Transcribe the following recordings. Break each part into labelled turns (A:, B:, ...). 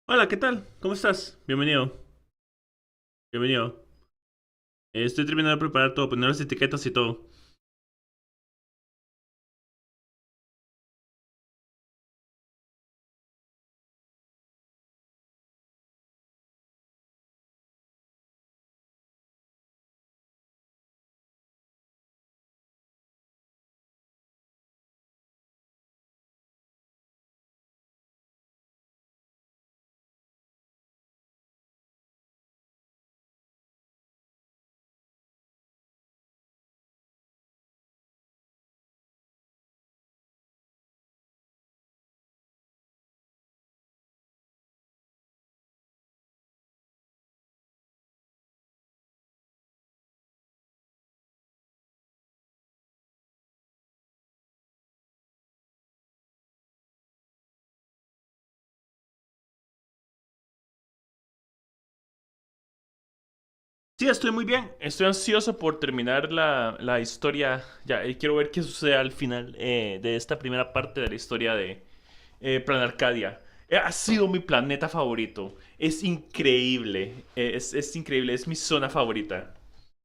A: Hola, ¿qué tal? ¿Cómo estás? Bienvenido. Bienvenido. Estoy terminando de preparar todo, poner las etiquetas y todo. Sí, estoy muy bien. Estoy ansioso por terminar la historia. Ya, quiero ver qué sucede al final de esta primera parte de la historia de Plan Arcadia. Ha sido mi planeta favorito. Es increíble. Es increíble. Es mi zona favorita.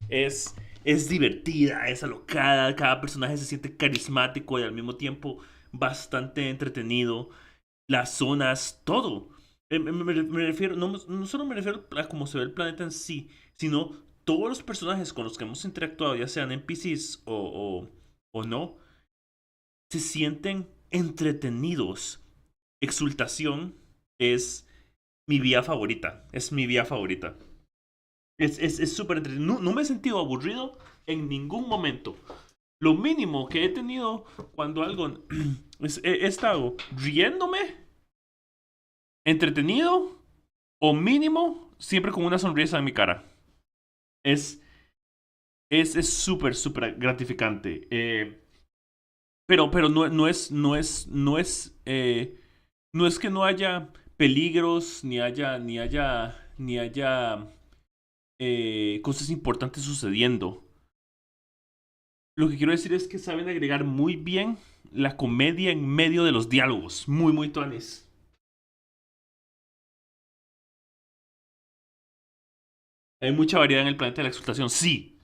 A: Es, es divertida, es alocada. Cada personaje se siente carismático y al mismo tiempo bastante entretenido. Las zonas, todo. Me refiero, no solo me refiero a cómo se ve el planeta en sí, sino todos los personajes con los que hemos interactuado, ya sean NPCs o no, se sienten entretenidos. Exultación es mi vía favorita. Es mi vía favorita. Es súper entretenido. No me he sentido aburrido en ningún momento. Lo mínimo que he tenido cuando algo he estado riéndome, entretenido o mínimo, siempre con una sonrisa en mi cara. Es es súper, súper gratificante. Pero no es que no haya peligros, ni haya cosas importantes sucediendo. Lo que quiero decir es que saben agregar muy bien la comedia en medio de los diálogos. Muy, muy tuanis. Hay mucha variedad en el planeta de la exaltación. Sí.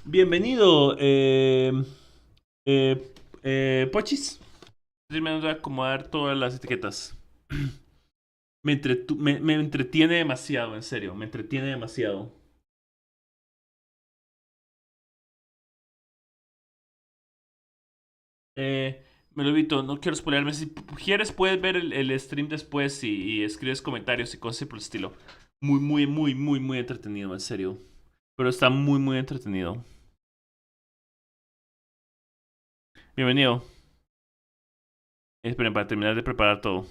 A: Bienvenido, Pochis. Estoy terminando de acomodar todas las etiquetas. Me entretiene demasiado, en serio. Me entretiene demasiado. Me lo evito, no quiero spoilearme. Si quieres, puedes ver el stream después y escribes comentarios y cosas por el estilo. Muy, muy, muy, muy, muy entretenido, en serio. Pero está muy, muy entretenido. Bienvenido. Esperen para terminar de preparar todo.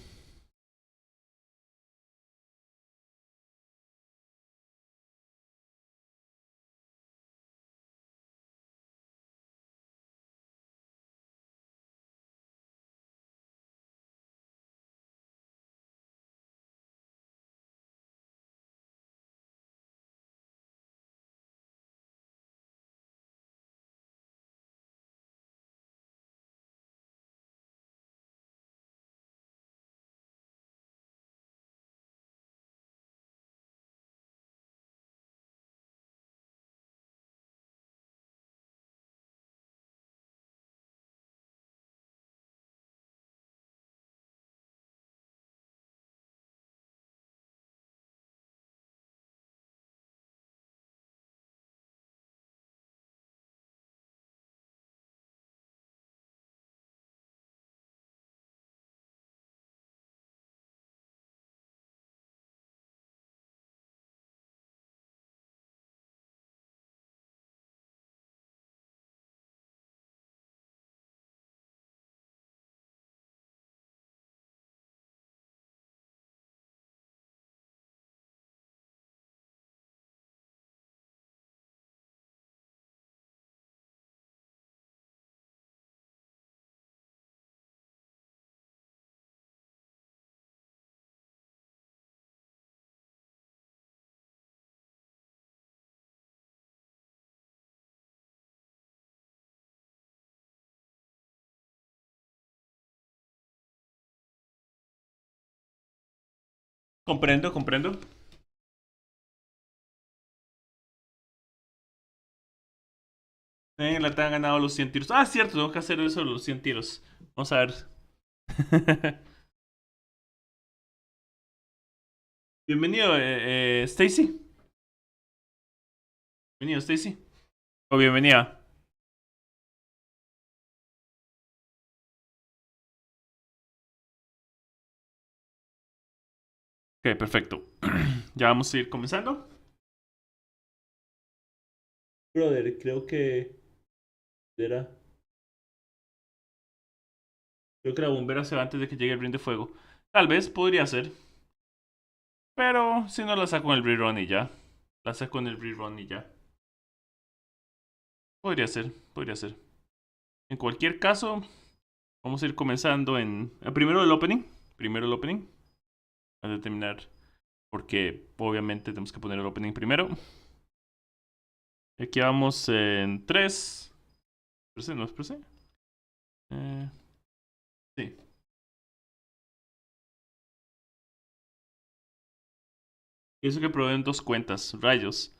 A: Comprendo, comprendo. En la te han ganado los 100 tiros. Ah, cierto, tengo que hacer eso, los 100 tiros. Vamos a ver. Bienvenido, Stacy. Bienvenido, Stacy. O bienvenida. Ok, perfecto. Ya vamos a ir comenzando. Brother, era- creo que la bombera se va antes de que llegue el ring de fuego. Tal vez podría ser. Pero si no la saco en el rerun y ya. La saco en el rerun y ya. Podría ser, podría ser. En cualquier caso, vamos a ir comenzando en... primero el opening. Primero el opening. Antes de terminar. Porque obviamente tenemos que poner el opening primero. Aquí vamos en 3. ¿Expresé? ¿No expresé? Sí. Y eso que probé en 2 cuentas. Rayos.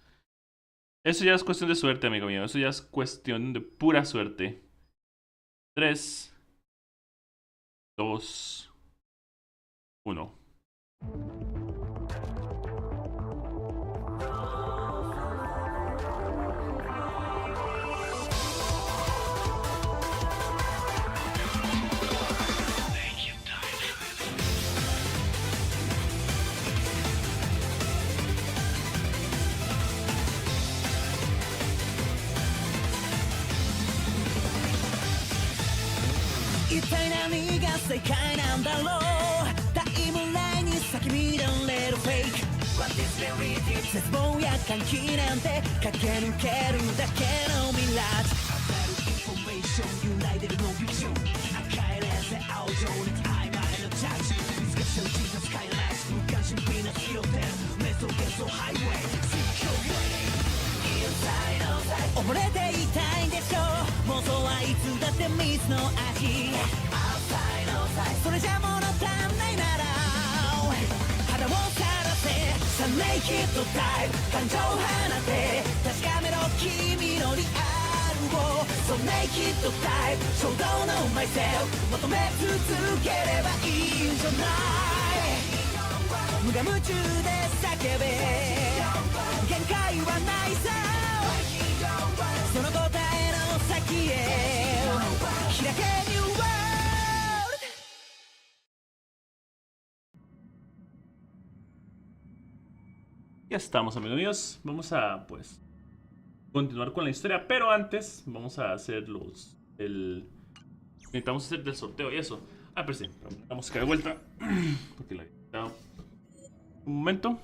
A: Eso ya es cuestión de suerte, amigo mío. Eso ya es cuestión de pura suerte. 3, 2, 1. Ya estamos, amigos míos. Vamos a, pues, continuar con la historia. Pero antes, vamos a hacer necesitamos hacer del sorteo y eso. Ah, pero sí. Vamos a caer de vuelta. Porque la he quitado. Un momento.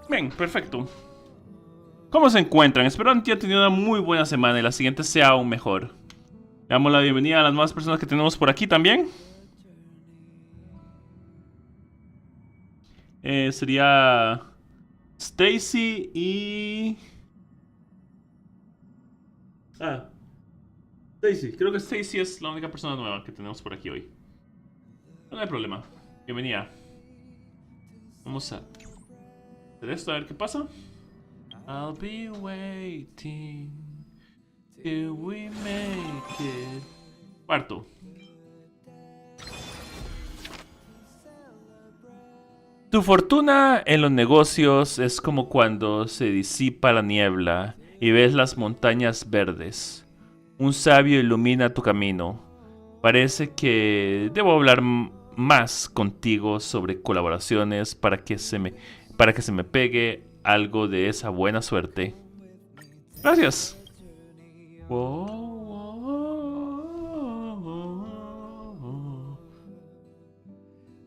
A: Bien, perfecto. ¿Cómo se encuentran? Espero que hayan tenido una muy buena semana y la siguiente sea aún mejor. Le damos la bienvenida a las nuevas personas que tenemos por aquí también. Sería Stacy y... Ah, Stacy. Creo que Stacy es la única persona nueva que tenemos por aquí hoy. No hay problema. Bienvenida. Vamos a hacer esto, a ver qué pasa. I'll be waiting till we make it. Cuarto. Tu fortuna en los negocios es como cuando se disipa la niebla y ves las montañas verdes. Un sabio ilumina tu camino. Parece que debo hablar más contigo sobre colaboraciones para que se me pegue algo de esa buena suerte. Gracias.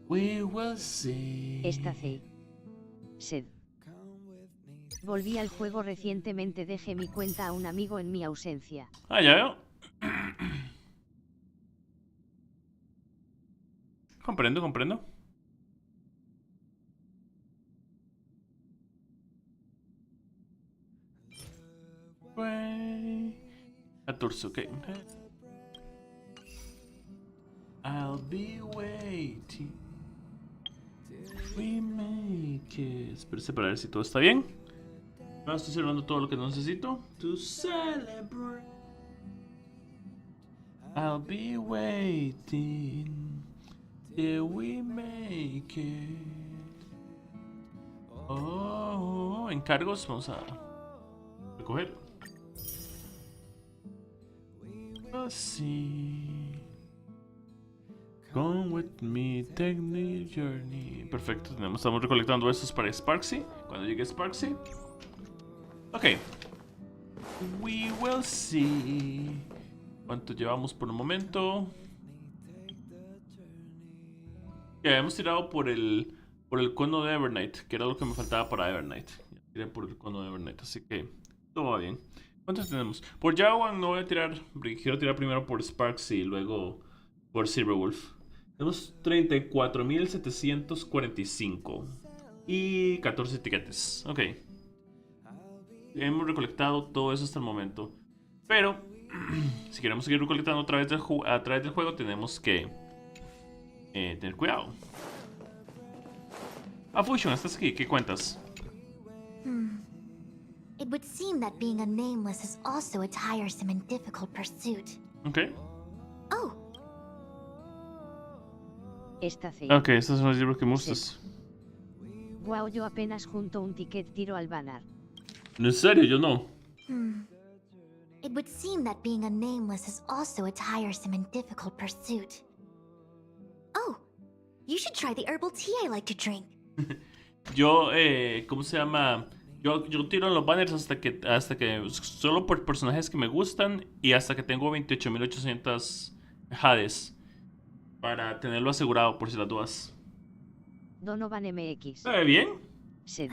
A: We will see.
B: Estacy. Sed. Volví al juego recientemente, dejé mi cuenta a un amigo en mi ausencia.
A: Ah, ya veo. Comprendo, comprendo. Pues... 14, ok. I'll I'll be waiting. We make it. Espérese para ver si todo está bien. Ahora estoy cerrando todo lo que necesito. To celebrate. I'll be waiting till we make it. Oh, encargos. Vamos a recoger. We'll see. Come with me, take the journey. Perfecto, estamos recolectando estos para Sparksy. Cuando llegue Sparksy. Ok. We will see. ¿Cuánto llevamos por el momento? Ya hemos tirado por el cono de Evernight, que era lo que me faltaba para Evernight. Ya tiré por el cono de Evernight, así que todo va bien. ¿Cuántos tenemos? Por Jawan no voy a tirar, porque quiero tirar primero por Sparksy y luego por Silverwolf. Tenemos 34.745 y 14 etiquetes. Ok. Hemos recolectado todo eso hasta el momento. Pero, si queremos seguir recolectando a través del juego, tenemos que tener cuidado. Fusion, ¿estás aquí? ¿Qué cuentas?
C: It would seem that being a nameless is also a tiresome and difficult pursuit.
A: Ok.
C: Oh,
B: Esta C.
A: Ok, estos son los libros que me gustas.
B: Wow, yo apenas junto un ticket tiro al banner.
A: ¿En serio? Yo no.
C: it would seem that being a nameless is also a tiresome and difficult pursuit. Oh, you should try the herbal tea I like to drink.
A: Yo, ¿cómo se llama? Yo tiro los banners hasta que solo por personajes que me gustan y hasta que tengo 28.800 jades para tenerlo asegurado por si las dudas.
B: Donovan MX.
A: ¿Sabe bien?
B: Sed.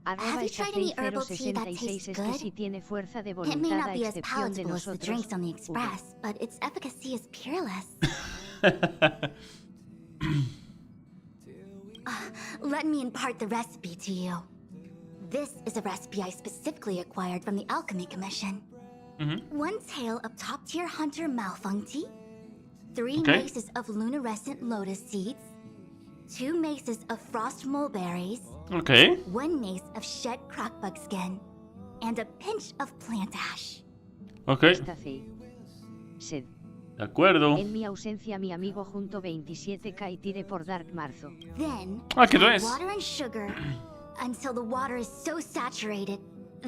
C: Have you tried any herbal tea that
B: 066
C: tastes
B: es que
C: good?
B: si tiene fuerza de
C: It may
B: voluntad
C: not
B: a
C: be as
B: excepción de
C: palatable as the
B: nosotros.
C: drinks on the express, but its efficacy is peerless. Let me impart the recipe to you. This is a recipe I specifically acquired from the Alchemy Commission. 1 tail of top-tier hunter Malfung tea, 3
A: Okay.
C: maces of luminescent lotus seeds, 2 maces of frost mulberries,
A: Ok.
C: 1 mace of shed crockbug skin, and a pinch of plant ash.
A: Ok.
B: Esta C. Sed.
A: De acuerdo.
B: En mi ausencia mi amigo junto 27k y tire por Dark Marzo.
C: Then,
A: ¿qué no
C: add
A: es?
C: water and sugar until the water is so saturated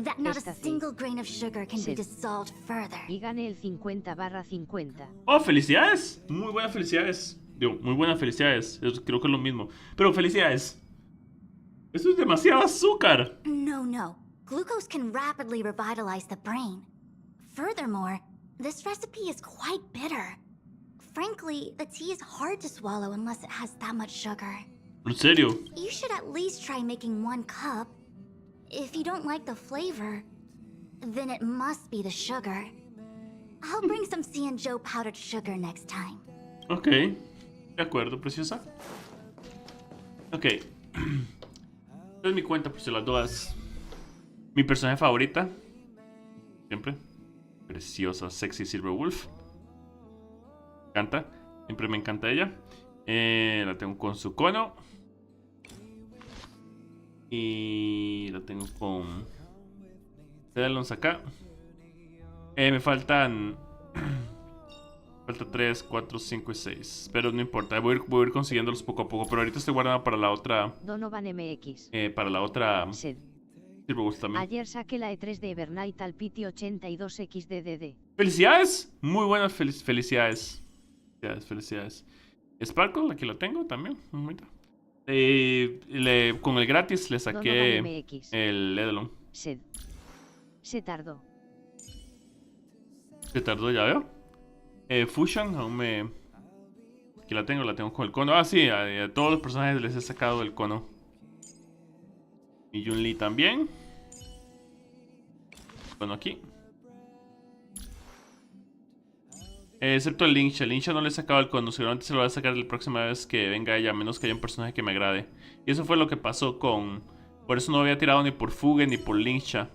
C: that not a
B: Esta sí.
C: single grain of sugar can be
B: Sí.
C: dissolved further.
B: Y gane el 50/50.
A: Oh, felicidades. Muy buenas felicidades. Digo, muy buenas felicidades. Creo que es lo mismo. Pero felicidades. Esto es demasiado azúcar.
C: No. Glucose can rapidly revitalize the brain. Furthermore, this recipe is quite bitter. Frankly, the tea is hard to swallow unless it has that much sugar.
A: ¿En serio?
C: You should at least try making 1 cup. If you don't like the flavor, then it must be the sugar. I'll bring some C&Joe powdered sugar next time.
A: Ok. De acuerdo, preciosa. Ok. Esta es mi cuenta por si las dudas. Mi personaje favorita. Siempre. Preciosa, sexy Silverwolf. Me encanta. Siempre me encanta ella. La tengo con su cono. Y la tengo con Sedalons acá. Me faltan falta 3, 4, 5 y 6. Pero no importa, voy a ir consiguiéndolos poco a poco. Pero ahorita estoy guardando para la otra.
B: Donovan MX.
A: Para la otra
B: Sed.
A: Silverwolf también.
B: Ayer saqué la E3 de Evernight al Pity 82XDDD.
A: ¡Felicidades! Muy buenas felicidades. Felicidades. Sparkle, aquí lo tengo también. Un momento. Con el gratis le saqué
B: Donovan MX.
A: el Edelon.
B: Sed. Se tardó.
A: Se tardó, ya veo. Fusion, aún me... Aquí la tengo con el cono. Ah, sí, a todos los personajes les he sacado el cono. Y Yun-Li también. Bueno, aquí. Excepto el Lincha. El Lincha no le he sacado el cono. Seguramente se lo voy a sacar la próxima vez que venga ella. A menos que haya un personaje que me agrade. Y eso fue lo que pasó con... Por eso no había tirado ni por Fugue ni por Lincha.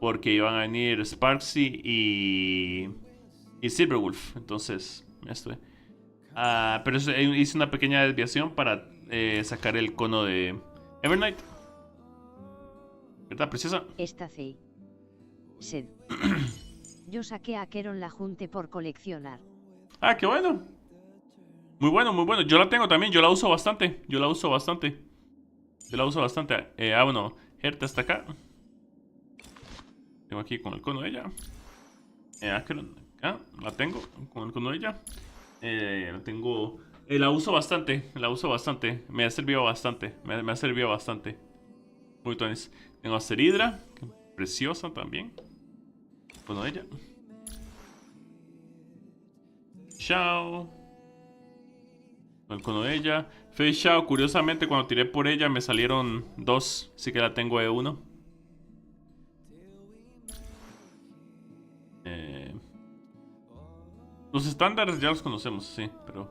A: Porque iban a venir Sparksy y Silverwolf. Entonces, esto. Pero hice una pequeña desviación para sacar el cono de Evernight. ¿Verdad, preciosa?
B: Esta C. Sed. Yo saqué a Keron la junte por coleccionar.
A: Ah, qué bueno. Muy bueno, muy bueno. Yo la tengo también, yo la uso bastante. Bueno, Herta está acá. Tengo aquí con el cono de ella. La tengo con el cono de ella. La tengo. La uso bastante. Me ha servido bastante. Me ha servido bastante. Muy tonis. Tengo a Ceridra, que preciosa también. Cono de ella. Chao. Con el cono de ella. Fei Shao, curiosamente, cuando tiré por ella me salieron 2. Así que la tengo de 1. Los estándares ya los conocemos, sí, pero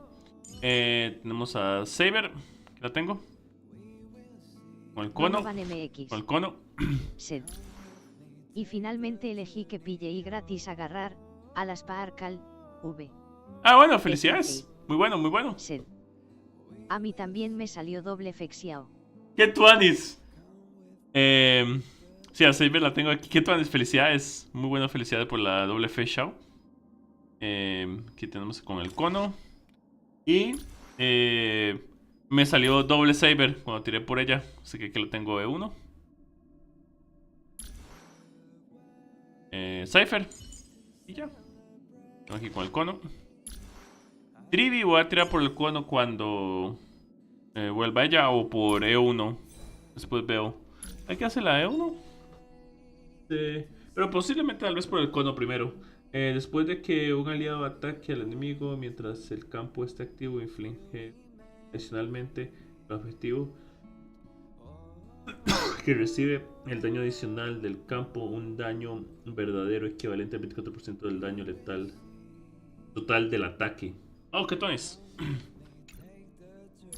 A: tenemos a Saber, que la tengo. Con el cono.
B: Donovan MX.
A: Con el cono.
B: Sed. Y finalmente elegí que pille y gratis agarrar a las Sparkle V.
A: Ah, bueno, felicidades. Muy bueno, muy bueno.
B: Sed. A mí también me salió doble fexiao.
A: ¡Qué tuanis! Sí, a Saber la tengo aquí. ¡Qué tuanis! Felicidades. Muy buena, felicidades por la doble Fei Shao. Aquí tenemos con el cono. Y me salió doble Saber cuando tiré por ella. Así que aquí lo tengo de 1. Cypher. Y ya. Tengo aquí con el cono. Trivi voy a tirar por el cono cuando vuelva ella o por E1. Después veo. ¿Hay que hacer la E1? Pero posiblemente tal vez por el cono primero. Después de que un aliado ataque al enemigo mientras el campo esté activo, inflige adicionalmente al objetivo que recibe el daño adicional del campo, un daño verdadero equivalente al 24% del daño letal total del ataque. Oh, qué tonis.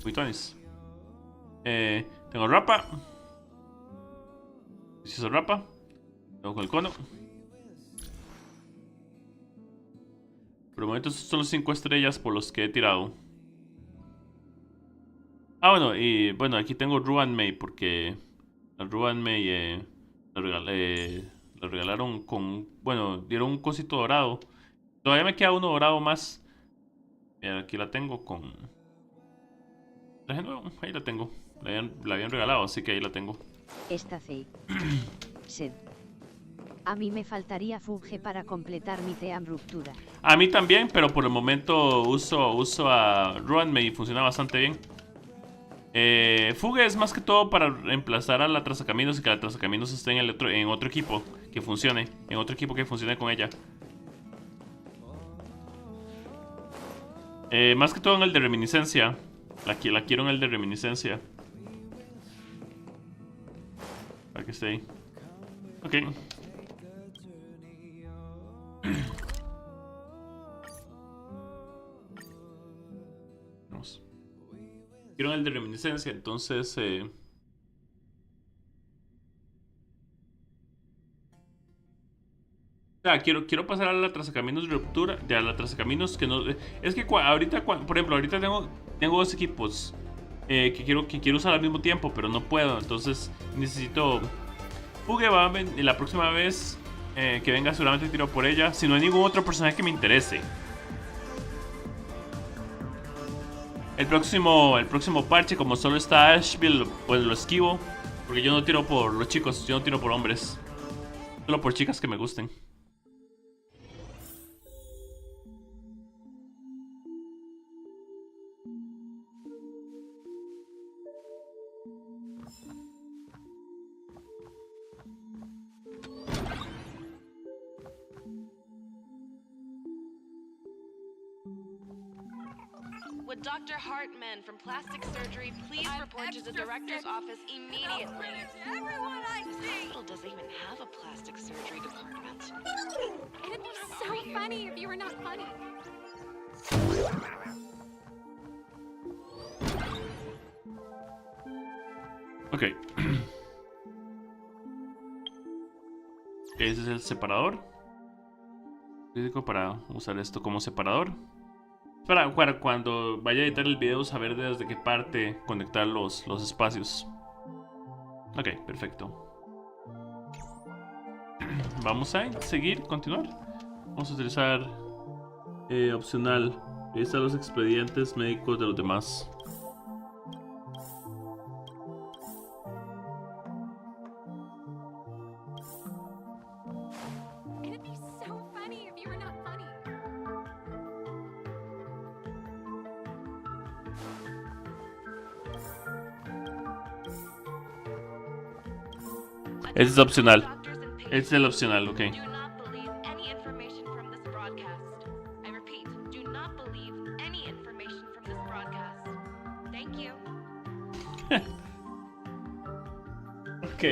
A: Muy tonis. Tengo Rapa. Preciso Rapa. Tengo con el cono. Por el momento son los 5 estrellas por los que he tirado. Ah, bueno, y bueno, aquí tengo Ruan Mei porque la Ruan Mei la regalaron con, bueno, dieron un cosito dorado. Todavía me queda uno dorado más. Aquí la tengo con traje nuevo, ahí la tengo. La habían regalado, así que ahí la tengo.
B: Esta C. Sed. A mí me faltaría Fuge para completar mi Team Ruptura.
A: A mí también, pero por el momento uso a Ruanme y funciona bastante bien. Fugue es más que todo para reemplazar a la Trazacaminos y que la Trazacaminos esté en otro equipo que funcione. En otro equipo que funcione con ella. Más que todo en el de reminiscencia. La quiero en el de reminiscencia. Para que esté ahí. Ok. Vamos. Quiero en el de reminiscencia, entonces quiero pasar a la trazacaminos de ruptura, a la trazacaminos que no es que ahorita, por ejemplo, ahorita tengo 2 equipos que quiero usar al mismo tiempo, pero no puedo, entonces necesito Fugue va a venir la próxima vez que venga, seguramente tiro por ella, si no hay ningún otro personaje que me interese. El próximo parche, como solo está Asheville, pues lo esquivo, porque yo no tiro por los chicos, yo no tiro por hombres, solo por chicas que me gusten.
D: Would Dr. Hartman from Plastic Surgery please report to the director's office immediately?
C: Everyone I see!
D: Hospital doesn't even have a plastic surgery department.
C: It'd be so funny if you were not funny.
A: Ok. Ese es el separador. Crítico para usar esto como separador. Para cuando vaya a editar el video saber desde qué parte conectar los espacios. Ok, perfecto. Vamos a continuar. Vamos a utilizar opcional. Revisar los expedientes médicos de los demás.
C: It'd be so funny if you were not funny.
A: Ese es opcional. Ese es el opcional, ok.
D: Do not believe any information from this broadcast. I repeat, do not believe any information from this broadcast. Thank you.
A: Ok,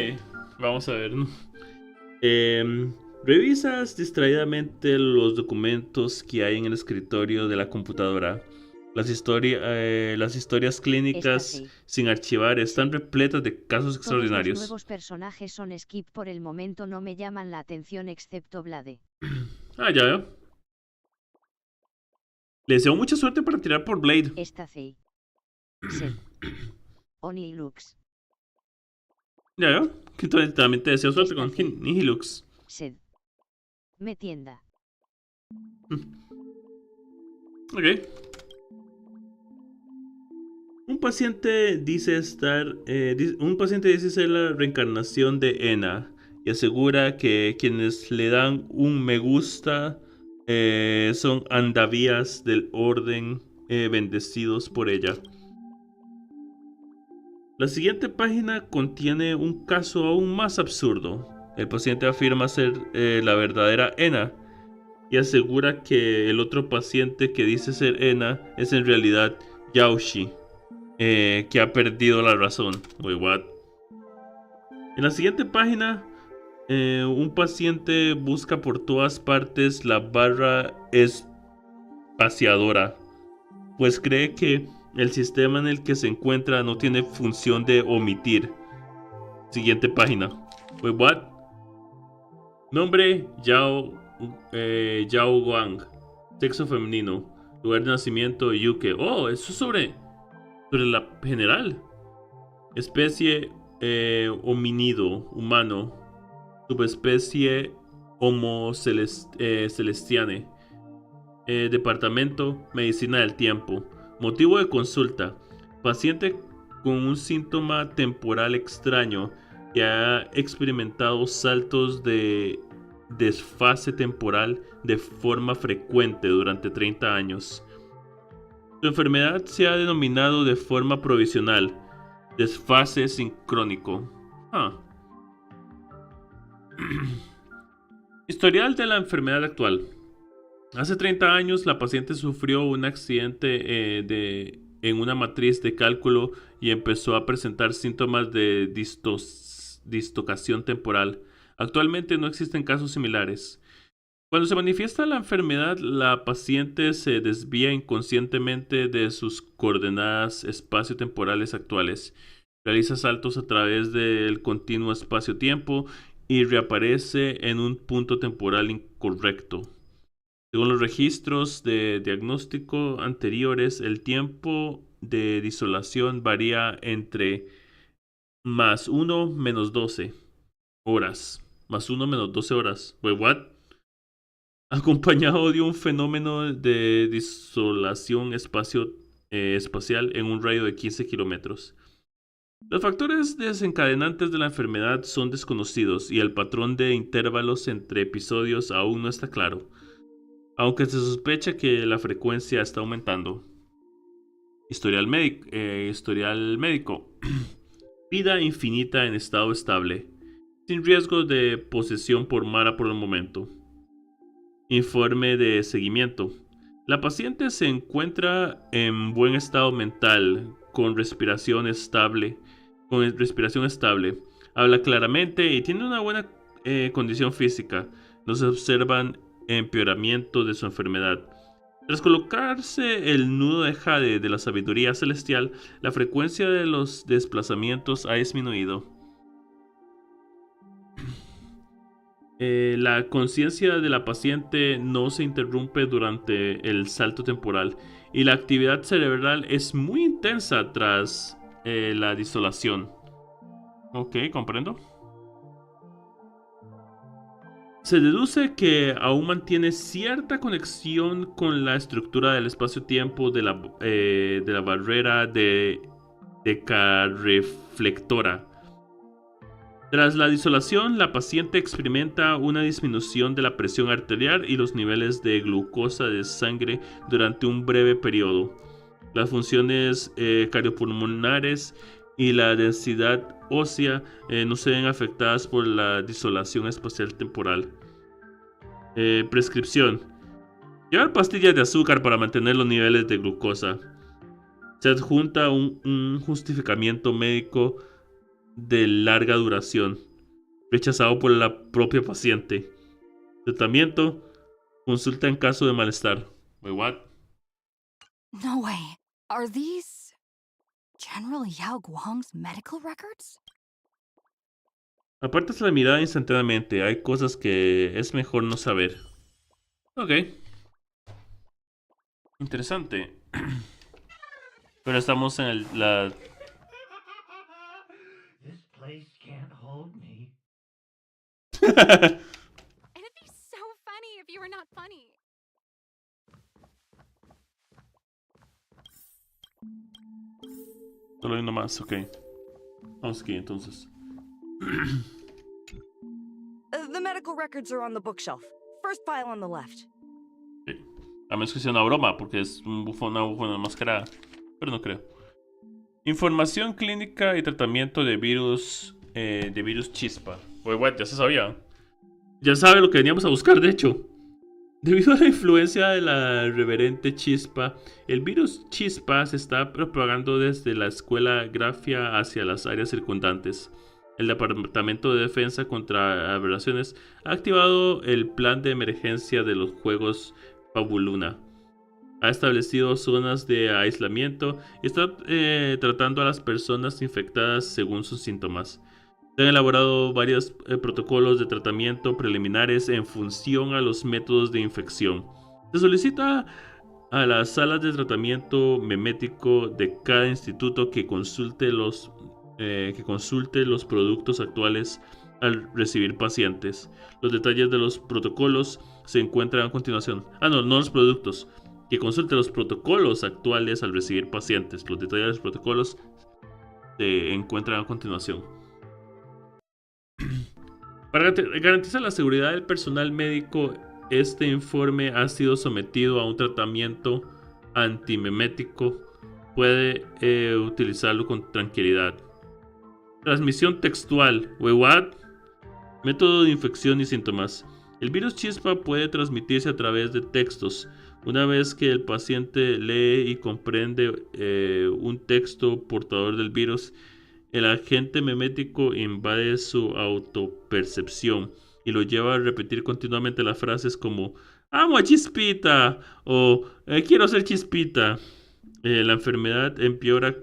A: vamos a ver. Revisas distraídamente los documentos que hay en el escritorio de la computadora. Las historias clínicas sin archivar están repletas de casos extraordinarios.
B: Los nuevos personajes son skip por el momento, no me llaman la atención excepto Blade.
A: Ah, ya veo. Le deseo mucha suerte para tirar por Blade.
B: Estacey. Sed. Oni y Lux.
A: Ya veo. Que también te deseo suerte con Nihilux.
B: Sed. Me tienda.
A: Ok. Un paciente dice ser la reencarnación de Ena y asegura que quienes le dan un me gusta son andavías del orden bendecidos por ella. La siguiente página contiene un caso aún más absurdo. El paciente afirma ser la verdadera Ena y asegura que el otro paciente que dice ser Ena es en realidad Yaoshi. Que ha perdido la razón. Wait, what? En la siguiente página, un paciente busca por todas partes la barra espaciadora, pues cree que el sistema en el que se encuentra no tiene función de omitir. Siguiente página. Wait, what? Nombre: Yao Wang. Sexo femenino. Lugar de nacimiento: UK. Oh, eso es sobre la general. Especie: homínido humano. Subespecie: Homo celestiane. Departamento: medicina del tiempo. Motivo de consulta: paciente con un síntoma temporal extraño que ha experimentado saltos de desfase temporal de forma frecuente durante 30 años. Su enfermedad se ha denominado de forma provisional desfase sincrónico. Historial de la enfermedad actual. Hace 30 años la paciente sufrió un accidente en una matriz de cálculo y empezó a presentar síntomas de dislocación temporal. Actualmente no existen casos similares. Cuando se manifiesta la enfermedad, la paciente se desvía inconscientemente de sus coordenadas espacio-temporales actuales, realiza saltos a través del continuo espacio-tiempo y reaparece en un punto temporal incorrecto. Según los registros de diagnóstico anteriores, el tiempo de disolación varía entre +1 - 12 horas. +1 - 12 horas. Wait, what? Acompañado de un fenómeno de disolación espacial en un radio de 15 kilómetros. Los factores desencadenantes de la enfermedad son desconocidos y el patrón de intervalos entre episodios aún no está claro, aunque se sospecha que la frecuencia está aumentando. Historial médico. Vida infinita en estado estable, sin riesgo de posesión por Mara por el momento. Informe de seguimiento. La paciente se encuentra en buen estado mental, con respiración estable. Habla claramente y tiene una buena condición física. No se observan empeoramiento de su enfermedad. Tras colocarse el nudo de jade de la sabiduría celestial, la frecuencia de los desplazamientos ha disminuido. La conciencia de la paciente no se interrumpe durante el salto temporal y la actividad cerebral es muy intensa tras la disolación. Ok, comprendo. Se deduce que aún mantiene cierta conexión con la estructura del espacio-tiempo de la barrera decarreflectora. Tras la disolación, la paciente experimenta una disminución de la presión arterial y los niveles de glucosa de sangre durante un breve periodo. Las funciones cardiopulmonares y la densidad ósea no se ven afectadas por la disolación espacial temporal. Prescripción: llevar pastillas de azúcar para mantener los niveles de glucosa. Se adjunta un justificamiento médico de larga duración, rechazado por la propia paciente. Tratamiento: consulta en caso de malestar. Wait, what?
E: No way. Are these General Yao Guang's medical records?
A: Apartas la mirada instantáneamente. Hay cosas que es mejor no saber. Ok. Interesante. Pero estamos en la...
F: This place can't hold me.
D: It'd be so funny if you were not funny.
A: Solo hay uno más, ok. Vamos aquí entonces.
E: The medical records are on the bookshelf. First file on the left.
A: Sí. A menos que sea una broma, porque es una bufona enmascarada. Pero no creo. Información clínica y tratamiento de virus chispa. Wait, what, ya se sabía. Ya sabe lo que veníamos a buscar, de hecho. Debido a la influencia de la reverente chispa, el virus chispa se está propagando desde la escuela Grafia hacia las áreas circundantes. El Departamento de Defensa contra Aberraciones ha activado el plan de emergencia de los juegos Fabuluna. Ha establecido zonas de aislamiento y está tratando a las personas infectadas según sus síntomas. Se han elaborado varios protocolos de tratamiento preliminares en función a los métodos de infección. Se solicita a las salas de tratamiento memético de cada instituto que consulte los productos actuales al recibir pacientes. Los detalles de los protocolos se encuentran a continuación. No los productos. Que consulte los protocolos actuales al recibir pacientes. Los detalles de los protocolos se encuentran a continuación. Para garantizar la seguridad del personal médico, este informe ha sido sometido a un tratamiento antimemético. Puede utilizarlo con tranquilidad. Transmisión textual. Wait, what? Método de infección y síntomas. El virus chispa puede transmitirse a través de textos. Una vez que el paciente lee y comprende un texto portador del virus, el agente memético invade su autopercepción y lo lleva a repetir continuamente las frases como ¡amo a Chispita! O ¡quiero ser Chispita! La enfermedad empeora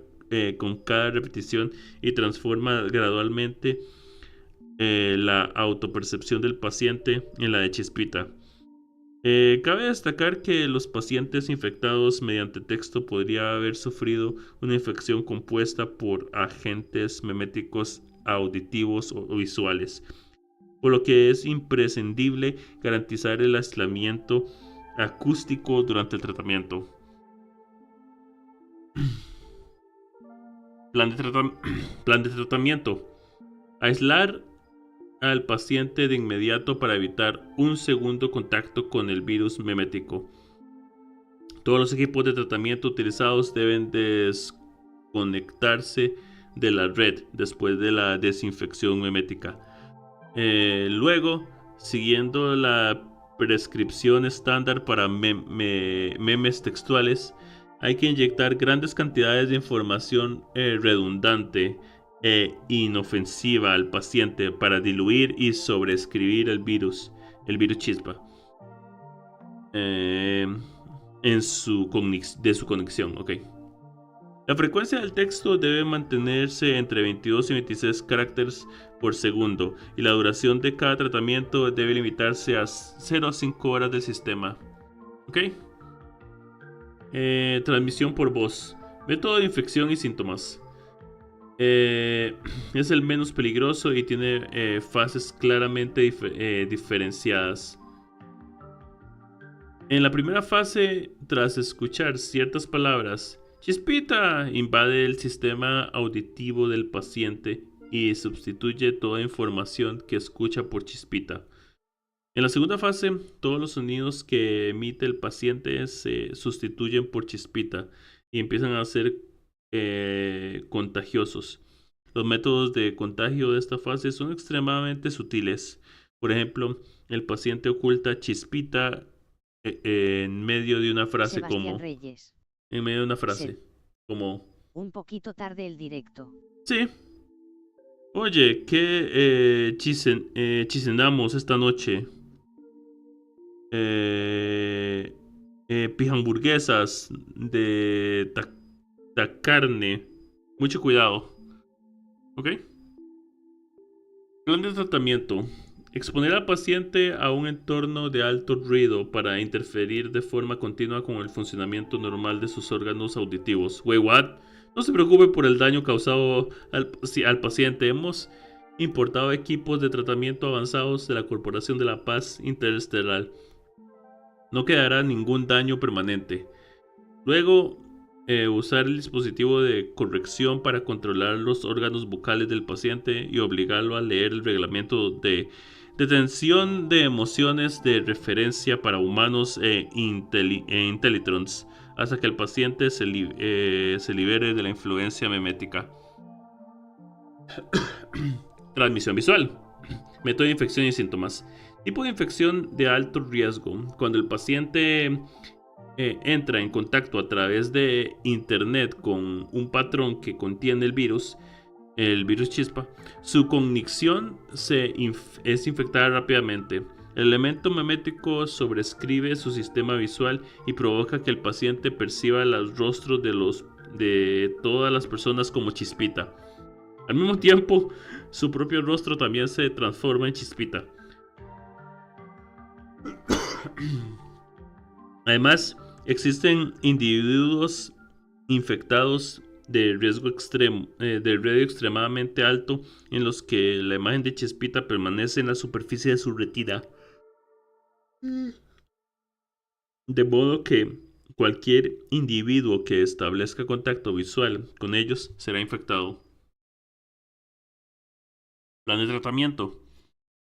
A: con cada repetición y transforma gradualmente la autopercepción del paciente en la de Chispita. Cabe destacar que los pacientes infectados mediante texto podrían haber sufrido una infección compuesta por agentes meméticos auditivos o visuales, por lo que es imprescindible garantizar el aislamiento acústico durante el tratamiento. Plan de tratamiento. Aislar al paciente de inmediato para evitar un segundo contacto con el virus memético. Todos los equipos de tratamiento utilizados deben desconectarse de la red después de la desinfección memética. Luego, siguiendo la prescripción estándar para memes textuales, hay que inyectar grandes cantidades de información redundante e inofensiva al paciente para diluir y sobreescribir el virus chispa de su conexión. Okay. La frecuencia del texto debe mantenerse entre 22 y 26 caracteres por segundo y la duración de cada tratamiento debe limitarse a 0 a 5 horas del sistema. Ok. Transmisión por voz. Método de infección y síntomas. Es el menos peligroso y tiene fases claramente diferenciadas. En la primera fase, tras escuchar ciertas palabras, Chispita invade el sistema auditivo del paciente y sustituye toda información que escucha por Chispita. En la segunda fase, todos los sonidos que emite el paciente se sustituyen por Chispita y empiezan a ser contagiosos. Los métodos de contagio de esta fase son extremadamente sutiles. Por ejemplo, el paciente oculta Chispita en medio de una frase
B: Sebastián
A: como...
B: Reyes.
A: En medio de una frase
B: Sed.
A: como...
B: Un poquito tarde el directo.
A: Sí. Oye, ¿qué chicenamos esta noche? Pihamburguesas de carne. Mucho cuidado. ¿Ok? Plan de tratamiento. Exponer al paciente a un entorno de alto ruido para interferir de forma continua con el funcionamiento normal de sus órganos auditivos. Wait, what? No se preocupe por el daño causado al paciente. Hemos importado equipos de tratamiento avanzados de la Corporación de la Paz Interestelar. No quedará ningún daño permanente. Luego, usar el dispositivo de corrección para controlar los órganos vocales del paciente y obligarlo a leer el reglamento de detención de emociones de referencia para humanos e Intellitrons hasta que el paciente se libere de la influencia memética. Transmisión visual. Método de infección y síntomas. Tipo de infección de alto riesgo. Cuando el paciente entra en contacto a través de internet con un patrón que contiene el virus chispa, su cognición es infectada rápidamente. El elemento memético sobrescribe su sistema visual y provoca que el paciente perciba los rostros de todas las personas como Chispita. Al mismo tiempo, su propio rostro también se transforma en Chispita. Además, existen individuos infectados de riesgo extremadamente alto en los que la imagen de Chispita permanece en la superficie de su retina. De modo que cualquier individuo que establezca contacto visual con ellos será infectado. Plan de tratamiento.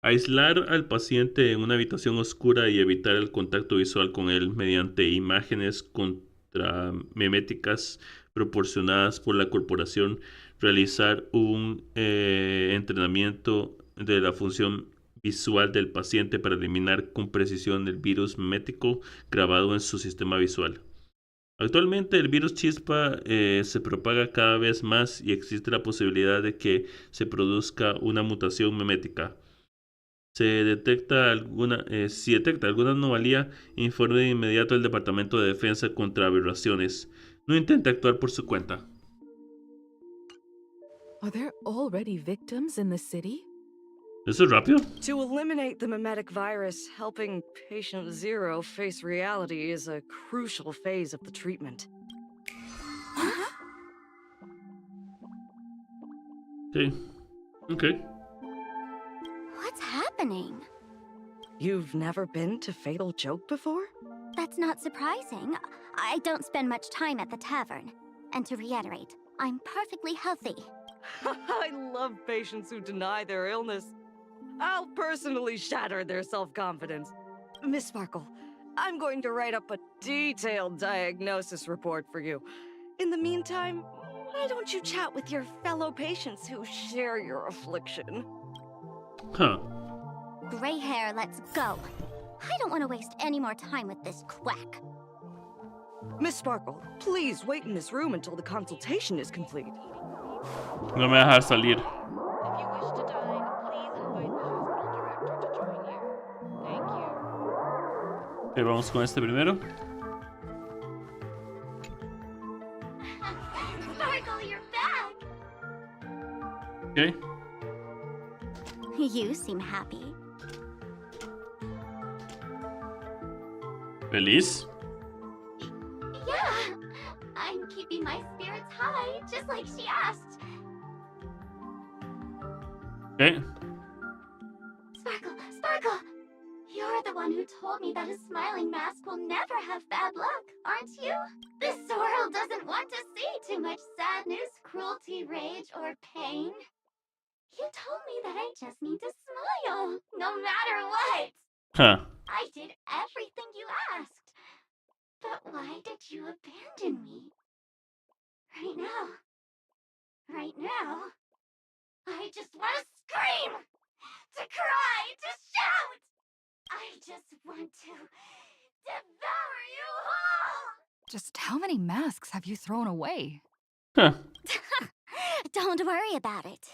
A: Aislar al paciente en una habitación oscura y evitar el contacto visual con él mediante imágenes contrameméticas proporcionadas por la corporación. Realizar un entrenamiento de la función visual del paciente para eliminar con precisión el virus memético grabado en su sistema visual. Actualmente el virus chispa se propaga cada vez más y existe la posibilidad de que se produzca una mutación memética. Si detecta alguna anomalía, informe de inmediato al Departamento de Defensa contra Aberraciones. No intente actuar por su cuenta.
G: Are there already victims in the city?
A: ¿Eso es rápido?
E: To eliminate the mimetic virus, helping Patient Zero face reality is a crucial phase of the treatment.
A: Sí. Ok.
C: What's happening?
E: You've never been to Fatal Joke before?
C: That's not surprising. I don't spend much time at the tavern. And to reiterate, I'm perfectly healthy.
E: I love patients who deny their illness. I'll personally shatter their self-confidence. Miss Sparkle, I'm going to write up a detailed diagnosis report for you. In the meantime, why don't you chat with your fellow patients who share your affliction?
A: Huh.
C: Gray hair, let's go. I don't want to waste any more time with this quack.
E: Miss Sparkle, please wait in this room until the consultation is complete.
A: No me dejas salir.
D: If you wish to dine, please invite the hospital director to join you. Thank you.
A: Ok, vamos con este primero.
C: Sparkle, you're back!
A: Ok.
C: You seem happy.
A: ¿Feliz?
C: Yeah, hi, just like she asked.
A: Okay.
C: Sparkle, Sparkle! You're the one who told me that a smiling mask will never have bad luck, aren't you? This world doesn't want to see too much sadness, cruelty, rage, or pain. You told me that I just need to smile, no matter what.
A: Huh.
C: I did everything you asked. But why did you abandon me? Right now, I just want to scream, to cry, to shout. I just want to devour you whole.
H: Just how many masks have you thrown away?
A: Huh.
C: Don't worry about it.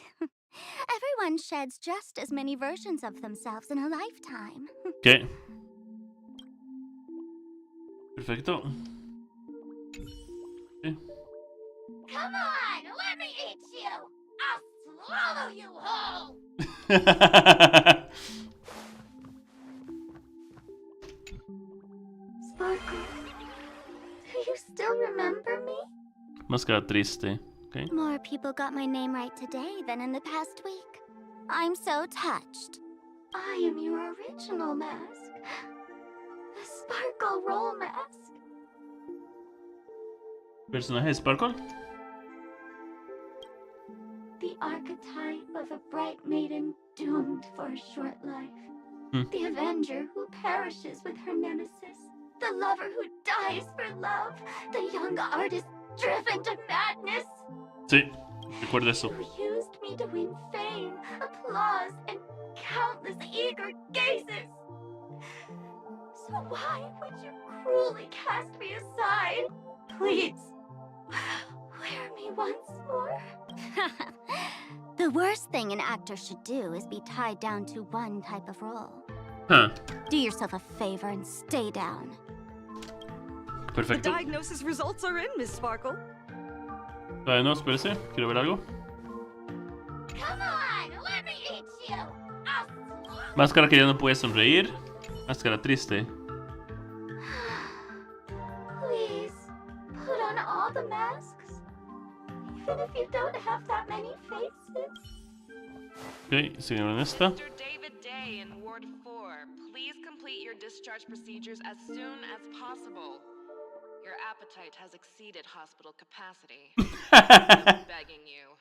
C: Everyone sheds just as many versions of themselves in a lifetime.
A: Ok. Perfecto. Okay.
C: Come on, let me eat you. I'll swallow you whole. Sparkle, do you still remember me?
A: Máscara triste. Okay.
C: More people got my name right today than in the past week. I'm so touched. I am your original mask. The Sparkle Roll Mask.
A: Personaje de Sparkle.
C: The archetype of a bright maiden doomed for a short life. The Avenger who perishes with her nemesis. The lover who dies for love. The young artist driven to madness.
A: Sí, recuerdo eso.
C: You used me to win fame, applause, and countless eager gazes. So why would you cruelly cast me aside? Please, wear me once more. The worst thing an actor should do is be tied down to one type of role.
A: Huh.
C: Do yourself a favor and stay down.
E: The
A: Perfecto.
E: diagnosis results are in, Miss Sparkle.
A: Todavía no, espérese. Quiero ver algo.
C: Come on, let me eat you.
A: Máscara que ya no puede sonreír. Máscara triste.
C: Please, put on all the masks. Even if you don't have that many faces.
A: Ok, seguimos en esta.
D: Mr. David Day in Ward 4, please complete your discharge procedures as soon as possible. Your appetite has exceeded hospital capacity. I'm begging you.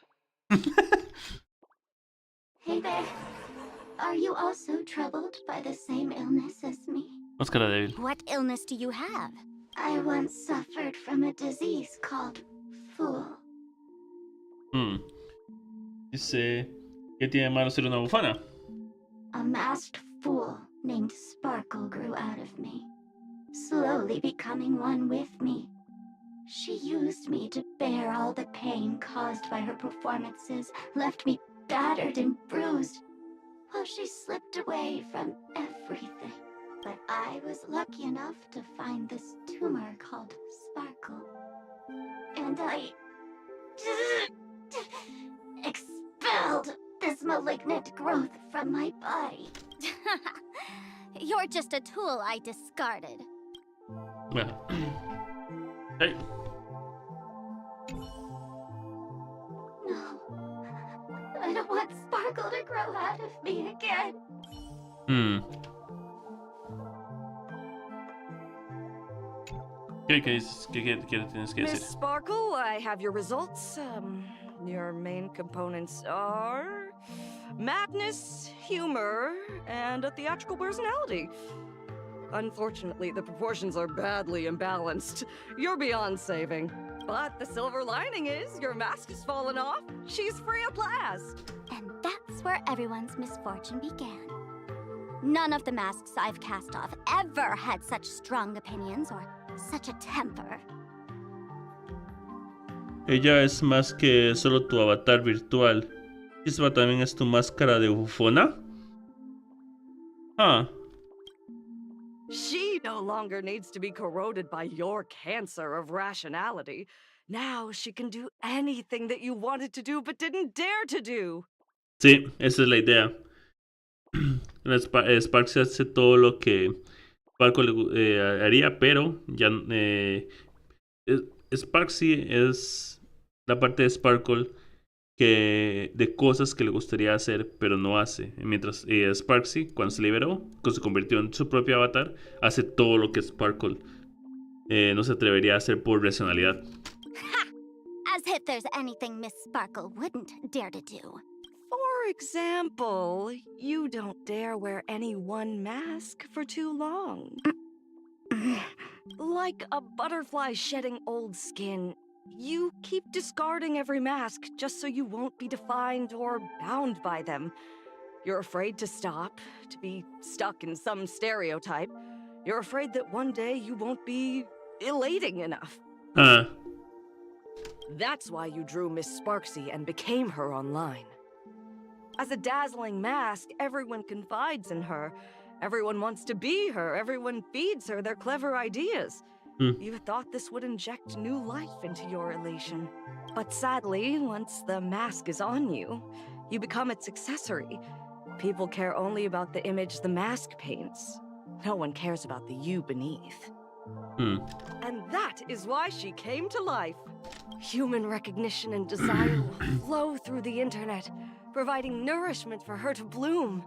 C: Hey there. Are you also troubled by the same illness as me?
A: Máscara débil.
C: What illness do you have? I once suffered from a disease called Fool.
A: Dice, ¿qué tiene de malo ser una bufana?
C: A masked fool named Sparkle grew out of me, slowly becoming one with me. She used me to bear all the pain caused by her performances, left me battered and bruised, while she slipped away from everything. But I was lucky enough to find this tumor called Sparkle. And I expelled this malignant growth from my body. You're just a tool I discarded.
A: Bueno. Hey.
C: No. I don't want Sparkle to grow out of me again.
A: ¿Qué dices? ¿Qué tienes que
E: Miss
A: decir?
E: Sparkle, I have your results. Your main components are madness, humor, and a theatrical personality. Unfortunately, the proportions are badly imbalanced. You're beyond saving. But the silver lining is your mask has fallen off. She's free at last.
C: And that's where everyone's misfortune began. None of the masks I've cast off ever had such strong opinions or such a temper.
A: Ella es más que solo tu avatar virtual. Chispa también es tu máscara de bufona. Ah.
E: She no longer needs to be corroded by your cancer of rationality. Now she can do anything that you wanted to do but didn't dare to do.
A: Sí, esa es la idea. Spark se hace todo lo que Sparkle haría, pero ya Spark sí es la parte de Sparkle de cosas que le gustaría hacer, pero no hace. Mientras Sparksy, cuando se liberó, cuando se convirtió en su propio avatar, hace todo lo que Sparkle no se atrevería a hacer por racionalidad.
C: As if there's anything Miss Sparkle wouldn't dare to do.
E: For example, you don't dare wear any one mask for too long. Like a butterfly shedding old skin, you keep discarding every mask just so you won't be defined or bound by them. You're afraid to stop, to be stuck in some stereotype. You're afraid that one day you won't be elating enough. That's why you drew Miss Sparksy and became her online. As a dazzling mask, everyone confides in her. Everyone wants to be her. Everyone feeds her their clever ideas. You thought this would inject new life into your elation. But sadly, once the mask is on you, you become its accessory. People care only about the image the mask paints. No one cares about the you beneath. And that is why she came to life. Human recognition and desire will flow through the internet, providing nourishment for her to bloom.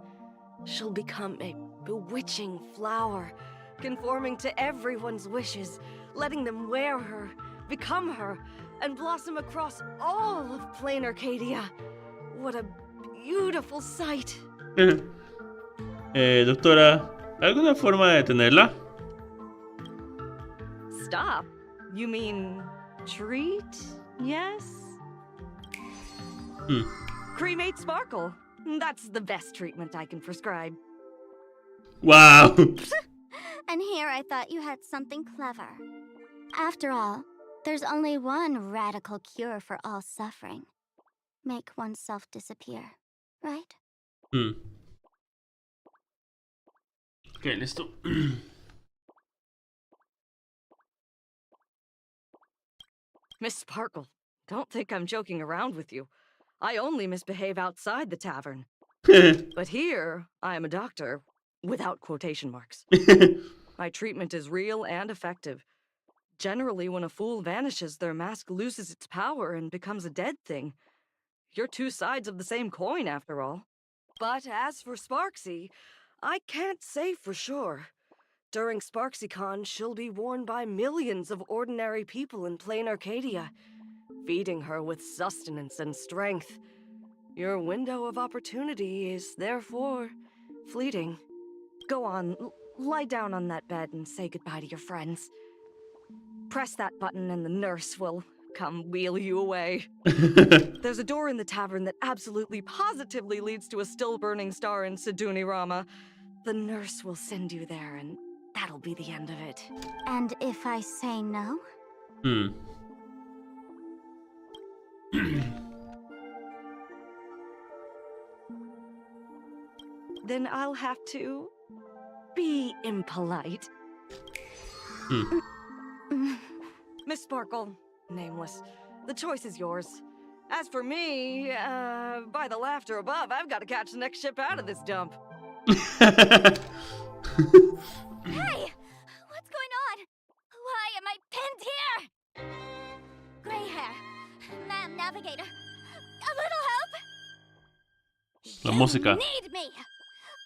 E: She'll become a bewitching flower, conforming to everyone's wishes, letting them wear her, become her, and blossom across all of plain Arcadia. What a beautiful sight.
A: Doctora, ¿alguna forma de detenerla?
E: Stop? You mean treat? Yes? Cremate Sparkle. That's the best treatment I can prescribe.
A: Wow.
C: And here I thought you had something clever. After all, there's only one radical cure for all suffering. Make oneself disappear, right?
A: Ok, listo.
E: Miss Sparkle, don't think I'm joking around with you. I only misbehave outside the tavern. But here, I am a doctor, without quotation marks. My treatment is real and effective. Generally, when a fool vanishes, their mask loses its power and becomes a dead thing. You're two sides of the same coin, after all. But as for Sparksy, I can't say for sure. During SparksyCon, she'll be worn by millions of ordinary people in plain Arcadia, feeding her with sustenance and strength. Your window of opportunity is therefore fleeting. Go on, lie down on that bed and say goodbye to your friends. Press that button and the nurse will come wheel you away. There's a door in the tavern that absolutely positively leads to a still-burning star in Siduni Rama. The nurse will send you there and that'll be the end of it.
C: And if I say no?
E: Then I'll have to be impolite. Miss Sparkle, nameless, the choice is yours. As for me, by the laughter above, I've got to catch the next ship out of this dump.
C: Hey! What's going on? Why am I pinned here? Gray hair. Ma'am, navigator. A little help?
A: La música.
C: You need me!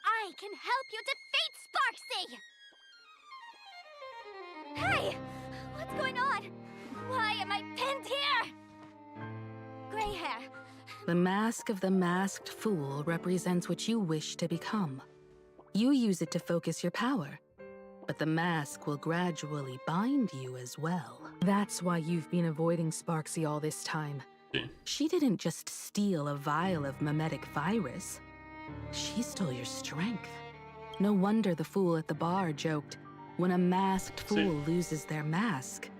C: I can help you defeat Sparksy! Hey! What's going on? Why am I pinned here? Gray hair.
G: The mask of the masked fool represents what you wish to become. You use it to focus your power, but the mask will gradually bind you as well. That's why you've been avoiding Sparksy all this time. She didn't just steal a vial of mimetic virus. She stole your strength. No wonder the fool at the bar joked, when a masked fool loses their mask,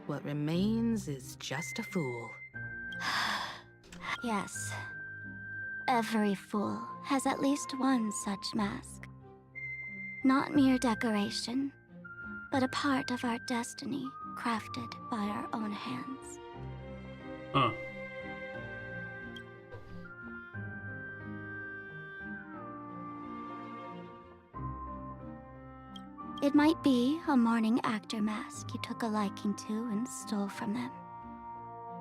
G: what remains is just a fool.
C: Yes. Every fool has at least one such mask. Not mere decoration, but a part of our destiny, crafted by our own hands. It might be a morning actor mask you took a liking to and stole from them.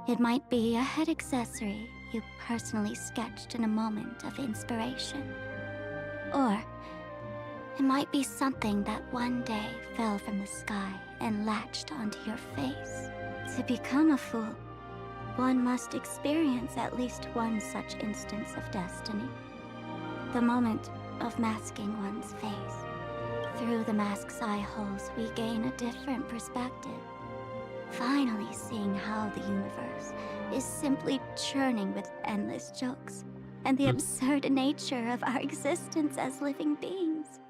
C: It might be a head accessory you personally sketched in a moment of inspiration. Or it might be something that one day fell from the sky and latched onto your face. To become a fool, one must experience at least one such instance of destiny. The moment of masking one's face. Through the mask's eye holes, we gain a different perspective. Finally seeing how the universe is simply churning with endless jokes, and the absurd nature of our existence as living beings.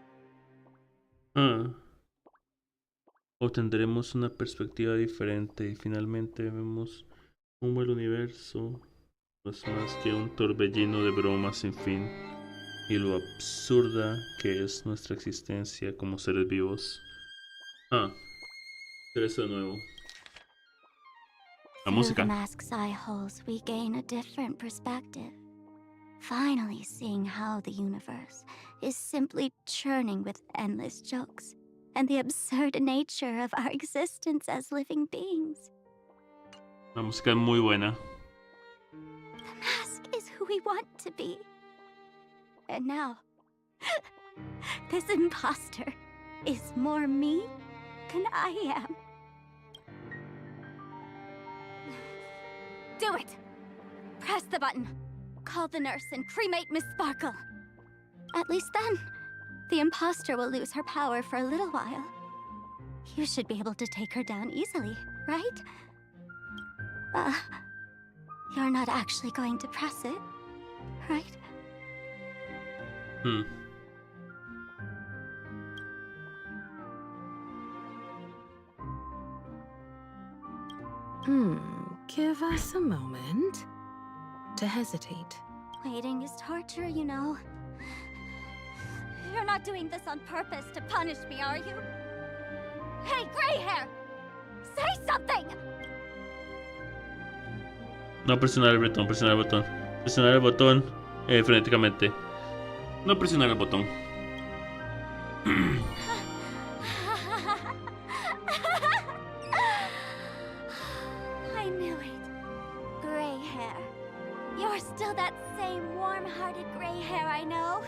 A: Obtendremos una perspectiva diferente y finalmente vemos cómo el universo no es más que un torbellino de bromas sin fin y lo absurda que es nuestra existencia como seres vivos. Hacer eso de nuevo. La música.
C: Through the mask's eye holes, we gain a different perspective. Finally seeing how the universe is simply churning with endless jokes, and the absurd nature of our existence as living beings.
A: La música es muy buena.
C: The mask is who we want to be. And now, this imposter is more me than I am. Do it! Press the button. Call the nurse and cremate Miss Sparkle. At least then, the imposter will lose her power for a little while. You should be able to take her down easily, right? You're not actually going to press it, right?
G: Give us a moment to hesitate.
C: Waiting is torture, you know. You're not doing this on purpose to punish me, are you? Hey, gray hair! Say something!
A: No presionar el botón, presionar el botón. Presionar el botón frenéticamente. No presionar el botón.
C: I knew it. Gray hair. You're still that same warm-hearted gray hair I know.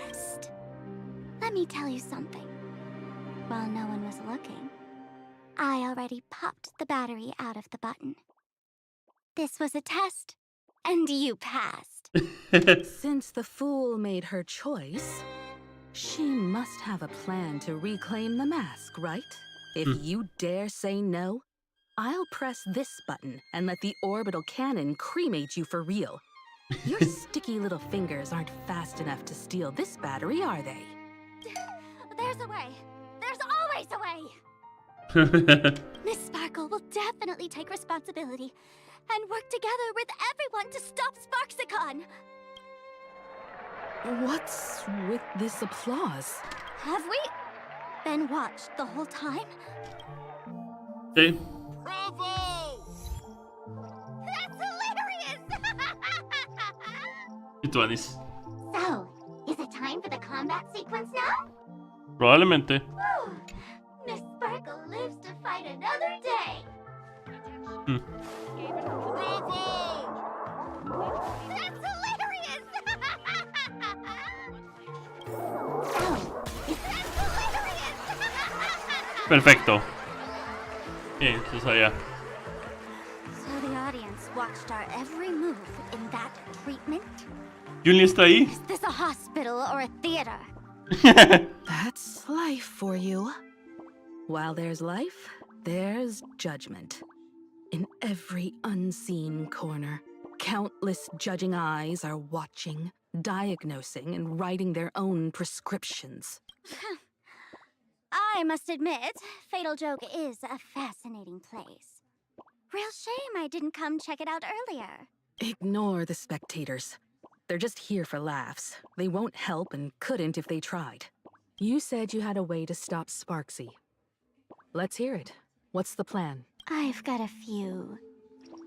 C: Psst. Let me tell you something. While no one was looking, I already popped the battery out of the button. This was a test, and you passed.
G: Since the fool made her choice, she must have a plan to reclaim the mask, right? If you dare say no, I'll press this button and let the orbital cannon cremate you for real. Your sticky little fingers aren't fast enough to steal this battery, are they?
C: There's a way. There's always a way. Miss Sparkle will definitely take responsibility and work together with everyone to stop Sparksicon.
G: What's with this applause?
C: Have we been watched the whole time?
A: Sí.
C: Bravo! That's hilarious!
A: Y tú, Anis.
C: So, is it time for the combat sequence now?
A: Probablemente.
C: Whew. Miss Sparkle lives to fight another day. Bravo! That's hilarious! So, that's hilarious!
A: Perfecto. Bien, se sabía.
C: So the audience watched our every move in that treatment?
A: Junli está ahí.
C: Is this a hospital or a theater?
G: That's life for you. While there's life, there's judgment. In every unseen corner, countless judging eyes are watching, diagnosing, and writing their own prescriptions.
C: I must admit, Fatal Joke is a fascinating place. Real shame I didn't come check it out earlier.
G: Ignore the spectators. They're just here for laughs. They won't help and couldn't if they tried. You said you had a way to stop Sparksy. Let's hear it. What's the plan?
C: I've got a few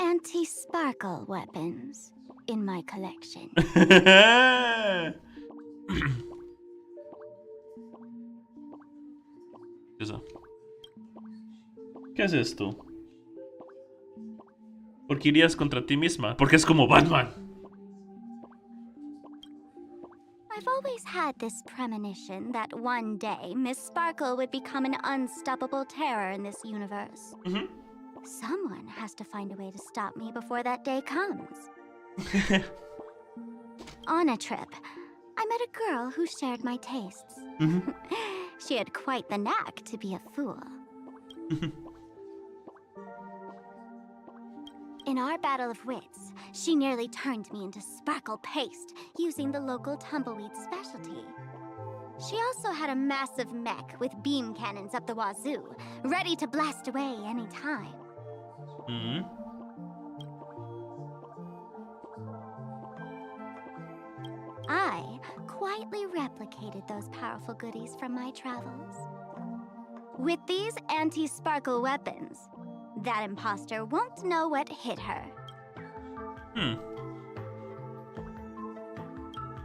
C: anti-sparkle weapons in my collection.
A: Eso. ¿Qué es esto? ¿Por qué irías contra ti misma? Porque es como Batman.
C: I've always had this premonition that one day Miss Sparkle would become an unstoppable terror in this universe. Someone has to find a way to stop me before that day comes. On a trip, I met a girl who shared my tastes. She had quite the knack to be a fool. In our battle of wits, she nearly turned me into sparkle paste using the local tumbleweed specialty. She also had a massive mech with beam cannons up the wazoo, ready to blast away any time. I quietly replicated those powerful goodies from my travels. With these anti-sparkle weapons, that imposter won't know what hit her.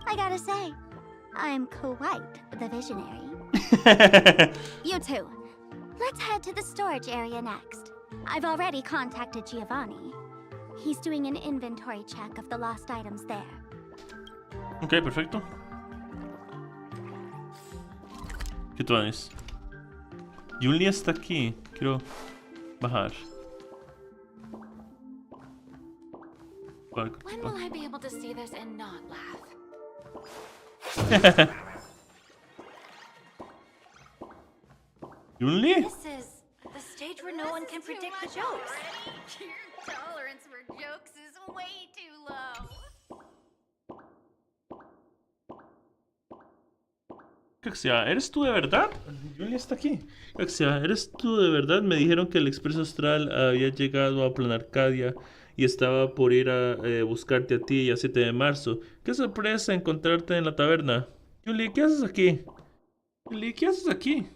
C: I gotta say, I'm quite the visionary. You two, let's head to the storage area next. I've already contacted Giovanni. He's doing an inventory check of the lost items there.
A: Ok, perfecto. ¿Qué tú haces? Julia está aquí. Quiero bajar.
H: When will I be able to see this and not laugh?
A: Julia?
C: This is the stage where no one can predict the jokes.
I: Your tolerance for jokes is way too low.
A: Caxia, ¿eres tú de verdad? Julia está aquí. Caxia, ¿eres tú de verdad? Me dijeron que el expreso astral había llegado a Planarcadia y estaba por ir a buscarte a ti el 7 de marzo. ¡Qué sorpresa encontrarte en la taberna! Julie, ¿qué haces aquí? Julie, ¿qué haces aquí?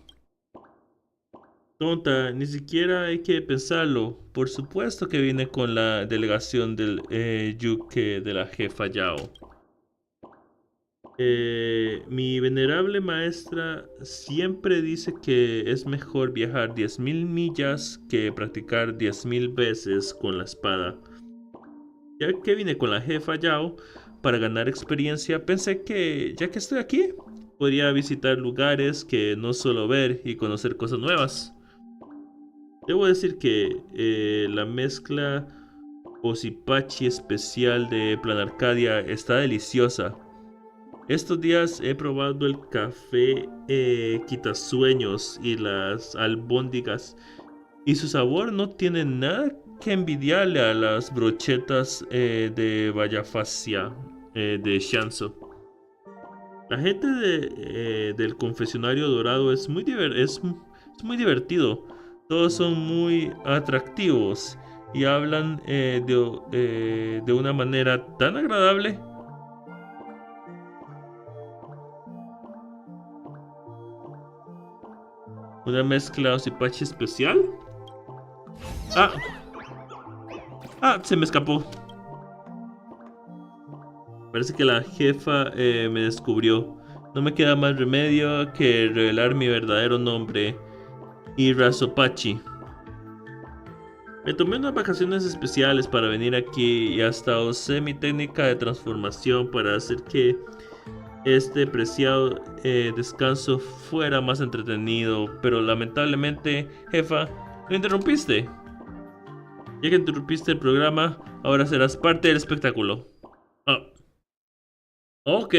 A: Tonta, ni siquiera hay que pensarlo. Por supuesto que vine con la delegación del yuque de la jefa Yao. Mi venerable maestra siempre dice que es mejor viajar 10.000 millas que practicar 10.000 veces con la espada. Ya que vine con la jefa Yao para ganar experiencia, pensé que ya que estoy aquí, podría visitar lugares que no suelo ver y conocer cosas nuevas. Debo decir que la mezcla Osipachi especial de Planarcadia está deliciosa. Estos días he probado el café quitasueños y las albóndigas, y su sabor no tiene nada que envidiarle a las brochetas de Vallafacia de Shanzo. La gente del confesionario dorado es muy divertido. Todos son muy atractivos y hablan de una manera tan agradable. ¿Una mezcla Osipachi especial? Se me escapó. Parece que la jefa me descubrió. No me queda más remedio que revelar mi verdadero nombre, Irasopachi. Me tomé unas vacaciones especiales para venir aquí y hasta usé mi técnica de transformación para hacer que este preciado descanso fuera más entretenido, pero lamentablemente, jefa, lo interrumpiste. Ya que interrumpiste el programa, ahora serás parte del espectáculo. Ok.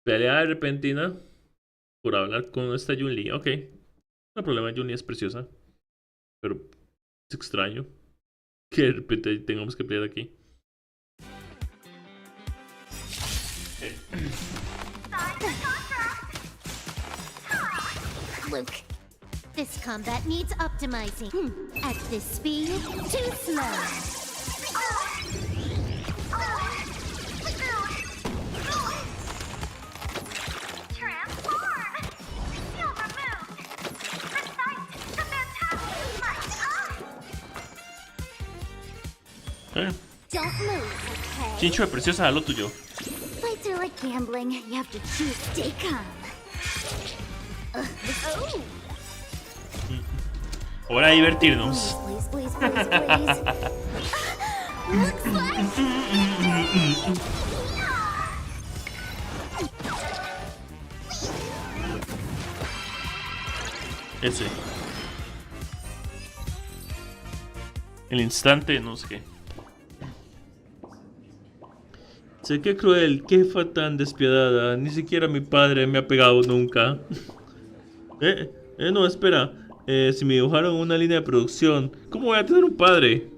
A: Pelea repentina por hablar con esta Yun-Li. Ok. No hay problema, Yun-Li es preciosa. Pero es extraño que de repente tengamos que pelear aquí.
I: Luke, this combat needs optimizing. At this speed, too slow. Don't move, okay?
A: Chincho de preciosa, a lo tuyo.
C: Fights are like gambling. You have to choose stay calm.
A: Hora de divertirnos.
C: Please, please, please, please, please. Looks like...
A: Ese. El instante, no sé qué. Sé que cruel, qué fue tan despiadada. Ni siquiera mi padre me ha pegado nunca. No, espera. Si me dibujaron una línea de producción, ¿cómo voy a tener un padre?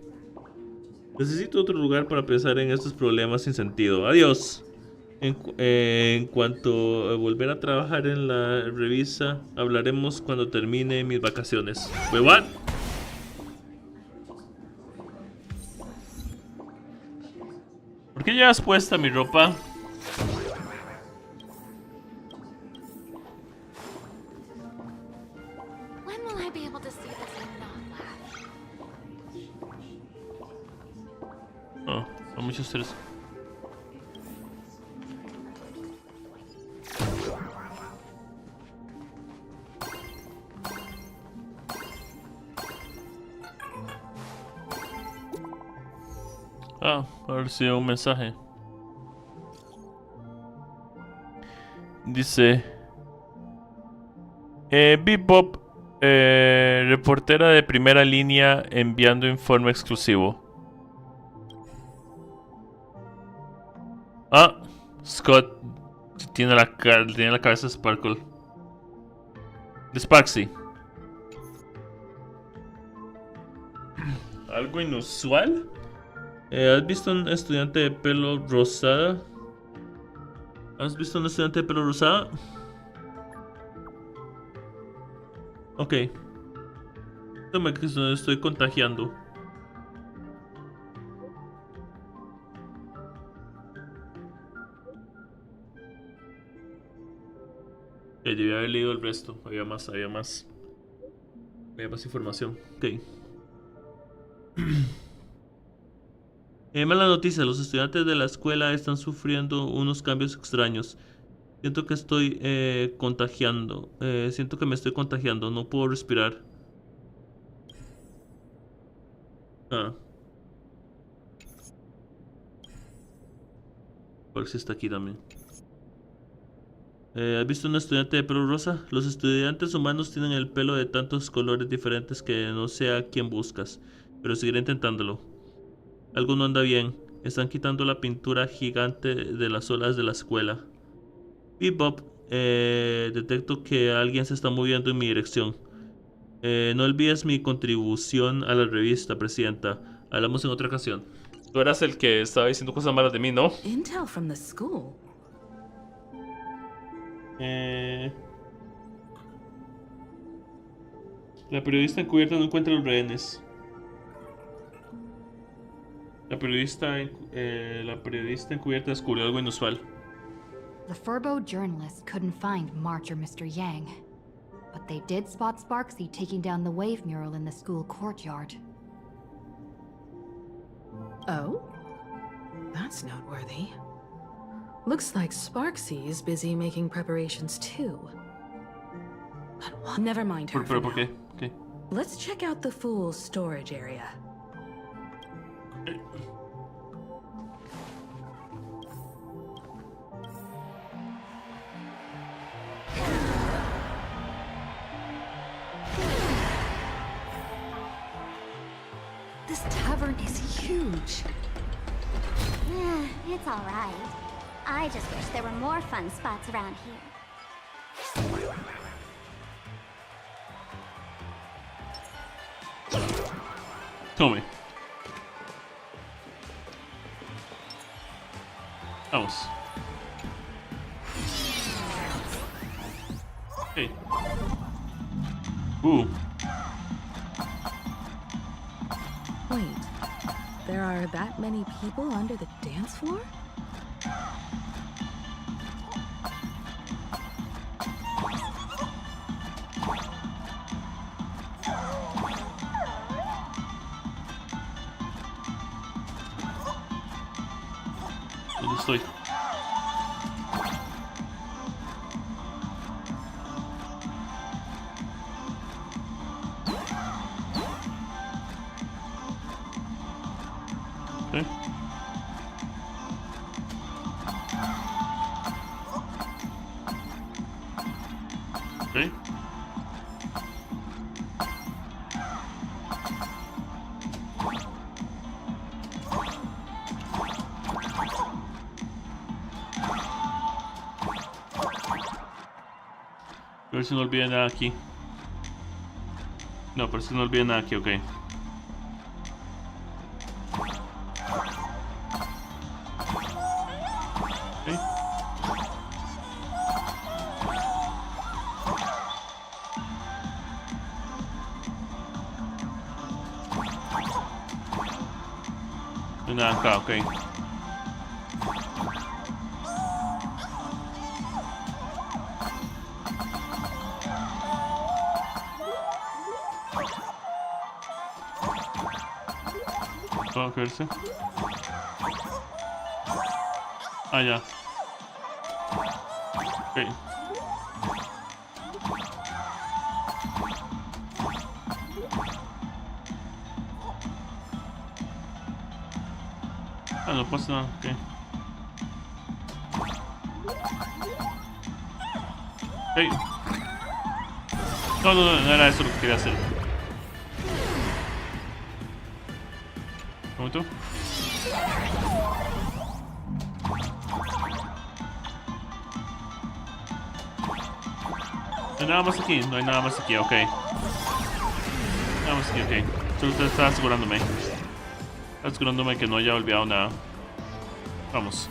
A: Necesito otro lugar para pensar en estos problemas sin sentido. Adiós. En cuanto a volver a trabajar en la revista, hablaremos cuando termine mis vacaciones. ¿Wait, what? ¿Por qué llevas puesta mi ropa?
H: When will I be able to see this and not laugh?
A: Oh, son muchos tres. Ah, ahora recibido un mensaje. Dice Bebop, reportera de primera línea enviando informe exclusivo. Ah, Scott tiene la cabeza de Sparkle. De Sparksy. ¿Algo inusual? ¿Has visto un estudiante de pelo rosada? ¿Has visto un estudiante de pelo rosada? Ok. Toma que estoy contagiando. Debí haber leído el resto. Había más. Había más información. Ok. Mala noticia, los estudiantes de la escuela están sufriendo unos cambios extraños. Siento que estoy contagiando. Siento que me estoy contagiando. No puedo respirar. Ah. Parece que está aquí también. ¿Has visto un estudiante de pelo rosa? Los estudiantes humanos tienen el pelo de tantos colores diferentes que no sé a quién buscas. Pero seguiré intentándolo. Algo no anda bien. Están quitando la pintura gigante de las olas de la escuela. Bebop, detecto que alguien se está moviendo en mi dirección. No olvides mi contribución a la revista, presidenta. Hablamos en otra ocasión. Tú eras el que estaba diciendo cosas malas de mí, ¿no?
G: Intel from the school.
A: La periodista encubierta no encuentra los rehenes. La periodista encubierta descubrió algo inusual.
J: The Furbo journalists couldn't find March or Mr. Yang, but they did spot Sparksy taking down the wave mural in the school courtyard.
G: Oh? That's noteworthy. Looks like Sparksy is busy making preparations too. But what? Never mind her.
A: ¿Por qué? Okay.
G: Let's check out the fool's storage area.
J: This tavern is huge.
C: It's all right. I just wish there were more fun spots around here.
A: Tome. Vamos. Hey.
G: Wait, there are that many people under the dance floor?
A: ¿Dónde estoy? Ok. A ver si no olvidé nada aquí. No, pero si no olvidé nada aquí, ok. No hay nada acá, ok. ¿Puedo verse? Ah, ya. Ok. Ah, no pasa nada, ok. Hey. No era eso lo que quería hacer. Un momento. No hay nada más aquí, no hay nada más aquí, ok. Nada más aquí, ok. Solo usted está asegurándome. Asegurándome que no haya olvidado nada. Vamos.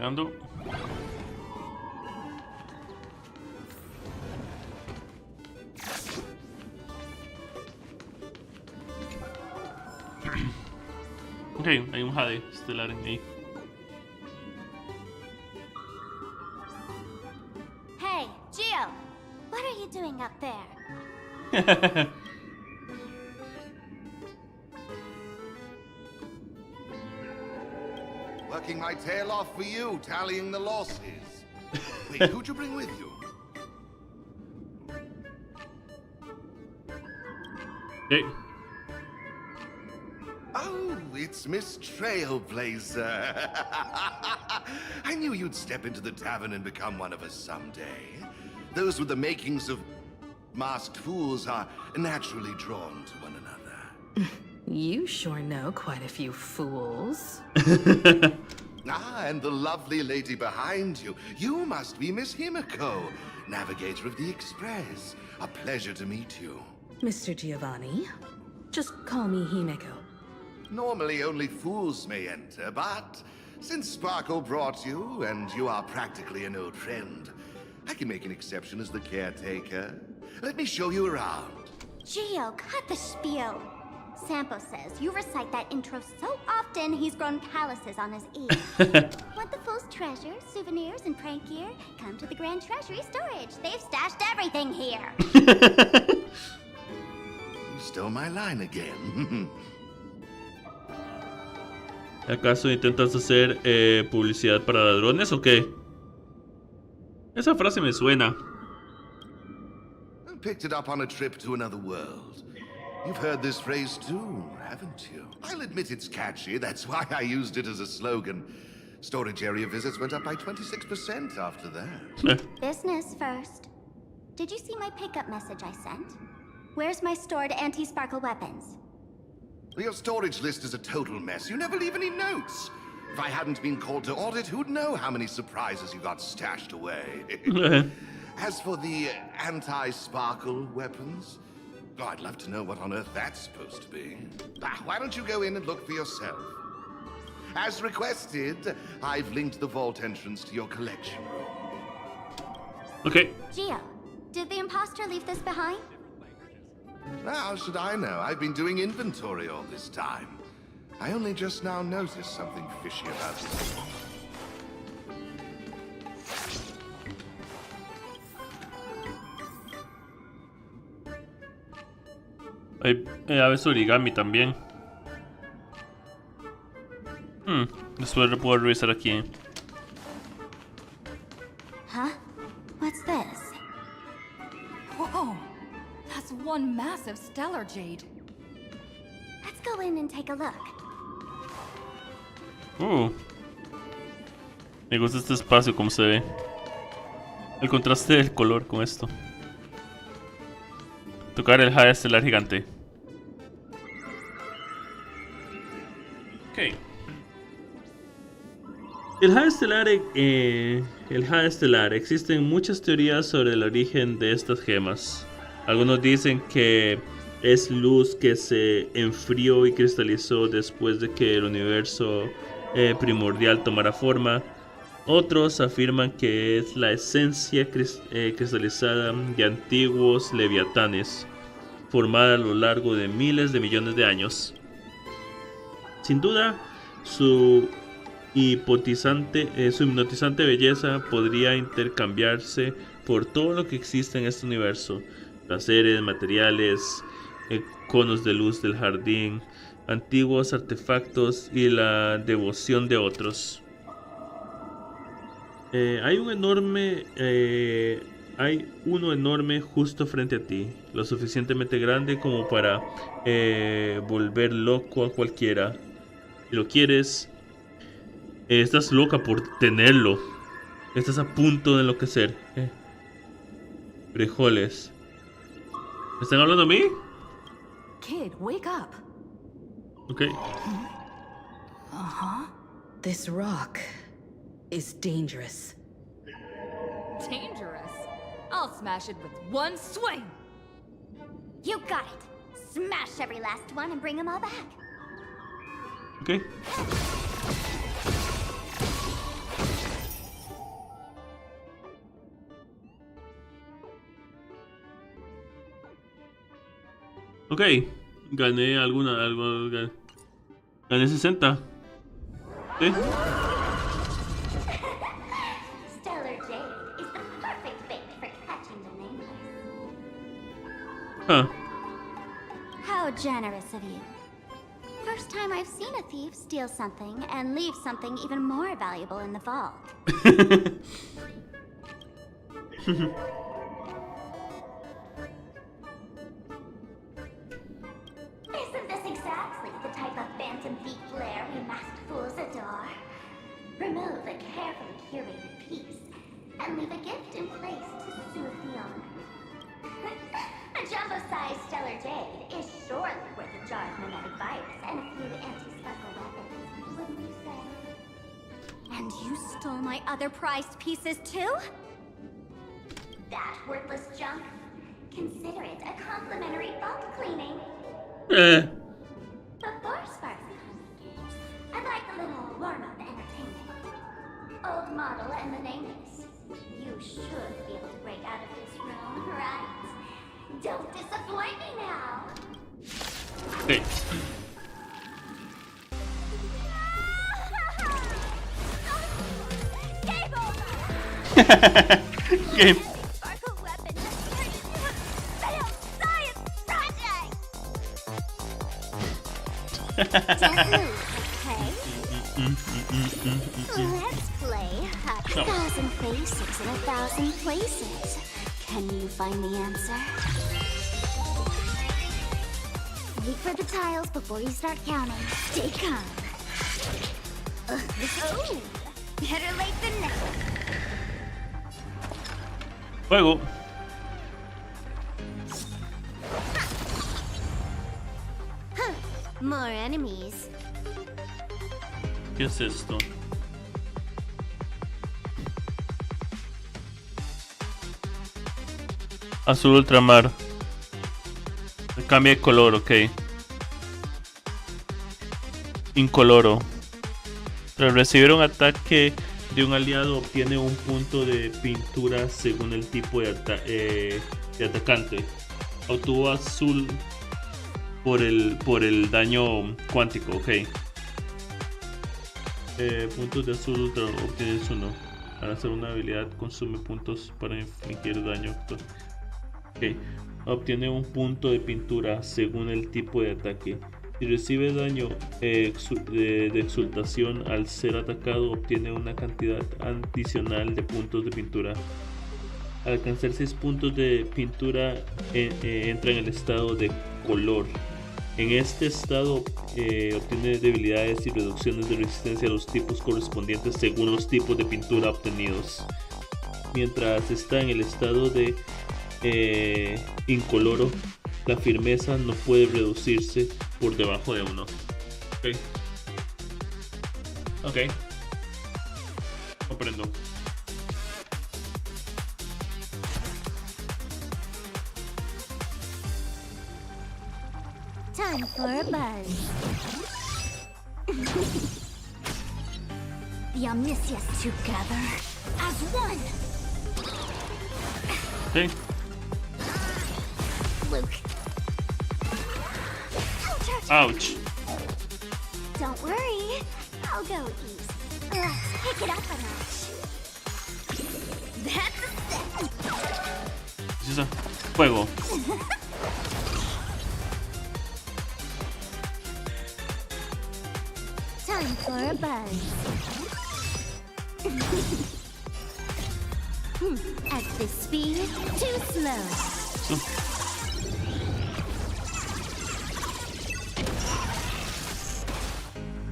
A: Ando. Ok, hay un Jade estelar en ahí.
I: Hey, Gio! What are you doing up there?
K: Working my tail off for you, tallying the losses. Wait, who'd you bring with you?
A: Hey.
K: Oh, it's Miss Trailblazer. I knew you'd step into the tavern and become one of us someday. Those with the makings of masked fools are naturally drawn to one another.
G: You sure know quite a few fools.
K: Ah, and the lovely lady behind you. You must be Miss Himiko, navigator of the Express. A pleasure to meet you.
G: Mr. Giovanni, just call me Himeko.
K: Normally only fools may enter, but since Sparkle brought you, and you are practically an old friend, I can make an exception as the caretaker. Let me show you around.
C: Gio, cut the spiel. Sampo says you recite that intro so often he's grown calluses on his ears. Want the Fool's treasure, souvenirs, and prank gear? Come to the Grand Treasury Storage. They've stashed everything here.
K: You stole my line again.
A: ¿Acaso intentas hacer publicidad para ladrones o qué? Esa frase me suena.
K: Picked it up on a trip to another world. You've heard this phrase too, haven't you? I'll admit it's catchy, that's why I used it as a slogan. Storage area visits went up by 26% after that.
C: Business first. Did you see my pickup message I sent? Where's my stored anti-sparkle weapons?
K: Your storage list is a total mess. You never leave any notes. If I hadn't been called to audit, who'd know how many surprises you got stashed away? As for the anti-sparkle weapons, oh, I'd love to know what on earth that's supposed to be. Why don't you go in and look for yourself? As requested, I've linked the vault entrance to your collection room.
A: Okay.
C: Gio, did the imposter leave this behind?
K: How should I know? I've been doing inventory all this time. I only just now noticed something fishy about it.
A: Hay aves origami también. Después lo puedo revisar aquí.
C: Huh? What's this?
J: Whoa! That's one massive stellar jade.
C: Let's go in and take a look.
A: Me gusta este espacio, como se ve. El contraste del color con esto. Tocar el jade estelar gigante. Ok. El jade estelar. Existen muchas teorías sobre el origen de estas gemas. Algunos dicen que es luz que se enfrió y cristalizó después de que el universo primordial tomara forma. Otros afirman que es la esencia cristalizada de antiguos leviatanes, formada a lo largo de miles de millones de años. Sin duda, su hipnotizante belleza podría intercambiarse por todo lo que existe en este universo: placeres, materiales, conos de luz del jardín, antiguos artefactos y la devoción de otros. Hay uno enorme justo frente a ti, lo suficientemente grande como para volver loco a cualquiera. Si lo quieres, estás loca por tenerlo. Estás a punto de enloquecer. Frijoles. ¿Me están hablando a mí?
G: Kid, wake up.
A: Okay.
G: This rock is dangerous.
H: Dangerous? I'll smash it with one swing.
C: You got it. Smash every last one and bring them all back.
A: Okay. Ok, gané gané 60. ¿Sí?
C: Stellar Jade is the perfect bait for catching the nameless.
A: Huh.
C: How generous of you. First time I've seen a thief steal something and leave something even more valuable in the vault. Isn't this exactly the type of phantom thief flair we masked fools adore? Remove a carefully curated piece and leave a gift in place to soothe the owner. A jumbo-sized Stellar Jade is surely worth a jar of mimetic virus and a few anti-sparkle weapons, wouldn't you say? And you stole my other prized pieces too? That worthless junk? Consider it a complimentary vault cleaning. Before Sparks confiscates, I'd like a little warm-up entertainment. Old model and the nameless. You should be able to break out of this room, right? Don't disappoint me now.
A: Okay.
C: Game over.
A: Game.
C: Sparkle weapon has turned into a failed science project. Let's play 1,000 faces in 1,000 places. Can you find the answer? Wait for the tiles before you start counting. Stay calm. Oh, better late than never.
A: Fuego.
C: More enemies.
A: ¿Qué es esto? Azul ultramar. Cambia de color, ok. Incoloro. Tras recibir un ataque de un aliado, obtiene un punto de pintura según el tipo de atacante. Obtuvo azul por el daño cuántico, ok. Puntos de azul ultra obtienes 1. Al hacer una habilidad consume puntos para infligir daño. Ok. Obtiene un punto de pintura según el tipo de ataque. Si recibe daño de exultación al ser atacado, obtiene una cantidad adicional de puntos de pintura. Al alcanzar 6 puntos de pintura, entra en el estado de color. En este estado obtiene debilidades y reducciones de resistencia a los tipos correspondientes según los tipos de pintura obtenidos. Mientras está en el estado de incoloro, la firmeza no puede reducirse por debajo de 1. Ok. Comprendo.
I: Time for a buzz.
C: The Omniscience together as one.
A: Okay.
C: Luke.
A: Ouch.
C: Don't worry, I'll go easy. Let's pick it up a notch. That's a step.
A: ¿Qué es eso? Fuego.
I: Time for a buzz. At this speed, too slow.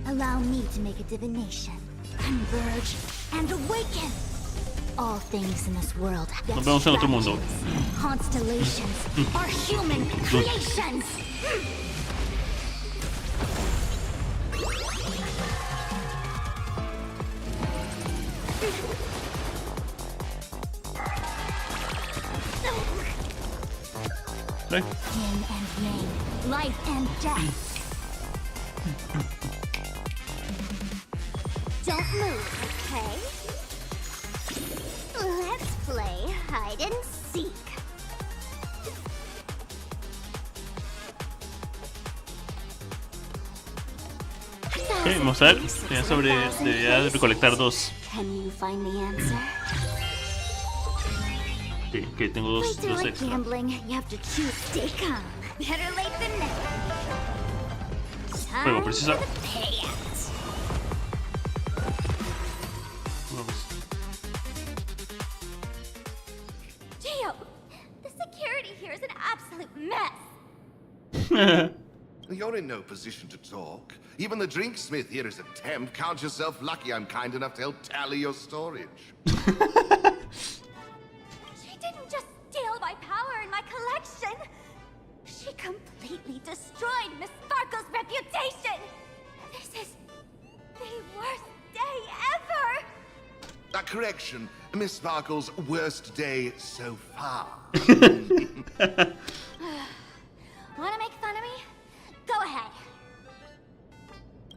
C: Allow me to make a divination. Converge and awaken. All things in this world have
A: Nos vemos en otro mundo.
C: Constellations are human creations.
A: Okay.
C: Yin and yang, life and death. Don't move, okay? Let's play hide and seek.
A: Okay, vamos a ver. Tenía sobre debería de recolectar 2.
C: Can you find the answer?
A: Okay, tengo dos
C: Like
A: extra.
C: gambling, you have to choose stay calm. Better late than never.
A: Fuego,
C: Time
A: precisa.
C: for the payout.
A: Vamos.
C: Gio, the security here is an absolute mess.
K: You're in no position to talk. Even the drinksmith here is a temp. Count yourself lucky I'm kind enough to help tally your storage.
C: She didn't just steal my power and my collection. She completely destroyed Miss Sparkle's reputation. This is the worst day ever.
K: A correction, Miss Sparkle's worst day so far.
C: Wanna make fun of me? Go ahead.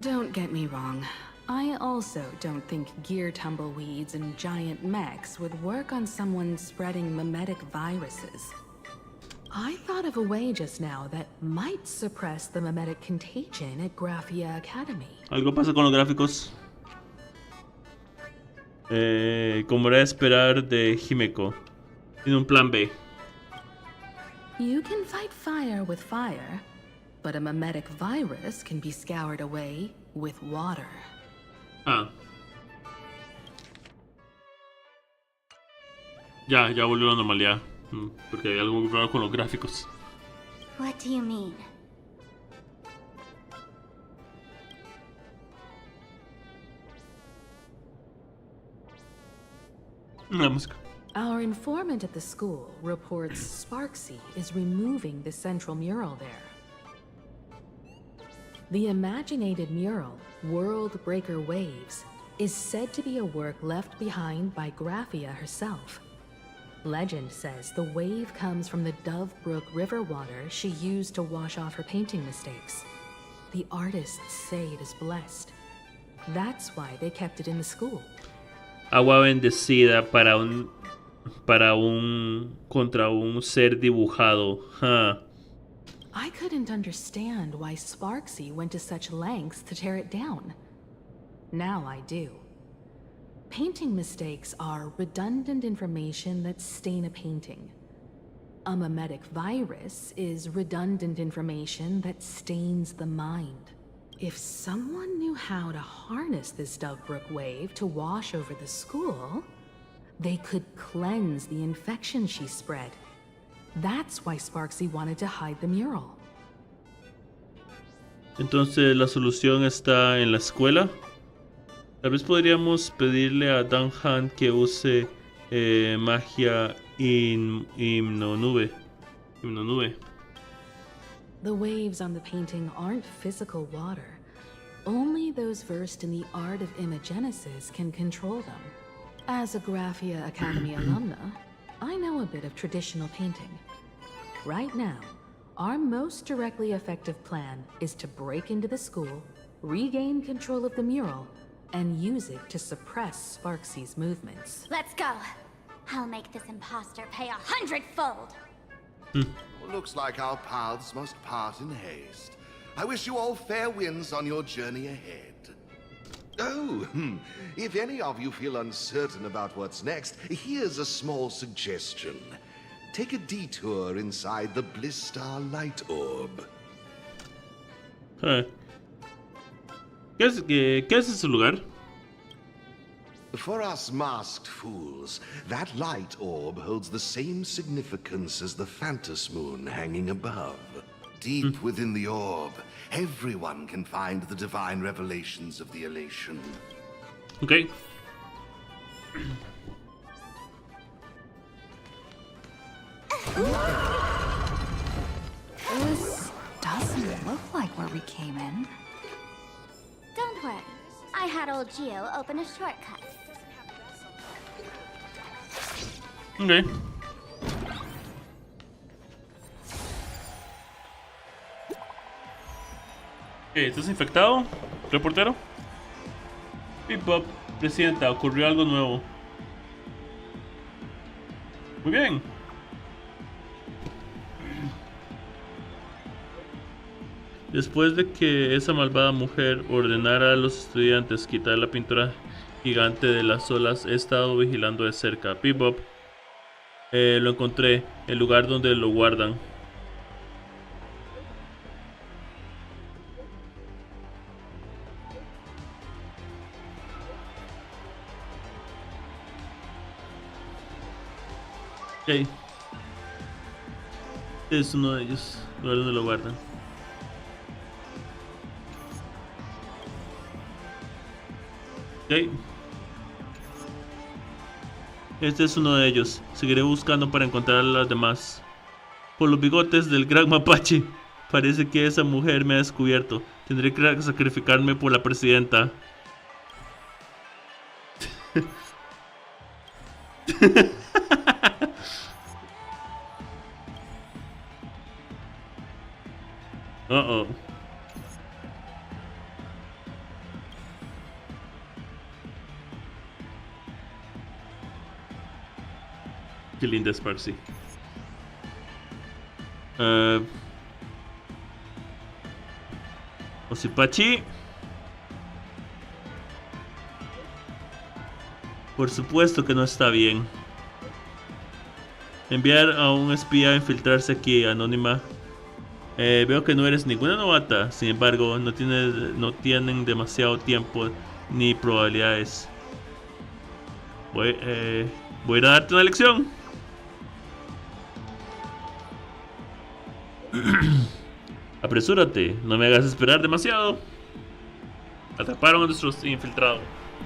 G: Don't get me wrong. I also don't think gear tumbleweeds and giant mechs would work on someone spreading mimetic viruses. I thought of a way just now that might suppress the mimetic contagion at Graphia Academy.
A: Algo pasa con los gráficos. Como era de esperar de Himeko. Tiene un plan B.
G: You can fight fire with fire, but a mimetic virus can be scoured away with water.
A: Ah. Ya volvió a la normalidad. Porque hay algo raro con los gráficos.
C: What do you mean?
A: La música.
G: Our informant at the school reports Sparksy is removing the central mural there. The imaginated mural, World Breaker Waves, is said to be a work left behind by Graphia herself. Legend says the wave comes from the Dove Brook river water she used to wash off her painting mistakes. The artists say it is blessed. That's why they kept it in the school.
A: Agua bendecida contra un ser dibujado. Huh.
G: I couldn't understand why Sparksy went to such lengths to tear it down. Now I do. Painting mistakes are redundant information that stain a painting. A mimetic virus is redundant information that stains the mind. If someone knew how to harness this Dovebrook wave to wash over the school, they could cleanse the infection she spread. That's why Sparksy wanted to hide the mural.
A: Entonces la solución está en la escuela. Tal vez podríamos pedirle a Dan Han que use magia himnonube.
G: The waves on the painting aren't physical water. Only those versed in the art of imagenesis can control them. As a Graphia Academy alumna, I know a bit of traditional painting. Right now, our most directly effective plan is to break into the school, regain control of the mural, and use it to suppress Sparksy's movements.
C: Let's go. I'll make this imposter pay 100-fold.
K: Looks like our paths must part in haste. I wish you all fair winds on your journey ahead. Oh, if any of you feel uncertain about what's next, here's a small suggestion. Take a detour inside the Blistar Light Orb.
A: ¿Qué es ese lugar?
K: For us masked fools, that light orb holds the same significance as the Phantos Moon hanging above. Deep within the orb, everyone can find the divine revelations of the elation.
A: Okay.
J: This doesn't look like where we came in.
C: Don't worry. I had old Geo open a shortcut.
A: Okay. ¿Estás infectado, reportero? Pip-Pop, presidenta, ocurrió algo nuevo. Muy bien. Después de que esa malvada mujer ordenara a los estudiantes quitar la pintura gigante de las olas, he estado vigilando de cerca. Pip-Pop, lo encontré, el lugar donde lo guardan. Okay. Es uno de ellos, lugar donde lo guardan. Okay. Este es uno de ellos. Seguiré buscando para encontrar a las demás. Por los bigotes del gran mapache. Parece que esa mujer me ha descubierto. Tendré que sacrificarme por la presidenta. Uh-oh. Qué linda Sparksy. Osipachi. Por supuesto que no está bien. Enviar a un espía a infiltrarse aquí, anónima. Veo que no eres ninguna novata. Sin embargo, no tienen demasiado tiempo ni probabilidades. Voy a ir a darte una lección. Apresúrate, no me hagas esperar demasiado. Atraparon a nuestros infiltrados,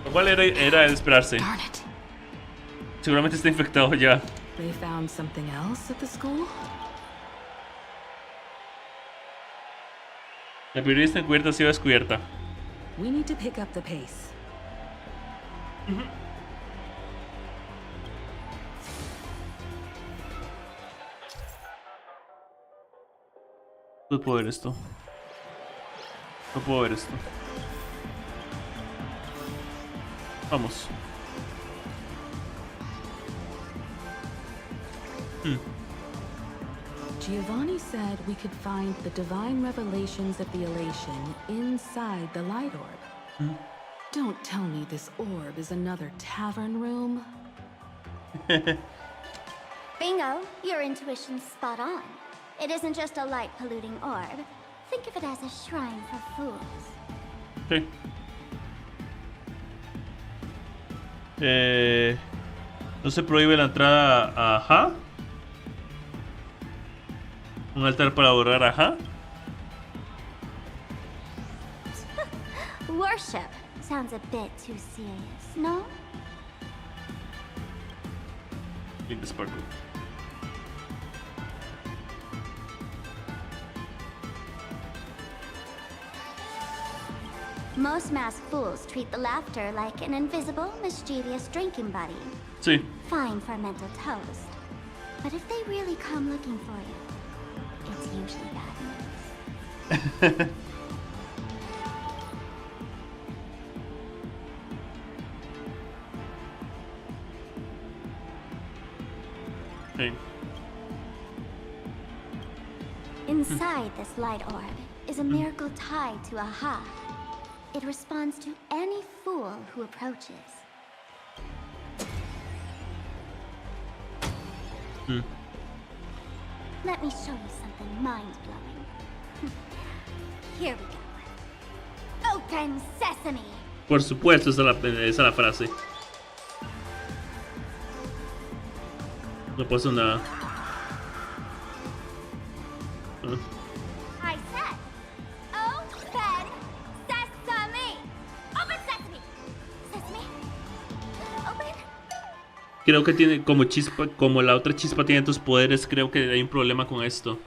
A: lo cual era de esperarse. Seguramente está infectado ya.
G: They found something else at the school?
A: La periodista encubierta ha sido descubierta.
G: We need to pick up the pace.
A: No puedo ver esto. No puedo ver esto. Vamos.
G: Giovanni said we could find the divine revelations of the elation inside the light orb. Don't tell me this orb is another tavern room.
C: Bingo, your intuition's spot on. It isn't just a light-polluting orb. Think of it as a shrine for fools.
A: Okay. No se prohíbe la entrada a Ajá. Un altar para adorar a Ajá.
C: Worship sounds a bit too serious, no?
A: Leave the sparkle.
C: Most masked fools treat the laughter like an invisible, mischievous drinking buddy.
A: Sí.
C: Fine for mental toast. But if they really come looking for you, it's usually bad news.
A: Okay.
C: Inside this light orb is a miracle tied to Aha. It responds to any fool who approaches. Let me show you something mind-blowing. Here we go. Open sesame!
A: Por supuesto, esa es la frase. No puedo hacer nada.
C: I said, open sesame! Open sesame! Sesame? Open?
A: Creo que tiene como chispa, como la otra chispa tiene tus poderes, creo que hay un problema con esto.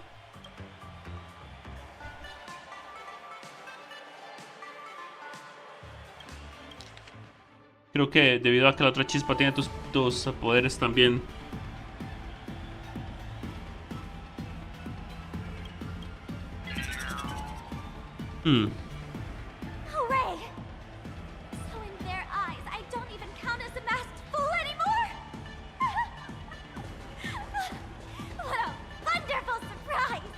A: Creo que debido a que la otra chispa tiene tus poderes también.
C: Hooray! So in their eyes, I don't even count as a masked fool anymore? What a wonderful surprise!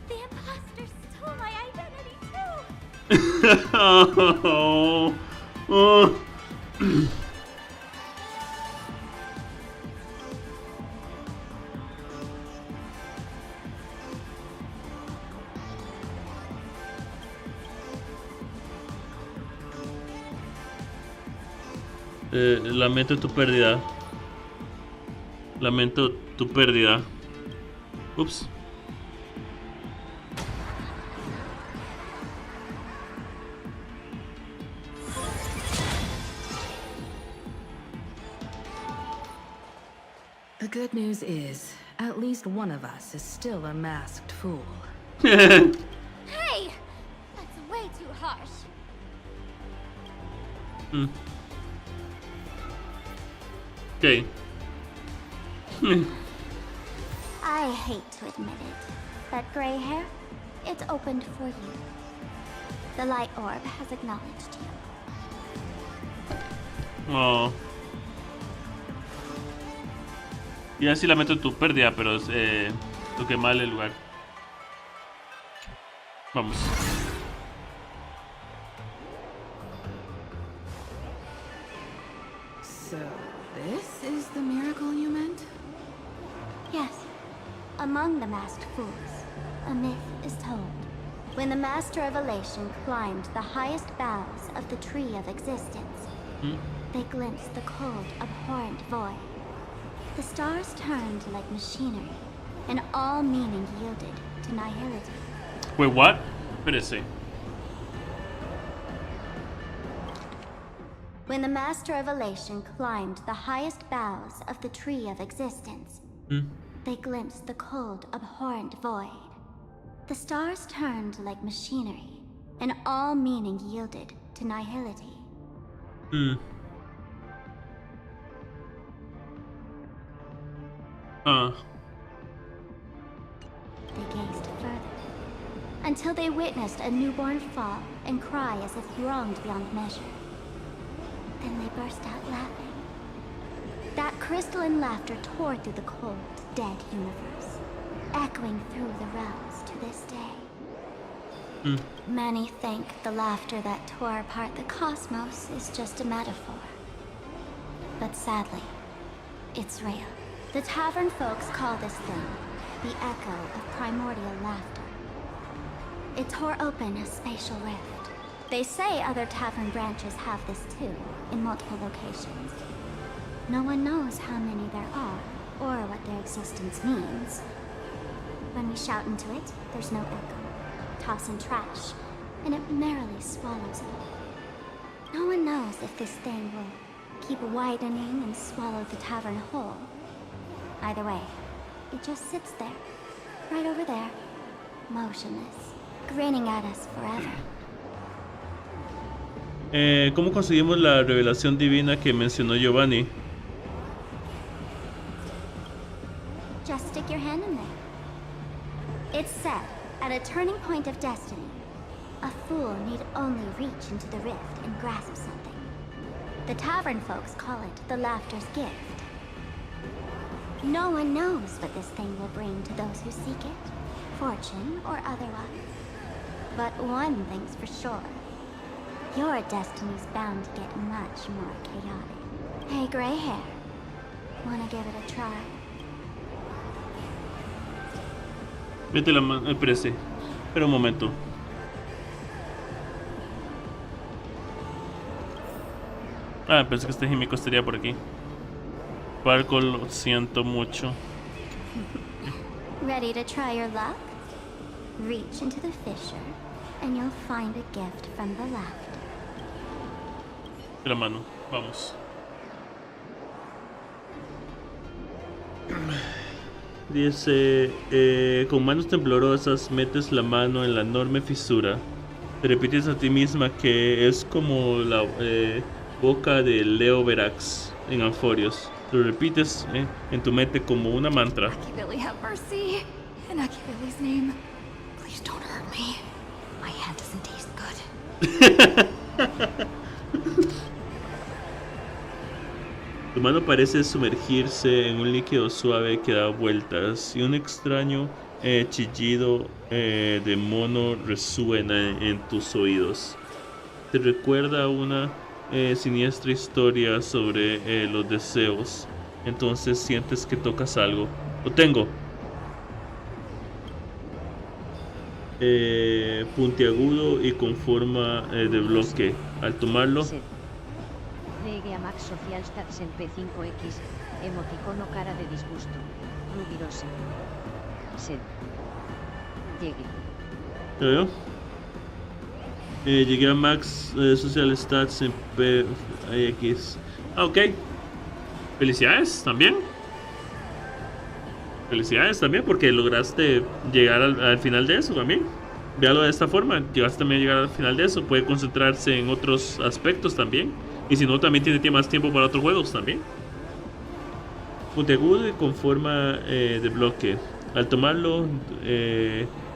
C: The imposter stole my identity too!
A: Lamento tu pérdida. Lamento tu pérdida. Ups.
G: The good news is, at least one of us is still a masked fool.
C: Hey! That's way too harsh.
A: Okay.
C: I hate to admit it, but gray hair, it's opened for you. The light orb has acknowledged you.
A: Oh. Y así lamento tu pérdida, pero toqué mal el lugar. Vamos.
G: So, this is the miracle you meant?
C: Yes. Among the masked fools, a myth is told. When the Master of Elation climbed the highest boughs of the Tree of Existence, they glimpsed the cold, abhorrent void. The stars turned like machinery, and all meaning yielded to nihility.
A: Wait, what? Espérese.
C: When the Master of Elation climbed the highest boughs of the Tree of Existence, they glimpsed the cold, abhorrent void. The stars turned like machinery, and all meaning yielded to nihility. They gazed further, until they witnessed a newborn fall and cry as if wronged beyond measure. Then they burst out laughing. That crystalline laughter tore through the cold, dead universe, echoing through the realms to this day. Many think the laughter that tore apart the cosmos is just a metaphor. But sadly, it's real. The tavern folks call this thing the echo of primordial laughter. It tore open a spatial rift. They say other tavern branches have this too, in multiple locations. No one knows how many there are, or what their existence means. When we shout into it, there's no echo. Toss in trash. and it merrily swallows it. No one knows if this thing will keep widening and swallow the tavern whole. Either way, it just sits there, right over there, motionless, grinning at us forever.
A: ¿Cómo conseguimos la revelación divina que mencionó Giovanni?
C: Just stick your hand in there. It's said, at a turning point of destiny, a fool need only reach into the rift and grasp something. The tavern folks call it the Laughter's Gift. No one knows what this thing will bring to those who seek it, fortune or otherwise. But one thing's for sure. Your destiny's bound to get much more chaotic. Hey, gray hair. Wanna give it a try?
A: Mete la mano, espérese. Espera un momento. Ah, pensé que este gimmick estaría por aquí. Barco, lo siento mucho.
C: Ready to try your luck? Reach into the fissure, and you'll find a gift from the laughter.
A: De la mano, vamos. Dice, con manos temblorosas metes la mano en la enorme fisura. Te repites a ti misma que es como la boca de Leo Verax en Anforios. Lo repites en tu mente como una mantra.
J: Billy, have mercy. In Billy's name, please don't hurt me. My hand doesn't taste good.
A: Tu mano parece sumergirse en un líquido suave que da vueltas y un extraño chillido de mono resuena en tus oídos. Te recuerda una siniestra historia sobre los deseos. Entonces sientes que tocas algo. Lo tengo. Puntiagudo y con forma de bloque. Al tomarlo...
B: Llegue a Max Social Stats en P5X, emoticono cara de disgusto, rubirose. Sed. Llegue.
A: ¿Lo veo? Llegué a Max Social Stats en P5X. Ah, ok. Felicidades también. Felicidades también porque lograste llegar al final de eso también. Véalo de esta forma, llegaste también a llegar al final de eso. Puede concentrarse en otros aspectos también. Y si no, también tiene más tiempo para otros juegos también. Puntiagudo y con forma de bloque. Al tomarlo,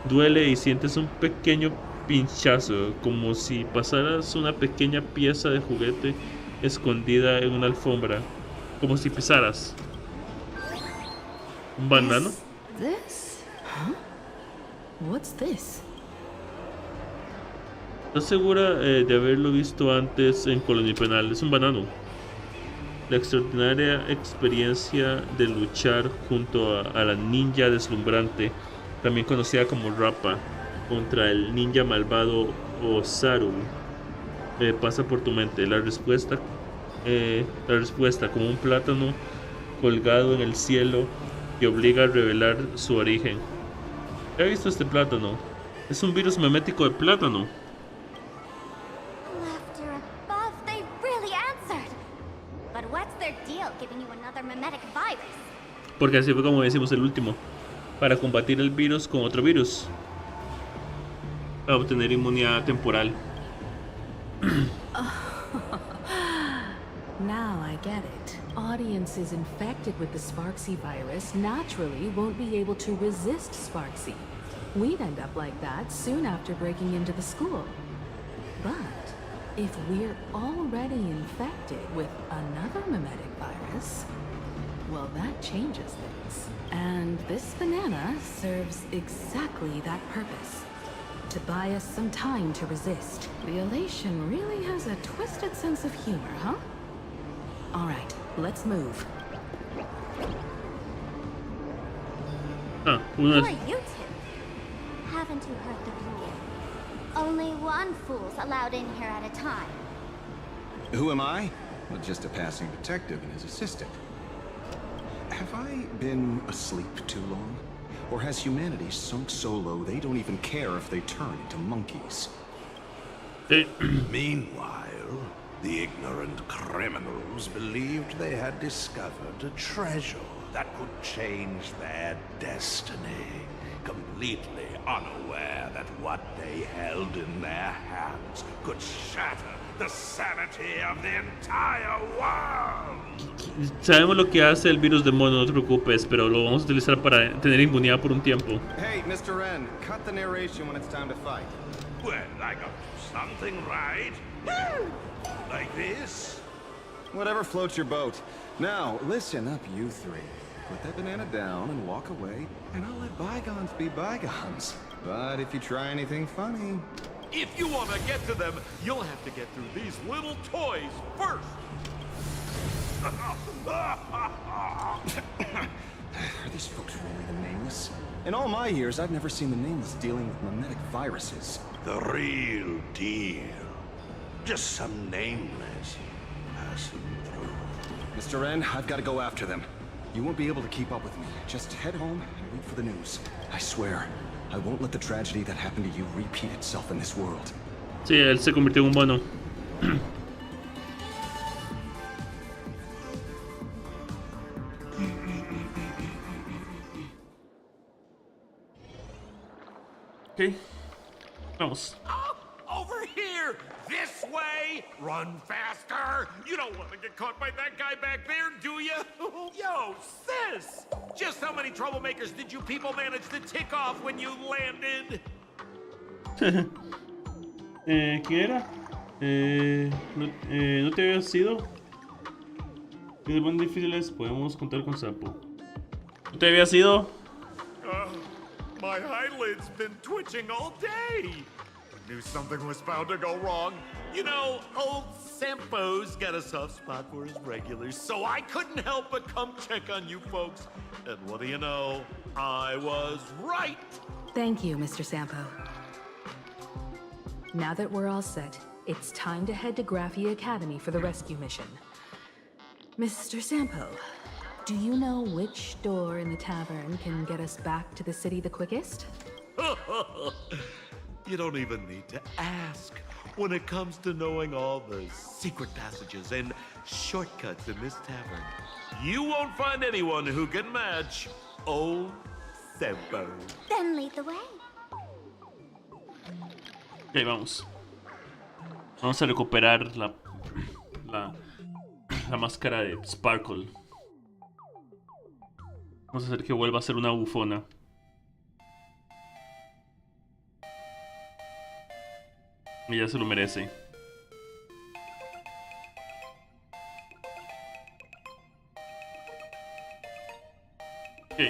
A: duele y sientes un pequeño pinchazo, como si pasaras una pequeña pieza de juguete escondida en una alfombra. Como si pisaras un banano.
G: This? Huh? What's this?
A: ¿Estás segura de haberlo visto antes en Colonia Penal? Es un banano. La extraordinaria experiencia de luchar junto a la ninja deslumbrante, también conocida como Rappa, contra el ninja malvado Osaru, pasa por tu mente. La respuesta como un plátano colgado en el cielo que obliga a revelar su origen. ¿He visto este plátano? Es un virus memético de plátano. Porque así fue como decimos el último. Para combatir el virus con otro virus. Para obtener inmunidad temporal.
G: Now I get it. Audiences infected with the Sparksy virus naturally won't be able to resist Sparksy. We'd end up like that soon after breaking into the school. But if we're already infected with another mimetic virus, well, that changes things. And this banana serves exactly that purpose. To buy us some time to resist. The elation really has a twisted sense of humor, huh? Alright, let's move.
C: Who are you two? Haven't you heard the rule? Only one fool's allowed in here at a time.
L: Who am I? Well, just a passing detective and his assistant. Have I been asleep too long? Or has humanity sunk so low they don't even care if they turn into monkeys?
K: Meanwhile, the ignorant criminals believed they had discovered a treasure that could change their destiny, completely unaware that what they held in their hands could shatter the sanity of the entire world.
A: Sabemos lo que hace el virus de mono, no te preocupes, pero lo vamos a utilizar para tener inmunidad por un tiempo.
L: Hey, Mr. Wren, cut the narration when it's time to fight.
K: Well, I got something right. Like this?
L: Whatever floats your boat. Now, listen up, you three. Put that banana down and walk away, and I'll let bygones be bygones. But if you try anything funny...
M: If you want to get to them, you'll have to get through these little toys first.
L: Are these folks really the Nameless? In all my years, I've never seen the Nameless dealing with mimetic viruses.
K: The real deal. Just some nameless passing through.
L: Mr. Wren, I've got to go after them. You won't be able to keep up with me. Just head home and wait for the news. I swear, I won't let the tragedy that happened to you repeat itself in this world.
A: Sí, él se convirtió en un mono. Ok, vamos.
M: Over here! This way! Run faster! You don't want to get caught by that guy back there, do you? Yo, sis! Just how many troublemakers did you people manage to tick off when you landed?
A: ¿Quién era? ¿No te había sido? Si de más difíciles podemos contar con Sapo. ¿No te había sido?
M: My eyelid's been twitching all day. Knew something was bound to go wrong. You know, old Sampo's got a soft spot for his regulars, so I couldn't help but come check on you folks. And what do you know? I was right.
G: Thank you, Mr. Sampo. Now that we're all set, it's time to head to Graphia Academy for the rescue mission. Mr. Sampo, do you know which door in the tavern can get us back to the city the quickest?
M: You don't even need to ask. When it comes to knowing all the secret passages and shortcuts in this tavern, you won't find anyone who can match old Sampo.
C: Then lead the way.
A: Ok, vamos. Vamos a recuperar la máscara de Sparkle. Vamos a hacer que vuelva a ser una bufona. Ella se lo merece. Ok.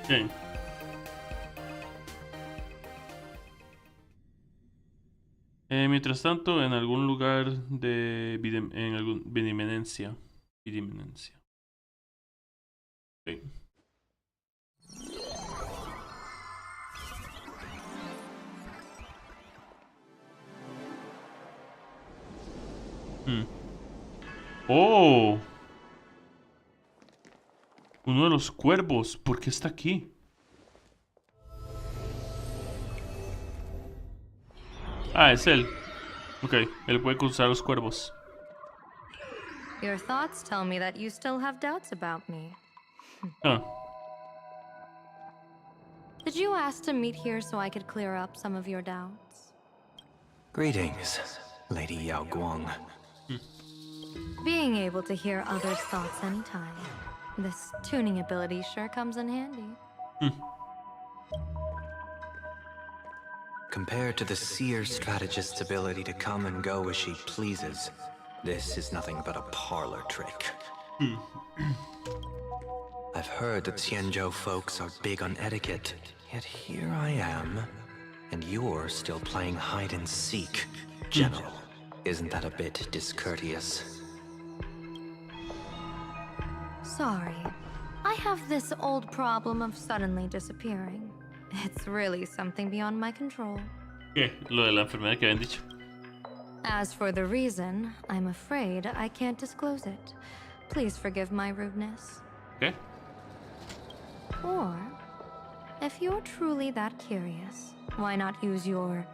A: Ok. Mientras tanto, en algún lugar de bidimenencia. Okay. Oh, uno de los cuervos. ¿Por qué está aquí? Ah, es él. Ok, él puede cruzar los cuervos.
N: Your thoughts tell me that you still have doubts about me.
A: Ah.
N: Did you ask to meet here so I could clear up some of your doubts?
O: Greetings, Lady Yao Guang.
N: Being able to hear others' thoughts anytime. This tuning ability sure comes in handy.
O: Compared to the seer strategist's ability to come and go as she pleases, this is nothing but a parlor trick. I've heard that Xianzhou folks are big on etiquette, yet here I am, and you're still playing hide and seek. General, isn't that a bit discourteous?
N: Sorry. I have this old problem of suddenly disappearing. It's really something beyond my control.
A: ¿Qué? Lo de la enfermedad que habían dicho.
N: As for the reason, I'm afraid I can't disclose it. Please forgive my rudeness.
A: Okay.
N: Or, if you're truly that curious, why not use your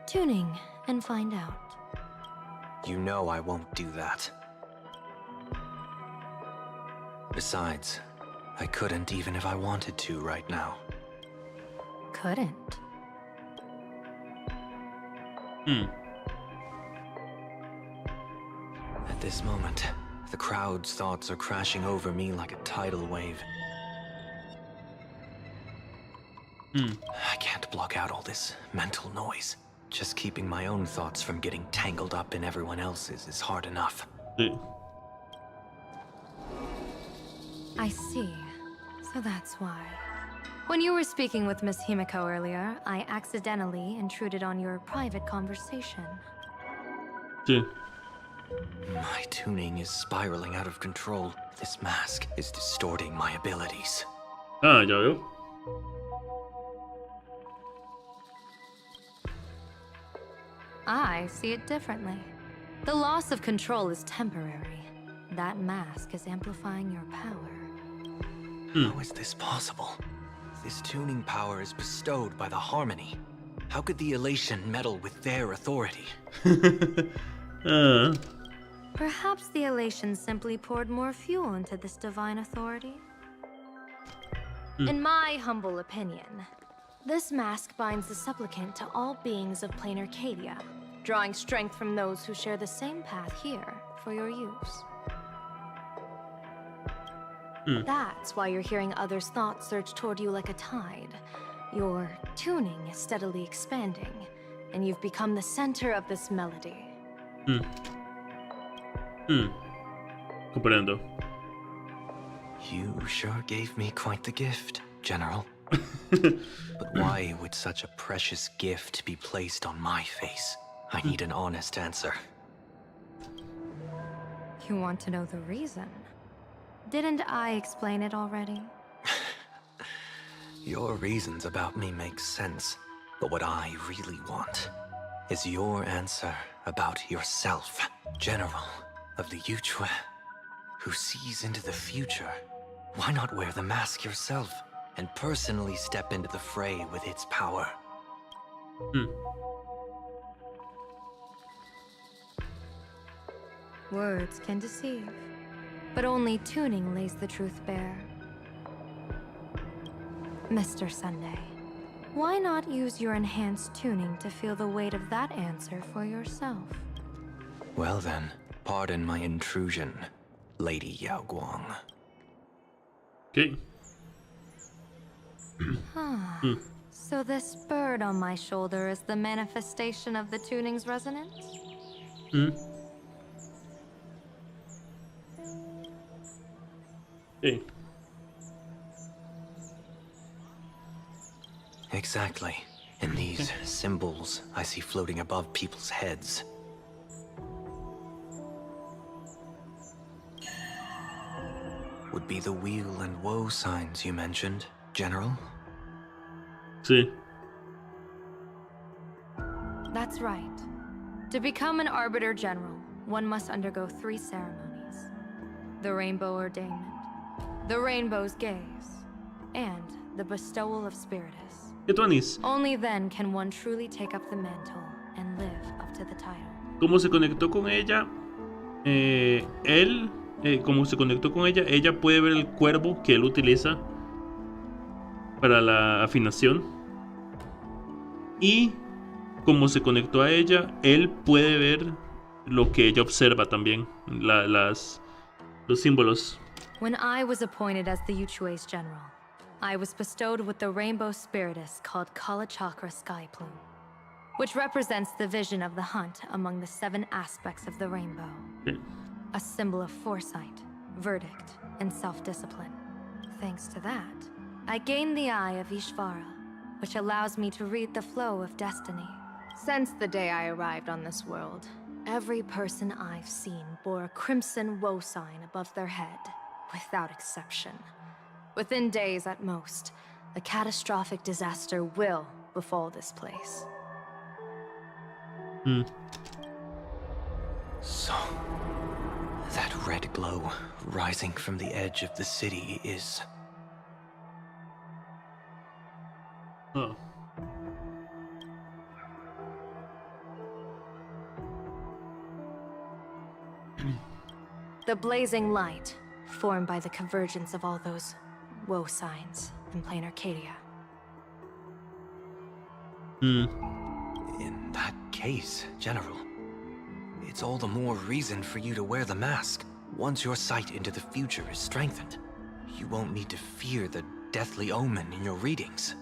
N: tuning and find out?
O: You know I won't do that. Besides, I couldn't even if I wanted to right now.
N: Couldn't?
O: At this moment, the crowd's thoughts are crashing over me like a tidal wave. I can't block out all this mental noise. Just keeping my own thoughts from getting tangled up in everyone else's is hard enough.
N: I see. So that's why. When you were speaking with Miss Himiko earlier, I accidentally intruded on your private conversation.
O: My tuning is spiraling out of control. This mask is distorting my abilities.
A: Ah, ya veo.
N: I see it differently. The loss of control is temporary. That mask is amplifying your power.
O: How is this possible? This tuning power is bestowed by the Harmony. How could the Elation meddle with their authority?
N: Perhaps the Elation simply poured more fuel into this divine authority? In my humble opinion, this mask binds the supplicant to all beings of plain Arcadia, drawing strength from those who share the same path here for your use. That's why you're hearing others' thoughts surge toward you like a tide. Your tuning is steadily expanding, and you've become the center of this melody.
A: Comprendo.
O: You sure gave me quite the gift, General. But why would such a precious gift be placed on my face? I need an honest answer.
N: You want to know the reason? Didn't I explain it already?
O: Your reasons about me make sense, but what I really want is your answer about yourself, General of the Yuchue, who sees into the future. Why not wear the mask yourself and personally step into the fray with its power?
N: Words can deceive, but only tuning lays the truth bare. Mr. Sunday, why not use your enhanced tuning to feel the weight of that answer for yourself?
O: Well then, pardon my intrusion, Lady Yao Guang.
A: Okay.
N: So this bird on my shoulder is the manifestation of the tuning's resonance?
A: Hey.
O: Exactly. And these symbols I see floating above people's heads. Would be the wheel and woe signs you mentioned, General?
A: Sí.
N: That's right. To become an Arbiter General, one must undergo 3 ceremonies. The Rainbow Ordainment, the Rainbow's Gaze, and the Bestowal of Spiritus. Only then can one truly take up the mantle and live up to the title.
A: ¿Cómo se conectó con ella? Como se conectó con ella, ella puede ver el cuervo que él utiliza para la afinación. Y como se conectó a ella, él puede ver lo que ella observa también, los símbolos.
N: When I was appointed as the Yuchue's general, I was bestowed with the rainbow spiritus called Kalachakra Sky Plume, which represents the vision of the hunt among the 7 aspects of the rainbow. A symbol of foresight, verdict, and self-discipline. Thanks to that, I gained the Eye of Ishvara, which allows me to read the flow of destiny. Since the day I arrived on this world, every person I've seen bore a crimson woe sign above their head, without exception. Within days at most, a catastrophic disaster will befall this place.
O: So, that red glow rising from the edge of the city is...
A: Huh.
N: The blazing light, formed by the convergence of all those woe signs in plain Arcadia.
O: In that case, General, it's all the more reason for you to wear the mask. Once your sight into the future is strengthened, you won't need to fear the deathly omen in your readings.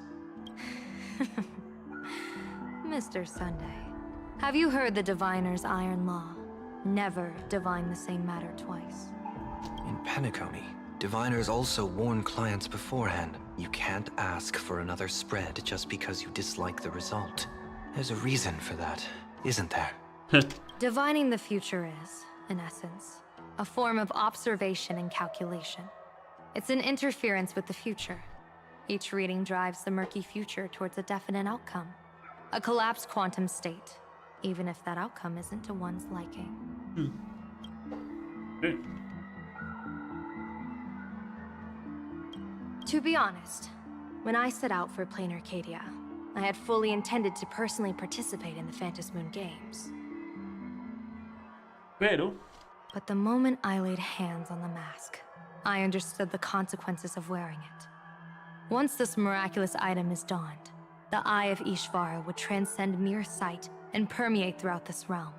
N: Mr. Sunday, have you heard the diviner's iron law? Never divine the same matter twice.
O: In Penacony, diviners also warn clients beforehand. You can't ask for another spread just because you dislike the result. There's a reason for that, isn't there?
N: Divining the future is, in essence, a form of observation and calculation. It's an interference with the future. Each reading drives the murky future towards a definite outcome. A collapsed quantum state, even if that outcome isn't to one's liking. To be honest, when I set out for plain Arcadia, I had fully intended to personally participate in the Phantom Moon Games. But the moment I laid hands on the mask, I understood the consequences of wearing it. Once this miraculous item is donned, the Eye of Ishvara would transcend mere sight and permeate throughout this realm.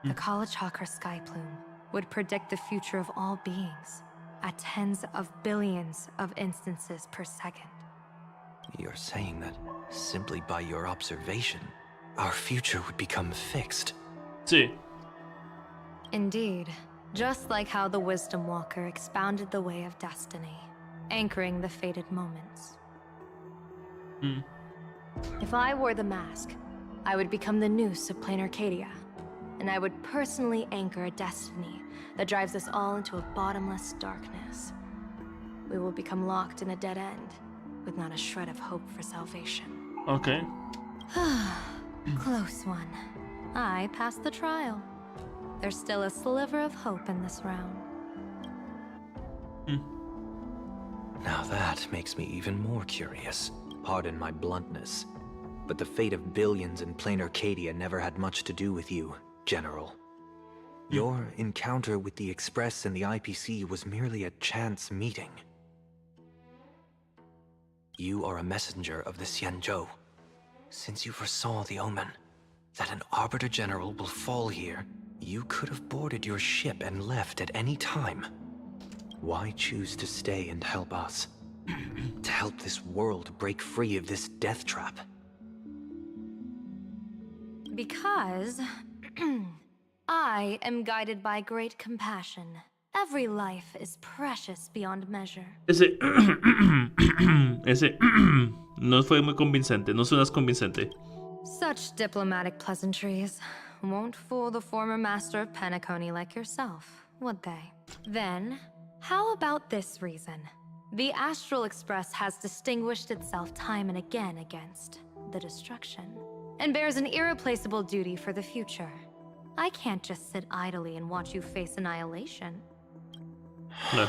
N: The Kalachakra sky plume would predict the future of all beings at tens of billions of instances per second.
O: You're saying that simply by your observation, our future would become fixed.
A: Sí.
N: Indeed, just like how the Wisdom Walker expounded the way of destiny, anchoring the fated moments. If I wore the mask, I would become the noose of plain Arcadia, and I would personally anchor a destiny that drives us all into a bottomless darkness. We will become locked in a dead end, with not a shred of hope for salvation.
A: Okay.
N: Close one. I passed the trial. There's still a sliver of hope in this round.
O: Now that makes me even more curious. Pardon my bluntness, but the fate of billions in plain Arcadia never had much to do with you, General. Your encounter with the Express and the IPC was merely a chance meeting. You are a messenger of the Xianzhou. Since you foresaw the omen, that an Arbiter General will fall here, you could have boarded your ship and left at any time. Why choose to stay and help us? To help this world break free of this death trap?
N: Because I am guided by great compassion. Every life is precious beyond measure.
A: Ese no fue muy convincente, no suenas convincente.
N: Such diplomatic pleasantries won't fool the former master of Penacony like yourself, would they? Then, how about this reason? The Astral Express has distinguished itself time and again against the destruction, and bears an irreplaceable duty for the future. I can't just sit idly and watch you face annihilation.
A: No,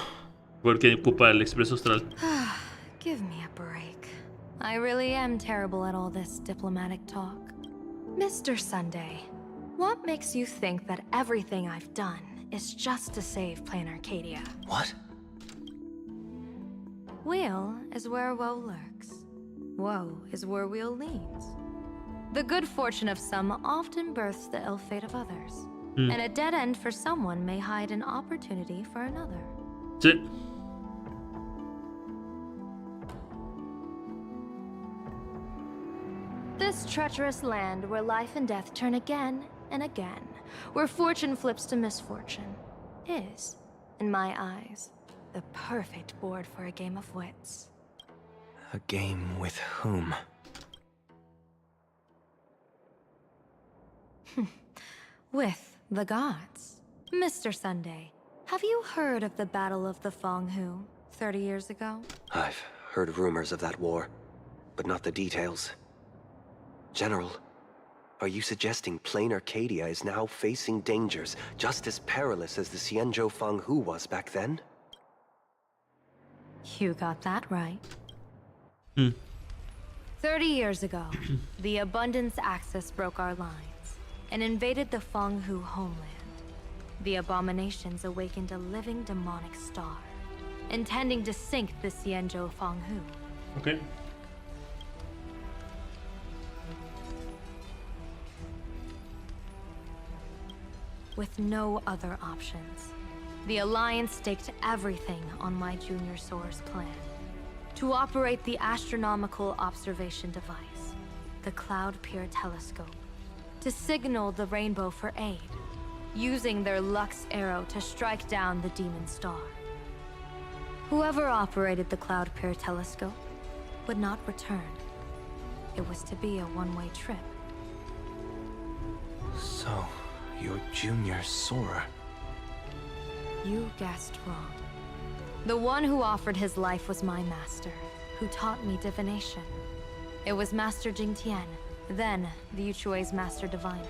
A: porque ocupa el Expreso Austral.
N: Give me a break. I really am terrible at all this diplomatic talk. Mr. Sunday, what makes you think that everything I've done is just to save plain Arcadia?
O: What?
N: Weal is where woe lurks. Woe is where weal leads. The good fortune of some often births the ill fate of others. And a dead end for someone may hide an opportunity for another.
A: Sí.
N: This treacherous land where life and death turn again and again, where fortune flips to misfortune, is, in my eyes, the perfect board for a game of wits.
O: A game with whom?
N: With the gods. Mr. Sunday, have you heard of the Battle of the Fonghu 30 years ago?
O: I've heard rumors of that war, but not the details. General, Are you suggesting plain Arcadia is now facing dangers just as perilous as the Xianzhou Fanghu was back then?
N: You got that right. 30 years ago, the Abundance Axis broke our lines and invaded the Fanghu homeland. The abominations awakened a living demonic star, intending to sink the Xianzhou Fanghu.
A: Okay.
N: With no other options, the Alliance staked everything on my Junior Soar's plan. To operate the astronomical observation device, the Cloud Peer Telescope, to signal the Rainbow for aid, using their Lux Arrow to strike down the Demon Star. Whoever operated the Cloud Peer Telescope would not return. It was to be a one-way trip.
O: So, you're Junior Soar.
N: You guessed wrong. The one who offered his life was my master, who taught me divination. It was Master Jingtian, then the Yuchui's Master Diviner,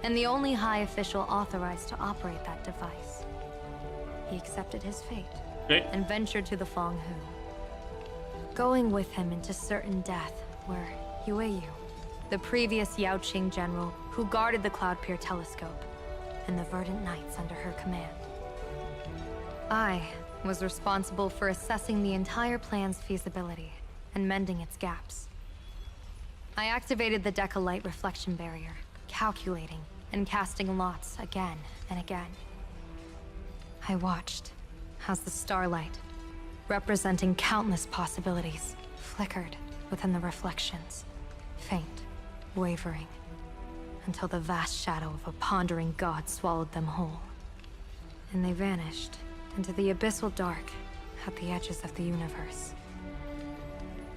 N: and the only high official authorized to operate that device. He accepted his fate and ventured to the Fanghu, going with him into certain death were Yueyu, the previous Yaoqing general who guarded the Cloud Peer Telescope, and the Verdant Knights under her command. I was responsible for assessing the entire plan's feasibility and mending its gaps. I activated the Decalite reflection barrier, calculating and casting lots again and again. I watched as the starlight, representing countless possibilities, flickered within the reflections, faint, wavering, until the vast shadow of a pondering god swallowed them whole. And they vanished into the abyssal dark at the edges of the universe.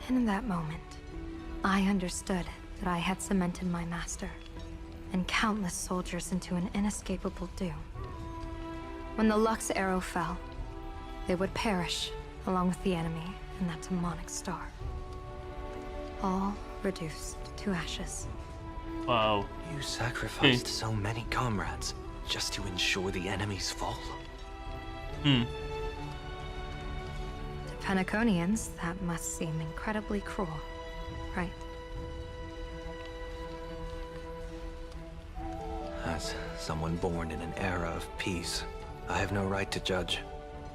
N: And in that moment, I understood that I had cemented my master and countless soldiers into an inescapable doom. When the Lux Arrow fell, they would perish along with the enemy and that demonic star. All reduced to ashes.
A: Wow.
O: You sacrificed so many comrades just to ensure the enemy's fall?
N: To Penaconians, that must seem incredibly cruel, right?
O: As someone born in an era of peace, I have no right to judge.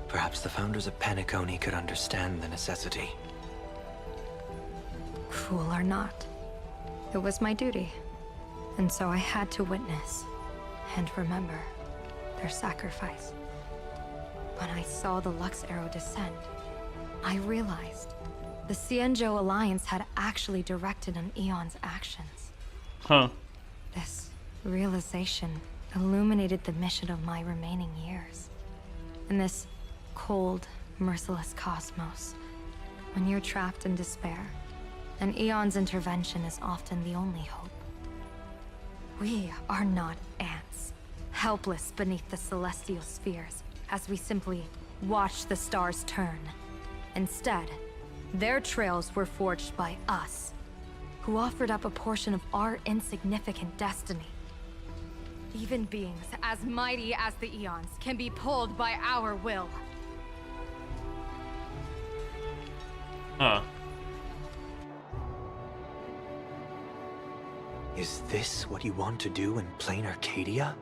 O: Perhaps the founders of Penacony could understand the necessity.
N: Cruel or not, it was my duty. And so I had to witness and remember their sacrifice. When I saw the Lux Arrow descend, I realized the Xianzhou Alliance had actually directed an Eon's actions. This realization illuminated the mission of my remaining years. In this cold, merciless cosmos, when you're trapped in despair, an Eon's intervention is often the only hope. We are not ants, helpless beneath the celestial spheres, as we simply watch the stars turn. Instead, their trails were forged by us, who offered up a portion of our insignificant destiny. Even beings as mighty as the Eons can be pulled by our will.
O: Is this what you want to do in plain Arcadia?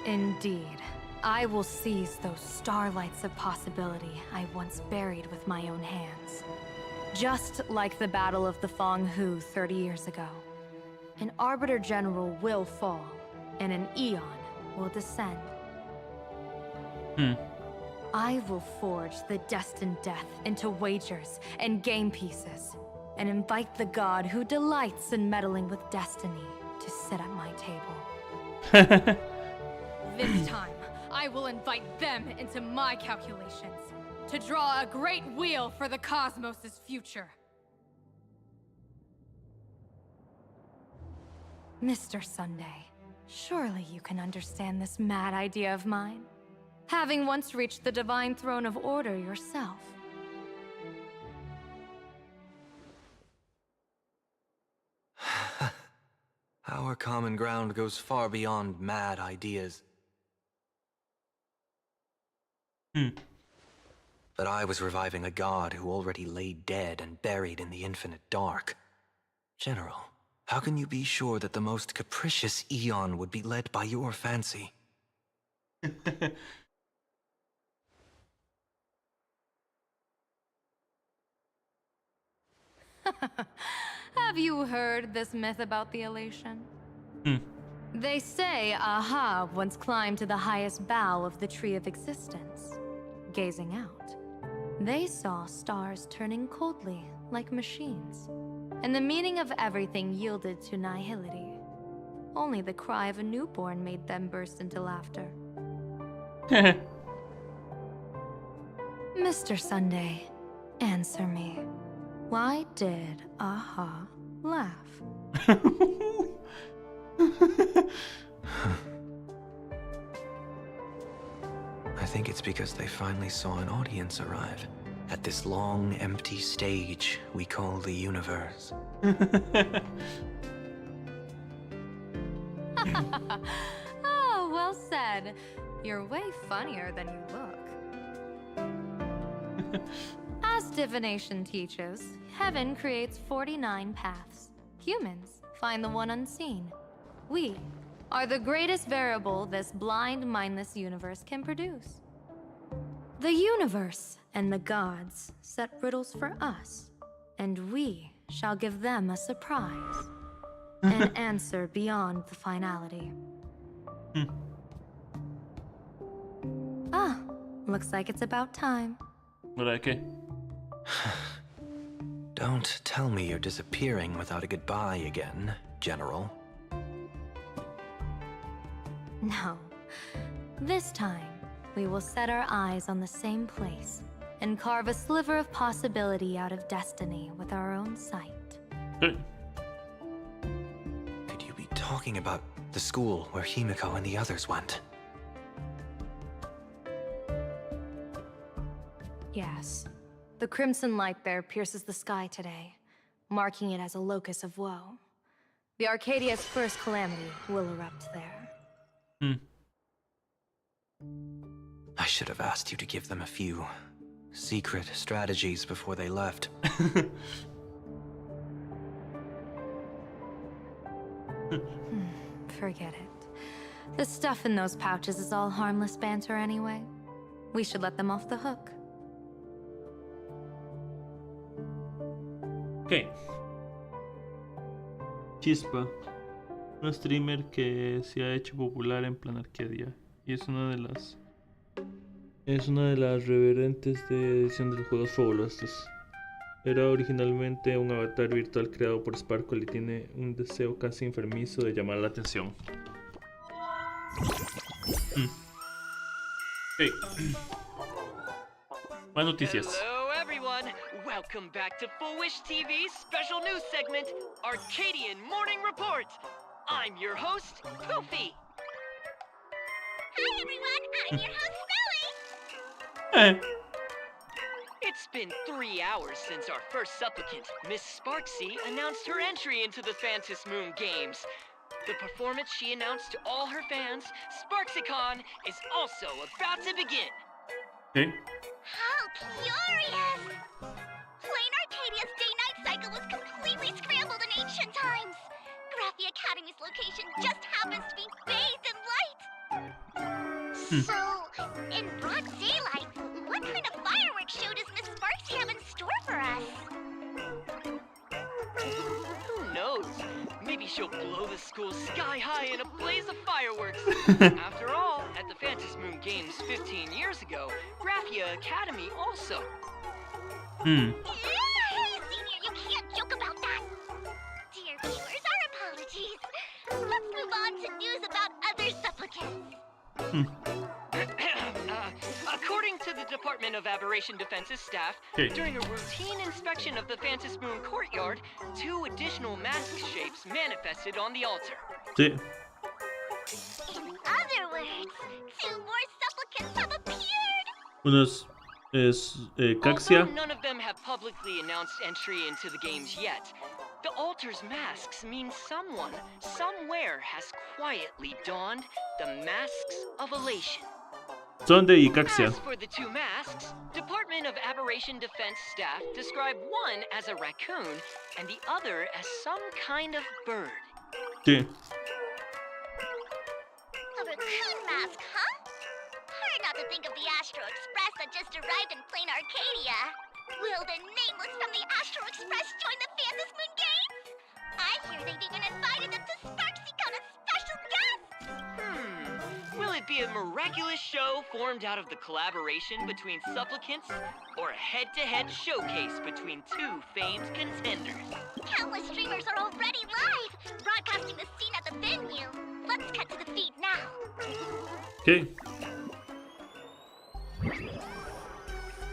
N: Indeed. I will seize those starlights of possibility I once buried with my own hands. Just like the Battle of the Fanghu 30 years ago. An Arbiter General will fall, and an Eon will descend. I will forge the destined death into wagers and game pieces, and invite the god who delights in meddling with destiny to sit at my table. This time, I will invite them into my calculations, to draw a great wheel for the cosmos' future. Mr. Sunday, surely you can understand this mad idea of mine, having once reached the divine throne of order yourself.
O: Our common ground goes far beyond mad ideas. But I was reviving a god who already lay dead and buried in the infinite dark. General, how can you be sure that the most capricious Eon would be led by your fancy?
N: Have you heard this myth about the elation? They say Aha once climbed to the highest bough of the Tree of Existence. Gazing out, they saw stars turning coldly like machines, and the meaning of everything yielded to nihility. Only the cry of a newborn made them burst into laughter. Mr. Sunday, answer me. Why did Aha laugh?
O: I think it's because they finally saw an audience arrive at this long, empty stage we call the universe.
N: Oh, well said. You're way funnier than you look. As divination teaches, heaven creates 49 paths. Humans find the one unseen. We are the greatest variable this blind, mindless universe can produce. The universe and the gods set riddles for us, and we shall give them a surprise. An answer beyond the finality. Ah, looks like it's about time.
A: Okay.
O: Don't tell me you're disappearing without a goodbye again, General.
N: No. This time, we will set our eyes on the same place and carve a sliver of possibility out of destiny with our own sight.
O: Could you be talking about the school where Himiko and the others went?
N: Yes. The crimson light there pierces the sky today, marking it as a locus of woe. The Arcadia's first calamity will erupt there.
O: I should have asked you to give them a few secret strategies before they left.
N: Forget it. The stuff in those pouches is all harmless banter anyway. We should let them off the hook.
A: Ok. Chispa. Una streamer que se ha hecho popular en Plan Arcadia. Y es una de las... Es una de las reverentes de edición de los juegos fabulosos. Era originalmente un avatar virtual creado por Sparkle y tiene un deseo casi enfermizo de llamar la atención. Hey. Más noticias.
P: Hello everyone! Welcome back to Full Wish TV's special news segment, Arcadian Morning Report! I'm your host, Poofy!
C: Hi everyone, I'm your host, Smelly!
P: It's been 3 hours since our first supplicant, Miss Sparksy, announced her entry into the Phantom Moon Games. The performance she announced to all her fans, SparksyCon, is also about to begin.
A: Okay.
C: How curious! Plain Arcadia's day-night cycle was completely scrambled in ancient times. Graphia Academy's location just happens to be bathed in light. So, in broad daylight, what kind of fireworks show does Miss Sparksy have in store for us?
P: Who knows? Maybe she'll blow the school sky high in a blaze of fireworks. After all, at the Phantom Moon Games 15 years ago, Graphia Academy also.
C: Senior, you can't joke about that. Dear viewers, our apologies. Let's move on to news about other supplicants.
P: According to the Department of Aberration Defense's staff, during a routine inspection of the Phantom Moon courtyard, 2 additional mask shapes manifested on the altar.
A: Sí.
C: In other words, 2 more supplicants have appeared.
A: Uno es Caxia.
P: Although none of them have publicly announced entry into the games yet, The altar's masks mean someone, somewhere has quietly donned the masks of elation.
A: Son de Icaxia.
P: As for the two masks, Department of Aberration Defense staff describe one as a raccoon and the other as some kind of bird.
A: Sí.
I: A raccoon mask, huh? Hard not to think of the Astro Express that just arrived in plain Arcadia. Will the nameless from the Astro Express join the Phantom Moon Games? I hear they've even invited them to SparksyCon as special guests!
P: Will it be a miraculous show formed out of the collaboration between supplicants, or a head-to-head showcase between two famed contenders?
I: Countless streamers are already live, broadcasting the scene at the venue. Let's cut to the feed now.
A: Okay.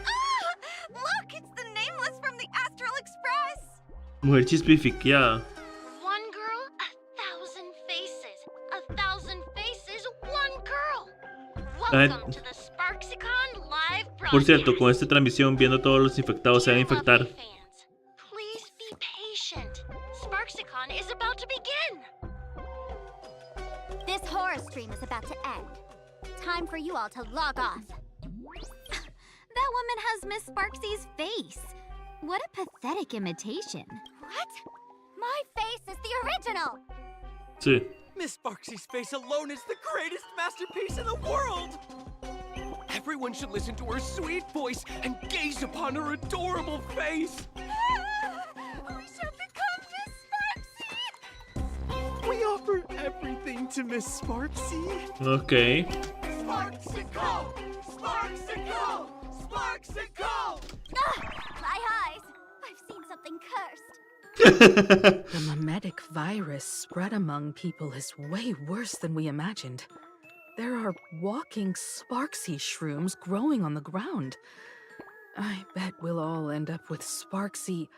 E: Ah! Look, it's the nameless from the Astral Express!
A: Mujer chispifiqueada.
I: One girl, 1,000 faces. 1,000 faces, one girl. Welcome to the SparksyCon live broadcast.
A: Por cierto, con esta transmisión, viendo todos los infectados se van a infectar.
I: Please be patient. SparksyCon is about to begin. This horror stream is about to end. Time for you all to log off.
J: That woman has Miss Sparksy's face. What a pathetic imitation.
I: What? My face is the original.
A: Sí.
Q: Miss Sparksy's face alone is the greatest masterpiece in the world! Everyone should listen to her sweet voice and gaze upon her adorable face!
I: We shall become Miss Sparksy!
Q: We offer everything to Miss Sparksy.
A: Okay.
Q: SparksyCon! SparksyCon! SparksyCon!
I: My eyes! I've seen something cursed.
G: The mimetic virus spread among people is way worse than we imagined. There are walking Sparksy shrooms growing on the ground. I bet we'll all end up with Sparksy,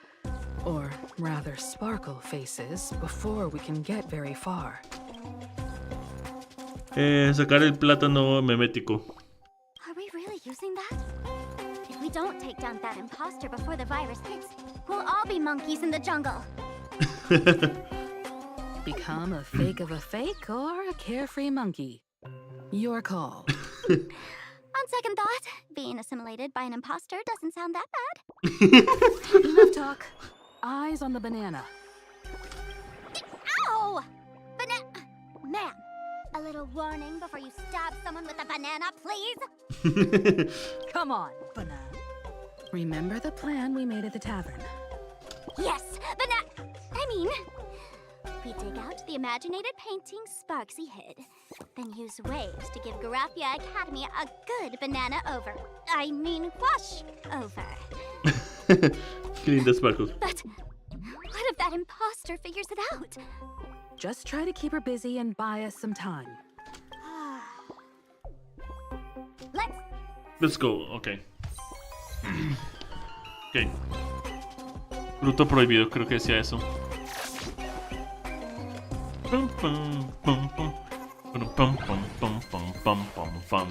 G: or rather Sparkle faces before we can get very far.
A: Sacar el plátano memético.
I: Are we really using that? If we don't take down that imposter before the virus hits, we'll all be monkeys in the jungle.
G: Become a fake of a fake or a carefree monkey. Your call.
I: On second thought, being assimilated by an imposter doesn't sound that bad.
G: Enough talk. Eyes on the banana.
I: Ow! Ma'am, a little warning before you stab someone with a banana, please?
G: Come on, banana. Remember the plan we made at the tavern?
I: Yes, we dig out the imaginated painting Sparksy hid, then use waves to give Garafia Academy a good banana over. Wash over.
A: Qué linda Sparkle.
I: But what if that imposter figures it out?
G: Just try to keep her busy and buy us some time.
A: Let's go, okay. Ok. Fruto prohibido, creo que decía eso. Pum, pum, pum, pum. Pum, pum, pum, pum, pum, pum, pum, pum.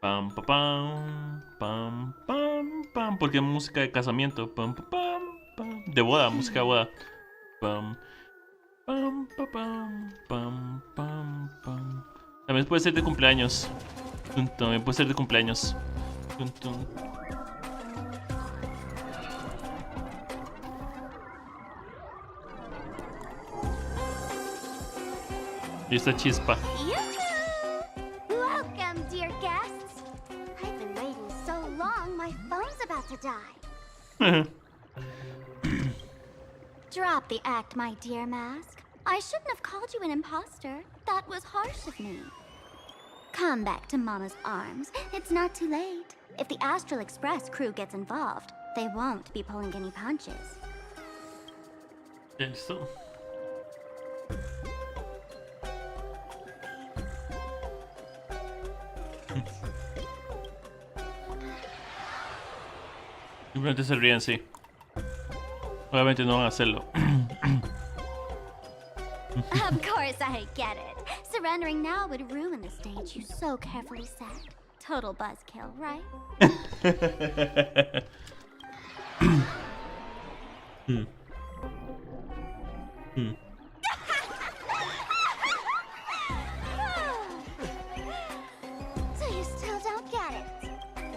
A: Pam, pam, pam, pam, pam, porque es música de casamiento. Pam, pam, pam, de boda, música de boda. Pam, pam, pam, pam, pam, pam. También puede ser de cumpleaños. También puede ser de cumpleaños. Y esta chispa.
I: Welcome, dear guests. I've been waiting so long, my phone's about to die. Drop the act, my dear Mask. I shouldn't have called you an imposter. That was harsh of me. Come back to Mama's arms. It's not too late. If the Astral Express crew gets involved, they won't be pulling any punches.
A: Listo. Simplemente se ríen, sí. Obviamente no van a hacerlo.
C: course I get it. Surrendering now would ruin the stage you so carefully set. Total buzzkill, right? So you still don't get it.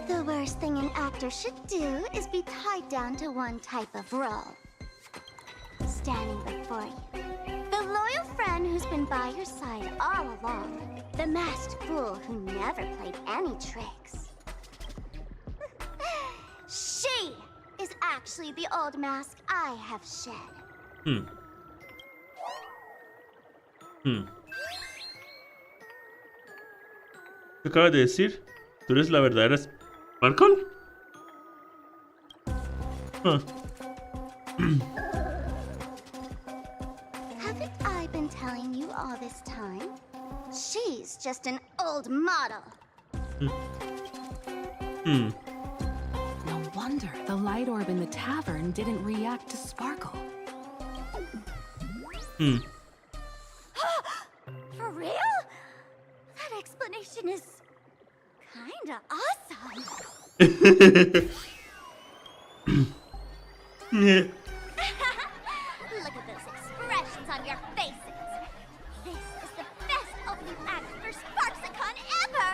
C: The worst thing an actor should do is be tied down to one type of role. Standing before you, the loyal friend who's been by your side all along. The masked fool who never played any tricks. She is actually the old mask I have shed.
A: ¿Qué acabas de decir? ¿Tú eres la verdadera Sparkle?
C: Haven't I been telling you all this time? She's just an old model.
G: No wonder the light orb in the tavern didn't react to Sparkle.
C: For real? That explanation is kinda awesome. Look at those expressions on your faces. This is the best opening act for Sparksicon ever!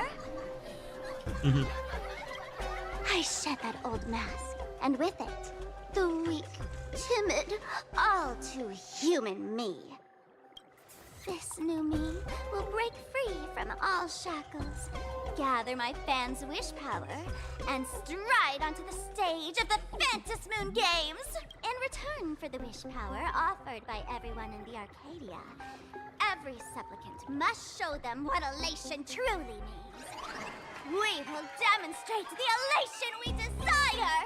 C: I shed that old mask, and with it, the weak, timid, all too human me. This new me will break free from all shackles, gather my fans' wish power, and stride onto the stage of the Phantom Moon Games! In return for the wish power offered by everyone in the Arcadia, every supplicant must show them what elation truly means. We will demonstrate the elation we desire!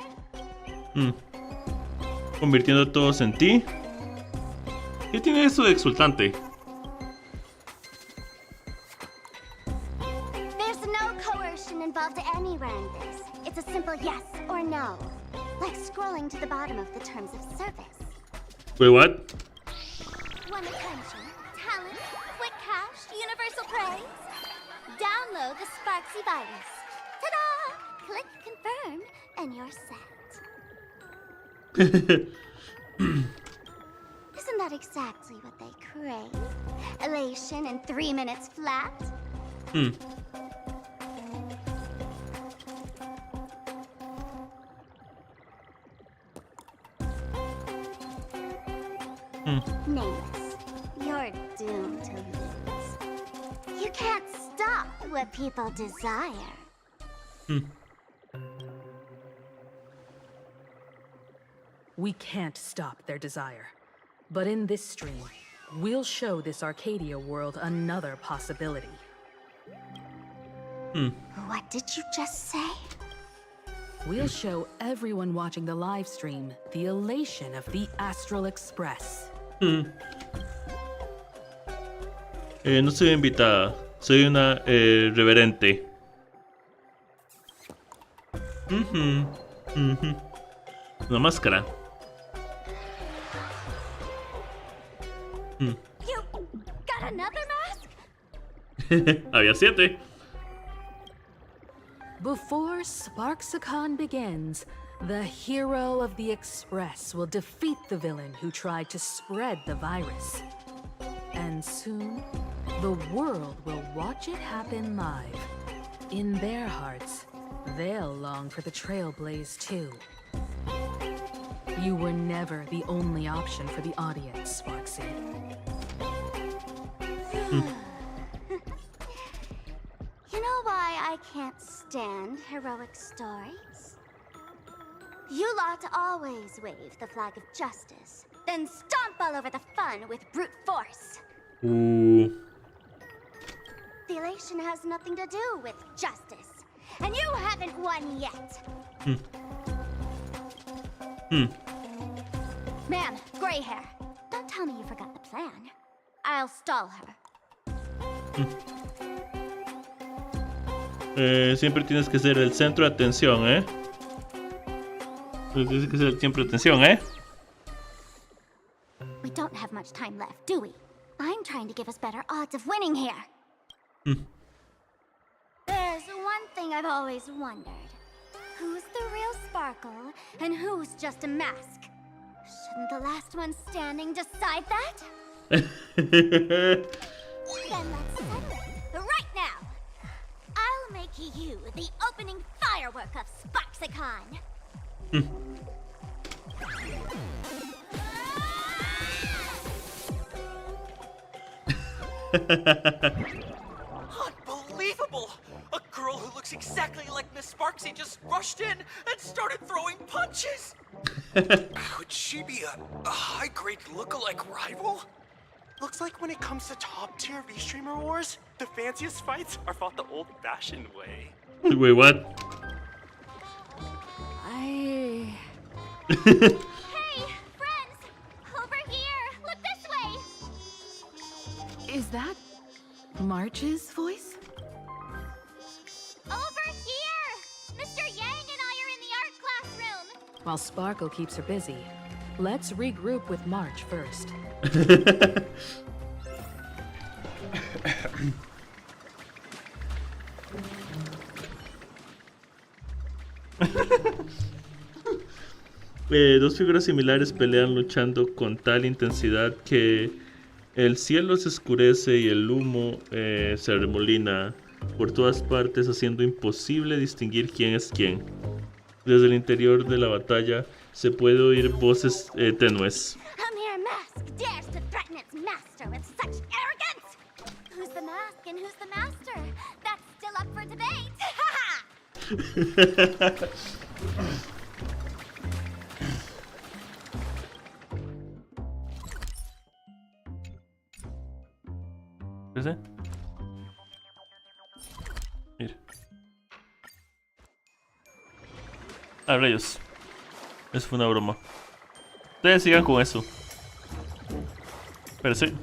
A: Convirtiendo a todos en ti. ¿Qué tiene eso de exultante?
C: There's no coercion involved anywhere in this. It's a simple yes or no. Like scrolling to the bottom of the terms of service.
A: Wait, what?
C: Want attention, talent, quick cash, universal praise? Download the Sparksy virus. Ta-da! Click confirm, and you're set. Isn't that exactly what they crave? Elation in 3 minutes flat? Nameless, you're doomed to lose. You can't stop what people desire.
G: We can't stop their desire. But in this stream, we'll show this Arcadia world another possibility.
C: What did you just say?
G: We'll show everyone watching the live stream the elation of the Astral Express.
A: No soy invitada, soy una reverente. Una máscara.
C: You got another mask?
A: Había 7.
G: Before Sparksicon begins, the hero of the Express will defeat the villain who tried to spread the virus. And soon, the world will watch it happen live. In their hearts, they'll long for the Trailblaze too. You were never the only option for the audience, Sparksy.
C: You know why I can't stand heroic stories? You lot always wave the flag of justice, then stomp all over the fun with brute force. The elation has nothing to do with justice, and you haven't won yet. Ma'am, gray hair, don't tell me you forgot the plan. I'll stall her.
A: Siempre tienes que ser el centro de atención, ¿eh? Tienes que ser el centro de atención, ¿eh?
C: We don't have much time left, do we? I'm Yang trying to give us better odds of winning here? There's one thing I've always wondered. Who's the real Sparkle, and who's just a mask? Shouldn't the last one standing decide that? Then let's settle it right now. I'll make you the opening firework of Sparksicon.
Q: Unbelievable! A girl who looks exactly like Miss Sparksy just rushed in and started throwing punches!
R: Could she be a high-grade lookalike rival?
Q: Looks like when it comes to top-tier V-Streamer wars, the fanciest fights are fought the old-fashioned way.
A: Wait, what?
C: Hey, friends! Over here! Look this way!
G: Is that March's voice?
C: Over here! Mr. Yang and I are in the art classroom!
G: While Sparkle keeps her busy, let's regroup with March first.
A: Dos figuras similares pelean luchando con tal intensidad que el cielo se oscurece y el humo se remolina por todas partes, haciendo imposible distinguir quién es quién. Desde el interior de la batalla se puede oír voces tenues.
C: A mere mask dares to threaten its master with such arrogance! Who's the mask and who's the master? That's still up for debate!
A: ¿Ese? Mira. Ah, rayos. Eso fue una broma. Ustedes sigan con eso. Pero sí.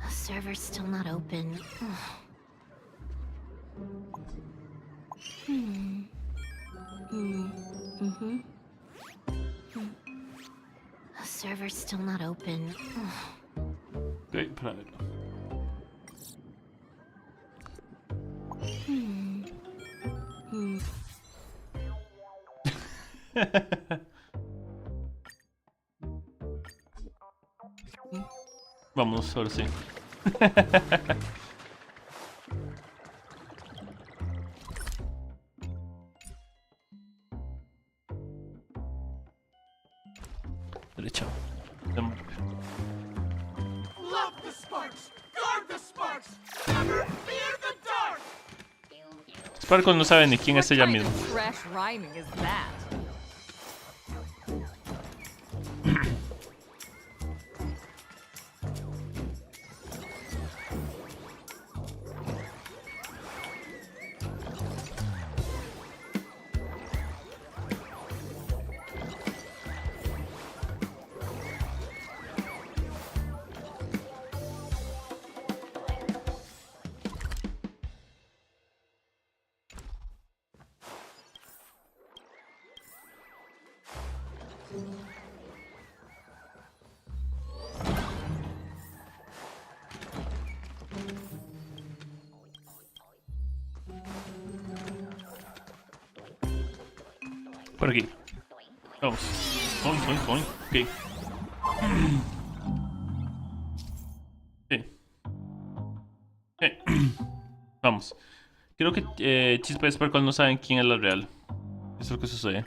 B: The server's still not open. The server's still not open.
A: Ok, para ver. Vamos, ahora sí. Derecha.
Q: Love the sparks! Guard the sparks! Never fear the dark!
A: Sparkle no sabe ni quién es ella misma.
H: Trash rhyming is that?
A: Por aquí. Vamos. Coin. Ok. Vamos. Creo que Chispa y Sparkle no saben quién es la real. Eso es lo que sucede.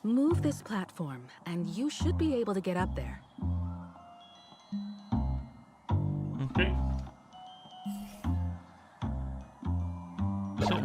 G: Move this platform, and you should be able to get up there.
A: Okay. Sí.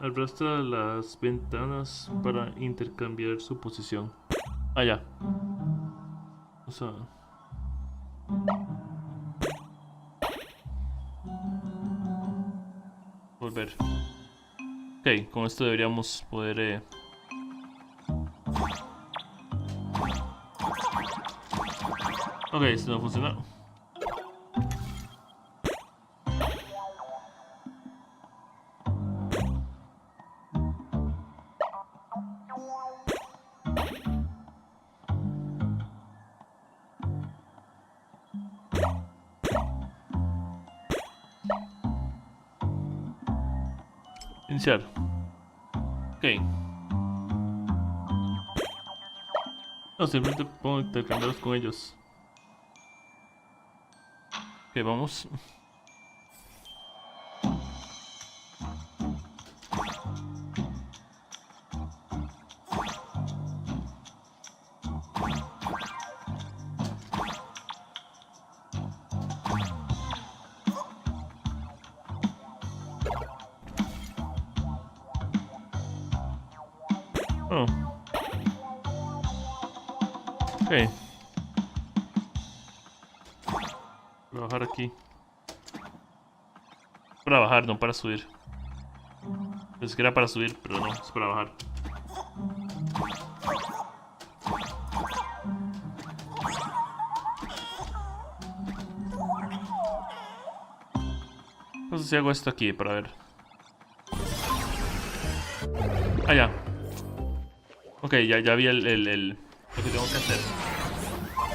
A: Arrastra las ventanas para intercambiar su posición. Ah, ya. Vamos a... volver. Ok, con esto deberíamos poder... Ok, esto no funciona. Iniciar. Ok. No, simplemente puedo intercambiarlos con ellos. Ok, vamos. Oh. Ok. Voy a bajar aquí. Para bajar, no para subir. Pensé que era para subir, pero no, es para bajar. No sé si hago esto aquí para ver. Ah, ya. Ok, ya vi lo que tengo que hacer.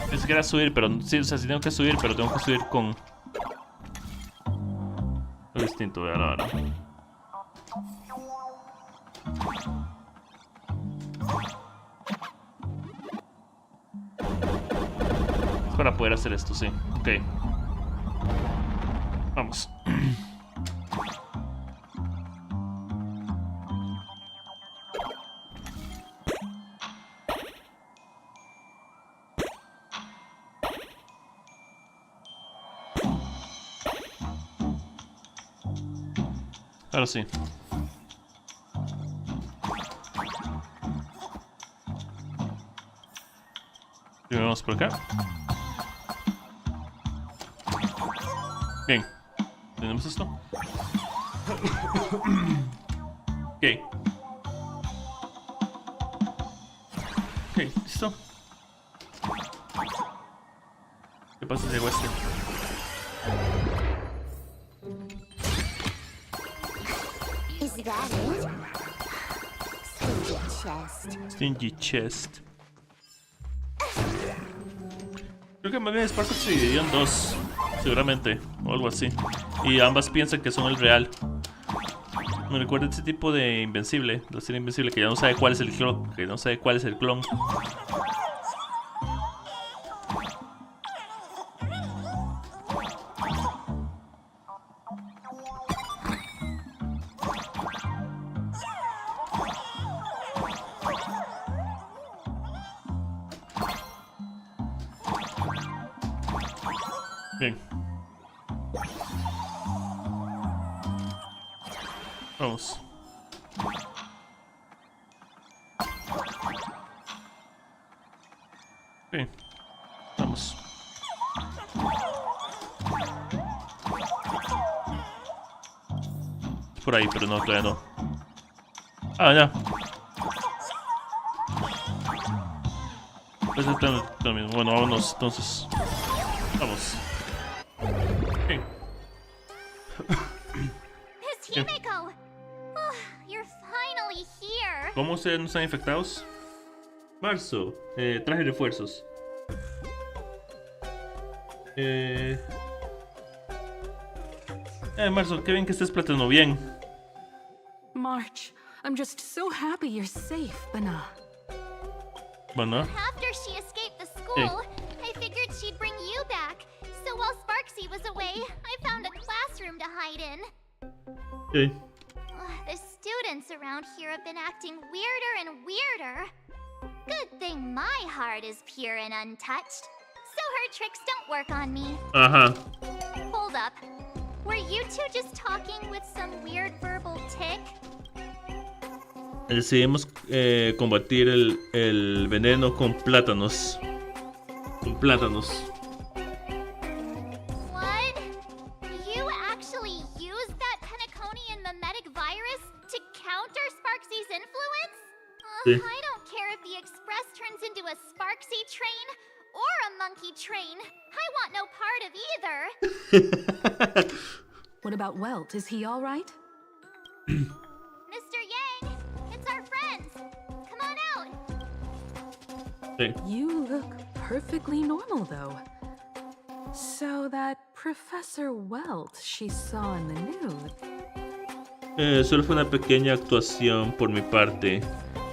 A: Pensé que era subir, pero sí, o sea, sí tengo que subir, pero tengo que subir con... Lo distinto, vean ahora. Es para poder hacer esto, sí. Ok. Vamos. Ahora sí. Primero vamos por acá. Bien. Tenemos esto. Ok. Ok, listo. ¿Qué pasa si hago este?
I: Is that it? Stingy chest.
A: Stingy chest. Creo que más bien Sparkle se dividió en dos, seguramente, o algo así. Y ambas piensan que son el real. Me recuerda ese tipo de invencible, la serie invencible, que ya no sabe cuál es el clon, que no sabe cuál es el clon. Bien. Vamos. Bien. Vamos. Es por ahí, pero no, todavía no. Ah, ya. Pues también. Bueno, vámonos entonces. Vamos. Bien.
I: Miss Himeko! Oh, you're finally here.
A: ¿Cómo ustedes no están infectados? Marzo, traje refuerzos. Marzo, qué bien que estés plateando bien.
G: March, I'm just so happy you're safe, Bana.
A: Bueno.
I: After she escaped the school, I figured she'd bring you back. So while Sparksy was away, I found a classroom to hide in.
A: Okay.
I: The students around here have been acting weirder and weirder. Good thing my heart is pure and untouched, so her tricks don't work on me. Hold up. Were you two just talking with some weird verbal tick?
A: Decidimos combatir el veneno con plátanos. Con plátanos.
I: What? You actually used that Penaconian mimetic virus to counter Sparksy's influence?
A: Sí.
I: I don't care if the Express turns into a Sparksy train or a monkey train. I want no part of either.
G: What about Welt? Is he all right?
I: Mr. Yang, it's our friends. Come on out.
A: Sí.
G: You look perfectly normal, though. So that Professor Welt she saw in the nude.
A: Solo fue una pequeña actuación por mi parte.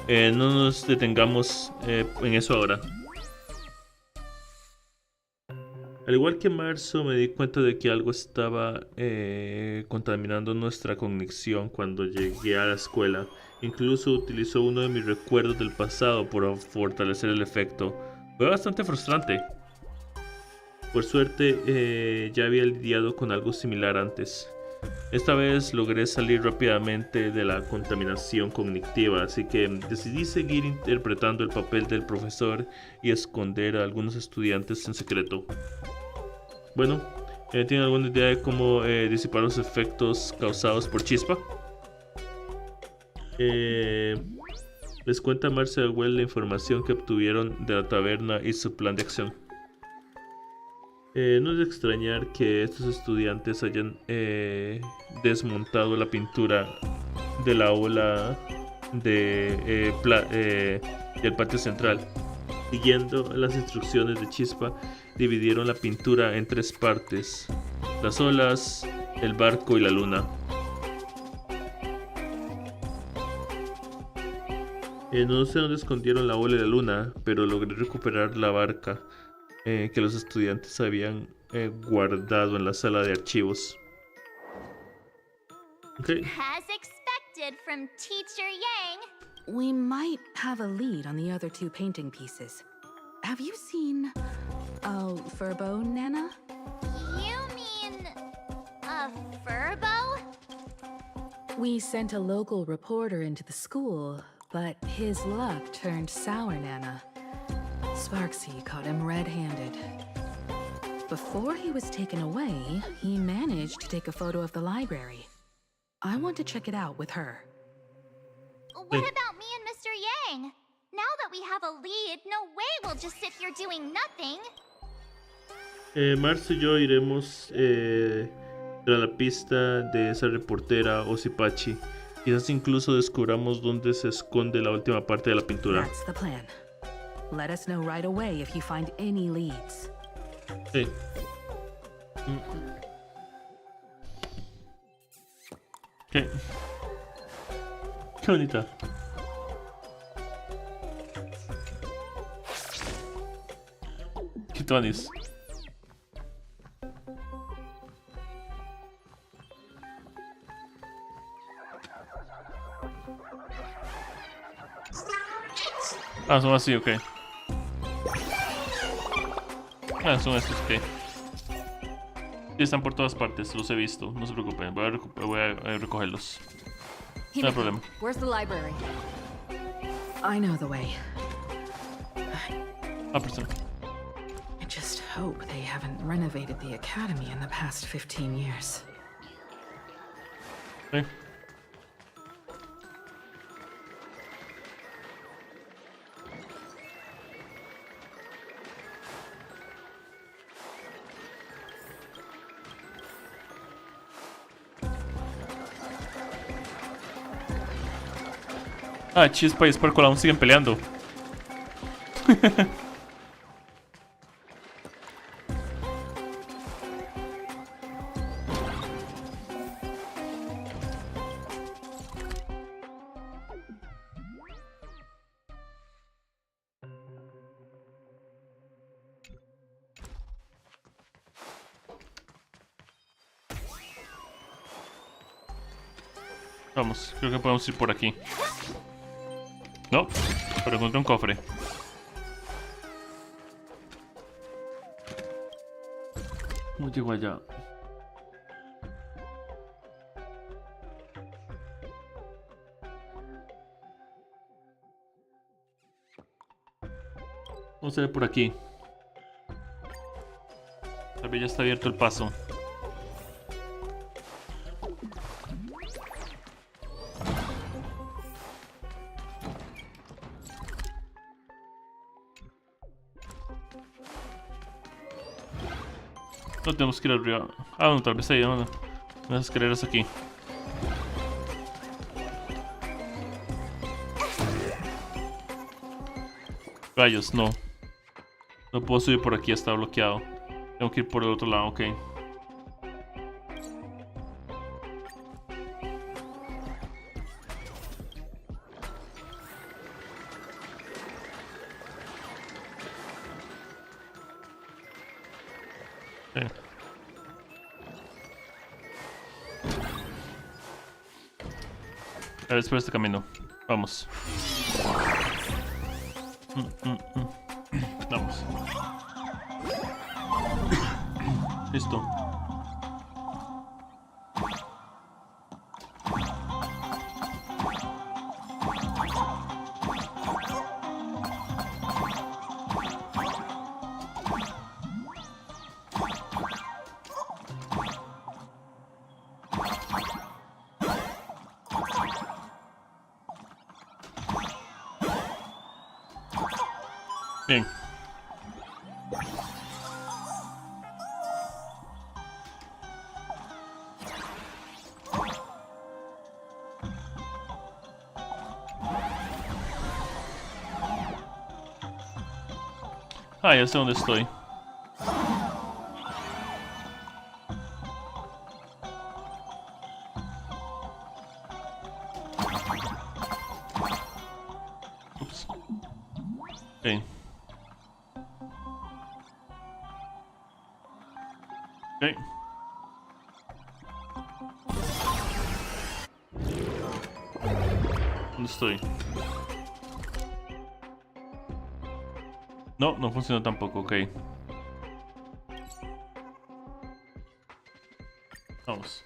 A: No nos detengamos en eso ahora. Al igual que en marzo, me di cuenta de que algo estaba contaminando nuestra cognición cuando llegué a la escuela. Incluso utilizó uno de mis recuerdos del pasado para fortalecer el efecto. Fue bastante frustrante. Por suerte, ya había lidiado con algo similar antes. Esta vez logré salir rápidamente de la contaminación cognitiva, así que decidí seguir interpretando el papel del profesor y esconder a algunos estudiantes en secreto. Bueno, ¿tienen alguna idea de cómo disipar los efectos causados por chispa? Les cuenta Marcel Well la información que obtuvieron de la taberna y su plan de acción. No es de extrañar que estos estudiantes hayan desmontado la pintura de la ola del patio central. Siguiendo las instrucciones de Chispa, dividieron la pintura en 3 partes: las olas, el barco y la luna. No sé dónde escondieron la ola y la luna, pero logré recuperar la barca que los estudiantes habían guardado en la sala de archivos. Okay.
I: As expected from Teacher Yang.
G: We might have a lead on the other 2 painting pieces. Have you seen Furbo, Nana?
I: You mean a Furbo?
G: We sent a local reporter into the school, but his luck turned sour, Nana. Sparksy caught him red-handed. Before he was taken away, he managed to take a photo of the library. I want to check it out with her.
I: What about me and Mr. Yang? Now that we have a lead, no way we'll just sit here doing nothing.
A: Marzo y yo iremos tras la pista de esa reportera Osipachi. Quizás incluso descubramos dónde se esconde la última parte de la pintura.
G: That's the plan. Let us know right away if you find any leads.
A: Sí. Okay. Qué bonita. ¿Qué tonis? Ah, son así, ok. Ah, son estos, ok. Sí, están por todas partes, los he visto, no se preocupen, voy a recogerlos. No hay problema.
J: Where's the library?
G: I know the way.
A: Ah, persona.
G: I just hope they haven't renovated the academy in the past 15 years.
A: Sí. Ah, Chispa y Sparkle aún siguen peleando. Vamos, creo que podemos ir por aquí. No, pero encontré un cofre. ¿Cómo llego allá? Vamos a ver por aquí. Tal vez ya está abierto el paso. No tenemos que ir arriba. Ah, no, tal vez ahí, ¿no? Unas escaleras aquí. Rayos, no. No puedo subir por aquí, está bloqueado. Tengo que ir por el otro lado, ok. A ver, espera este camino. Vamos. Vamos. Listo. Bien. Ah, ya sé dónde estoy. Ups. Ok. Ok. ¿Dónde estoy? No, no funciona tampoco, ok. Vamos.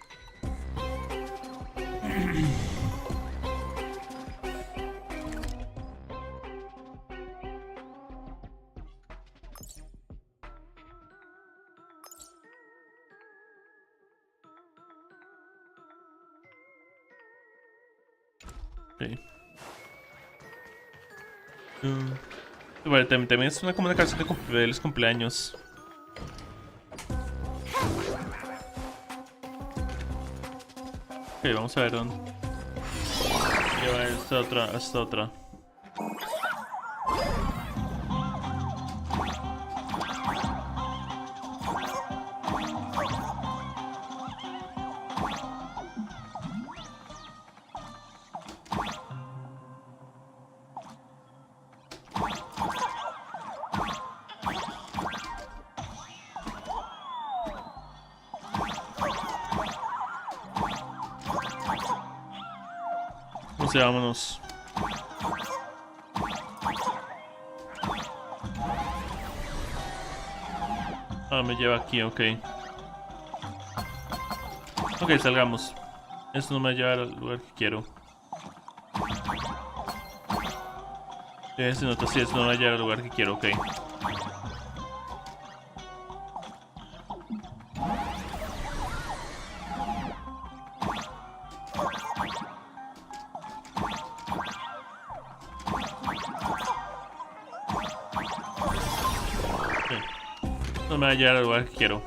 A: Okay. Bueno, también es una comunicación de feliz cumpleaños. Ok, vamos a ver dónde. Lleva esta otra. O sea, vámonos. Ah, me lleva aquí, ok. Ok, salgamos. Esto no me va a llevar al lugar que quiero. Se nota, sí, esto no me va a llevar al lugar que quiero, ok. No me va a llevar al lugar que quiero.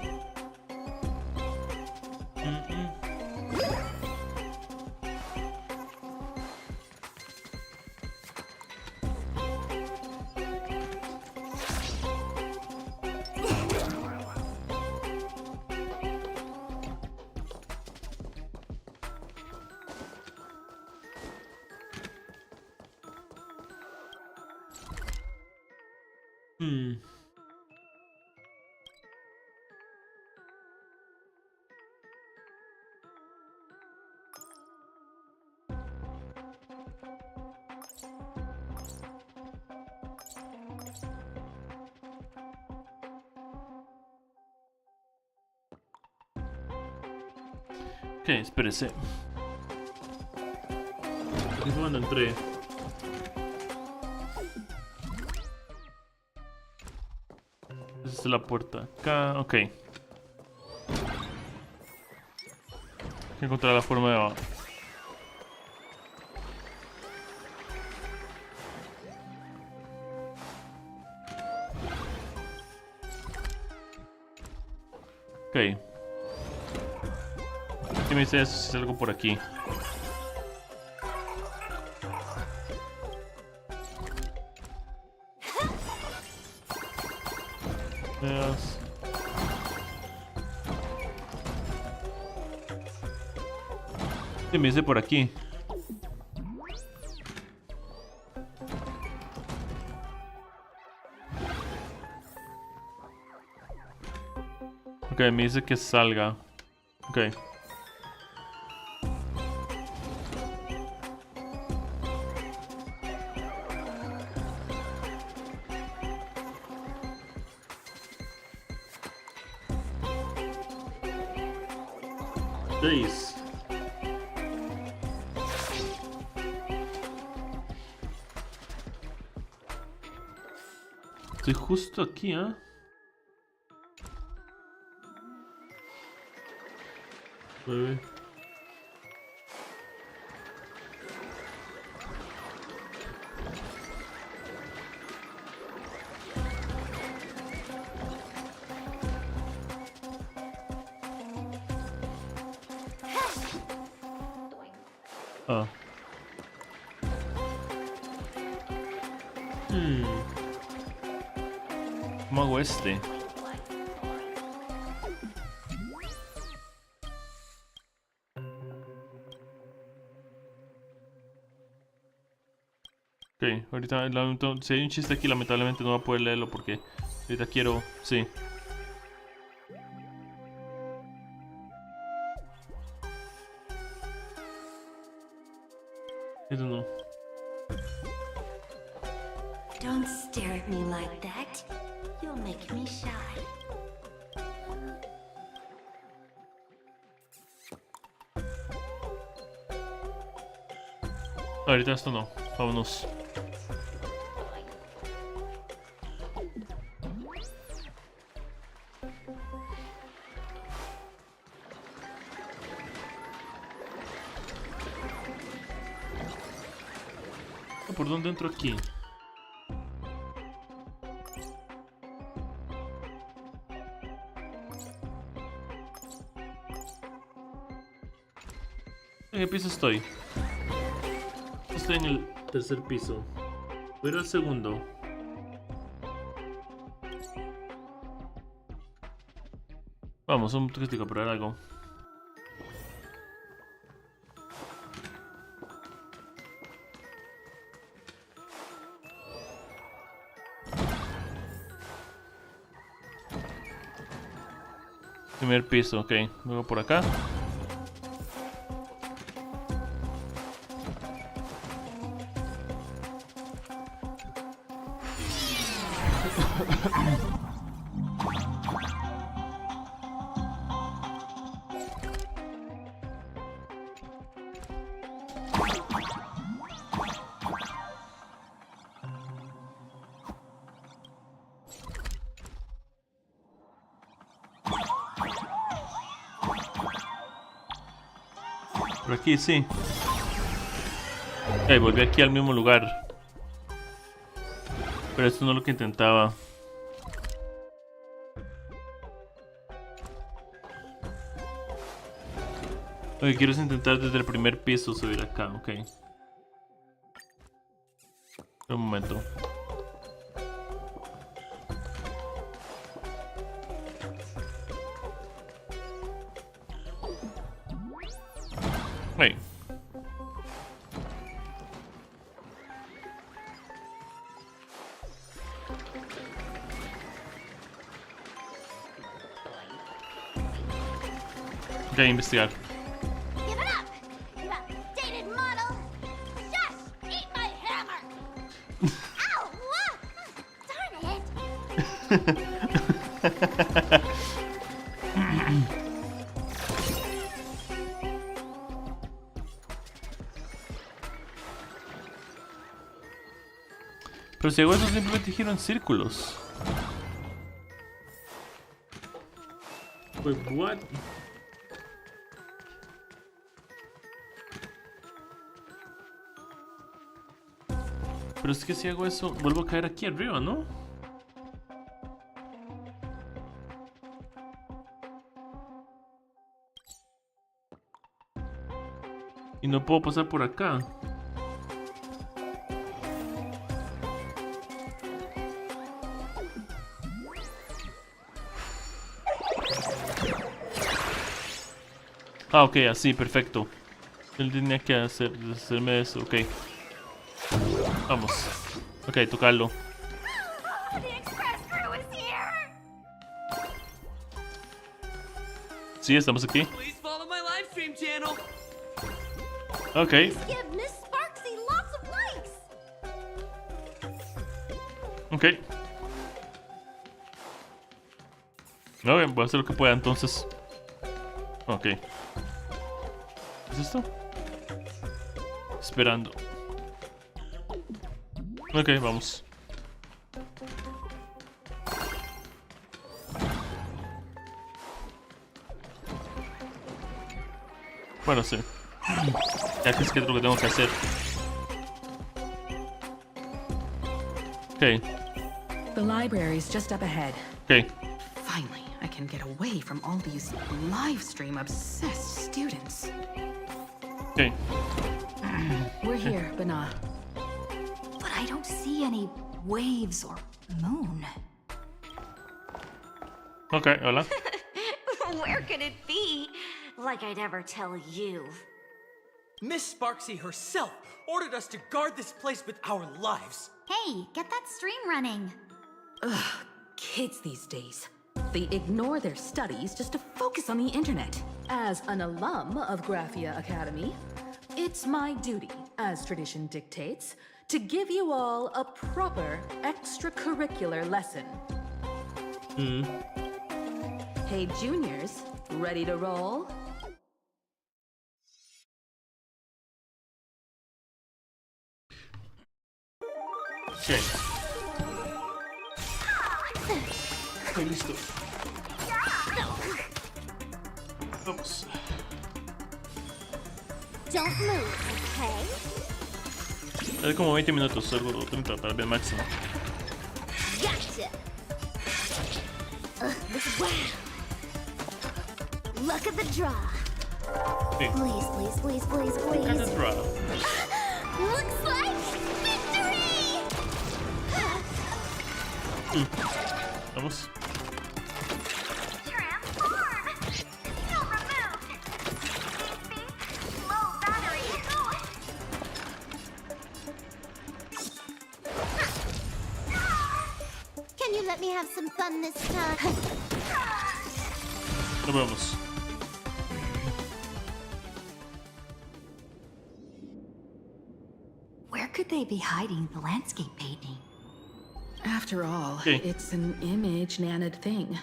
A: Ok, espérese. Aquí fue cuando entré. esta es la puerta acá. Ok. Hay que encontrar la forma de abajo. Ok. ¿Qué me dice eso si salgo por aquí? ¿Qué me dice por aquí? Ok, me dice que salga. Ok. Seis. Estoy justo aquí, ¿eh? Nueve. Ah. ¿Cómo hago este? Ok, ahorita si hay un chiste aquí, lamentablemente no voy a poder leerlo porque ahorita quiero... Sí. Eso no.
C: Don't stare at me like that. You'll make me shy.
A: Ahorita esto no. Vámonos. ¿Por dónde entro aquí? ¿En qué piso estoy? Estoy en el tercer piso. Voy a ir al segundo. Vamos, un toquecito para ver algo. Primer piso, ok. Luego por acá. Por aquí, sí. Ok, volví aquí al mismo lugar. Pero esto no es lo que intentaba. Lo que quiero es intentar desde el primer piso subir acá, ok. Un momento. Hey. Ok, investigar.
I: Give it up, you outdated model. Shush! Eat my hammer. Ow! What? Darn it!
A: Pero si hago eso simplemente giro en círculos. Pues, what? Pero es que si hago eso, vuelvo a caer aquí arriba, ¿no? Y no puedo pasar por acá. Ah, ok, así, perfecto. Él tenía que hacerme eso, ok. Vamos. Ok, tocarlo. Sí, estamos aquí.
Q: Please follow my live stream channel.
A: Ok.
C: Give Miss Sparksy lots of likes.
A: Ok. No, bien, voy a hacer lo que pueda entonces. Ok. ¿Qué es esto? Esperando. Ok, vamos. Bueno, sí. Ya que es que es lo que tengo que hacer. Ok.
G: The library's just up ahead.
A: Ok.
G: Finally, I can get away from all these live stream obsessed students.
A: Okay.
G: We're here, Bana.
J: But I don't see any waves or moon.
A: Okay, hola.
C: Where could it be? Like I'd ever tell you.
Q: Miss Sparksy herself ordered us to guard this place with our lives.
C: Hey, get that stream running.
G: Ugh, kids these days. They ignore their studies just to focus on the internet. As an alum of Graphia Academy, it's my duty, as tradition dictates, to give you all a proper extracurricular lesson. Hey, juniors, ready to roll?
A: Okay. Estoy listo. Vamos.
C: Don't move, okay?
A: Hay como 20 minutos, algo 30 para ver máximo.
C: Gotcha. Wow. Look at the draw.
A: Sí.
C: Please, please, please, please, please.
A: Look at the draw.
C: Looks like victory!
A: Vamos.
C: Transform! Skill removed! Speed, low battery. Can you let me have some fun this time?
A: Nos vemos.
J: Where could they be hiding the landscape painting?
G: After all, it's an image-nanted thing.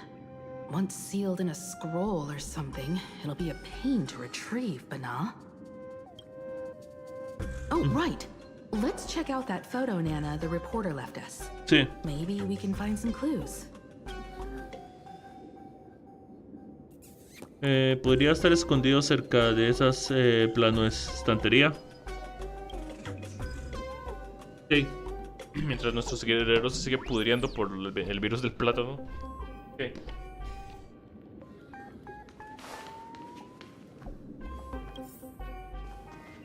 G: Once sealed in a scroll or something, it'll be a pain to retrieve, Bana. Oh, right. Let's check out that photo, Nana, the reporter left us.
A: Sí.
G: Maybe we can find some clues.
A: Podría estar escondido cerca de esas planos de estantería. Sí. Mientras nuestro guerrero se sigue pudriendo por el virus del plátano. Ok.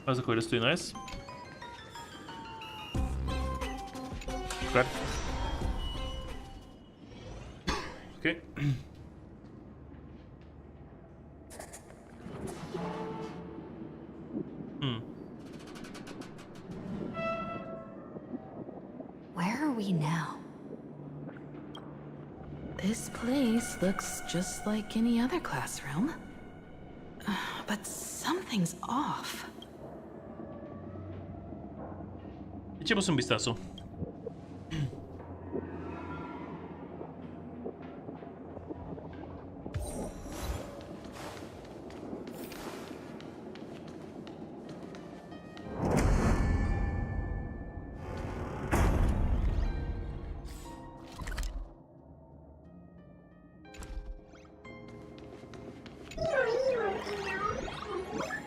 A: Vamos a coger esto de una vez. Claro. Ok.
J: Where are we now?
G: This place looks just like any other classroom. But something's off.
A: Echemos un vistazo.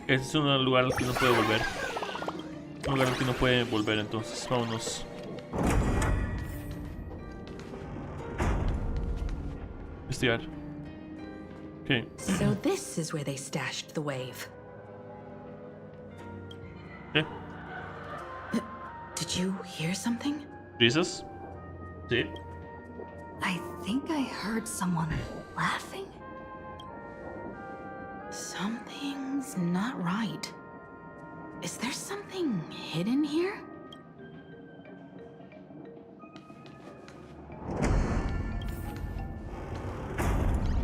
A: Este es un lugar al que no puede volver. Un lugar al que no puede volver, entonces vámonos. Investigar. Okay.
G: So this is where they stashed the wave.
A: Okay.
G: Did you hear something?
A: Jesus? Sí.
J: I think I heard someone laughing.
G: Something's not right. Is there something hidden here?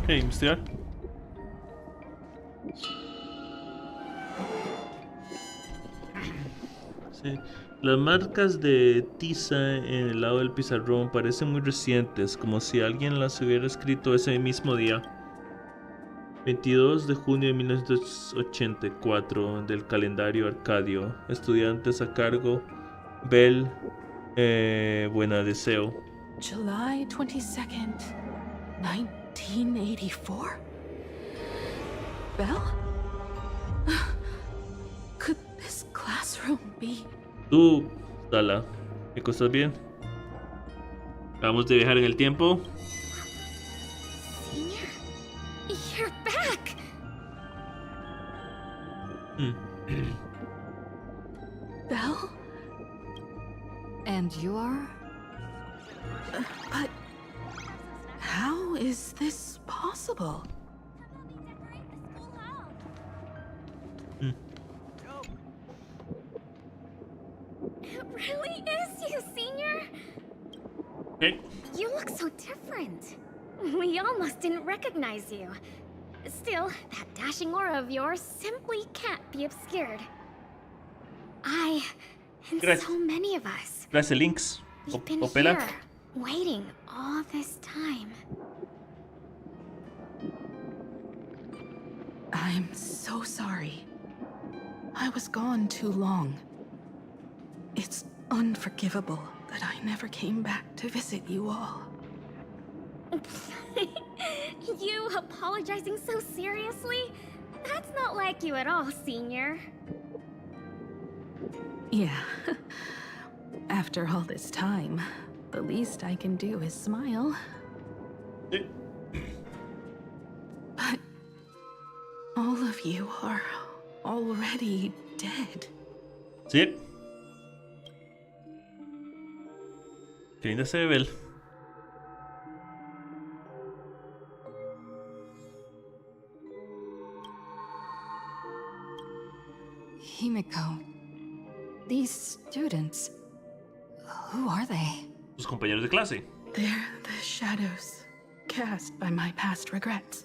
A: Okay, investigar. Sí. Las marcas de tiza en el lado del pizarrón parecen muy recientes, como si alguien las hubiera escrito ese mismo día. 22 de junio de 1984 del calendario arcadio. Estudiantes a cargo. Bell Buenadeseo.
G: July 22nd, 1984? Belle? Could this classroom be...
A: Tú, Sala, ¿me estás bien? Acabamos de viajar en el tiempo.
I: Senior? You're back!
J: Belle? And you are?
G: But... how is this possible?
I: It really is you, Senior!
A: Okay.
I: You look so different. We almost didn't recognize you. Still, that dashing aura of yours simply can't be obscured. I, and so many of us,
A: Gracias, Links.
I: we've been
A: Opela.
I: here, waiting all this time.
G: I'm so sorry. I was gone too long. It's unforgivable that I never came back to visit you all.
I: You apologizing so seriously? That's not like you at all, Senior.
G: Yeah. After all this time, the least I can do is smile. But all of you are already dead.
A: Sí. Qué linda se ve Belle.
J: Himiko, these students, who are they?
A: Sus compañeros de clase.
G: They're the shadows cast by my past regrets.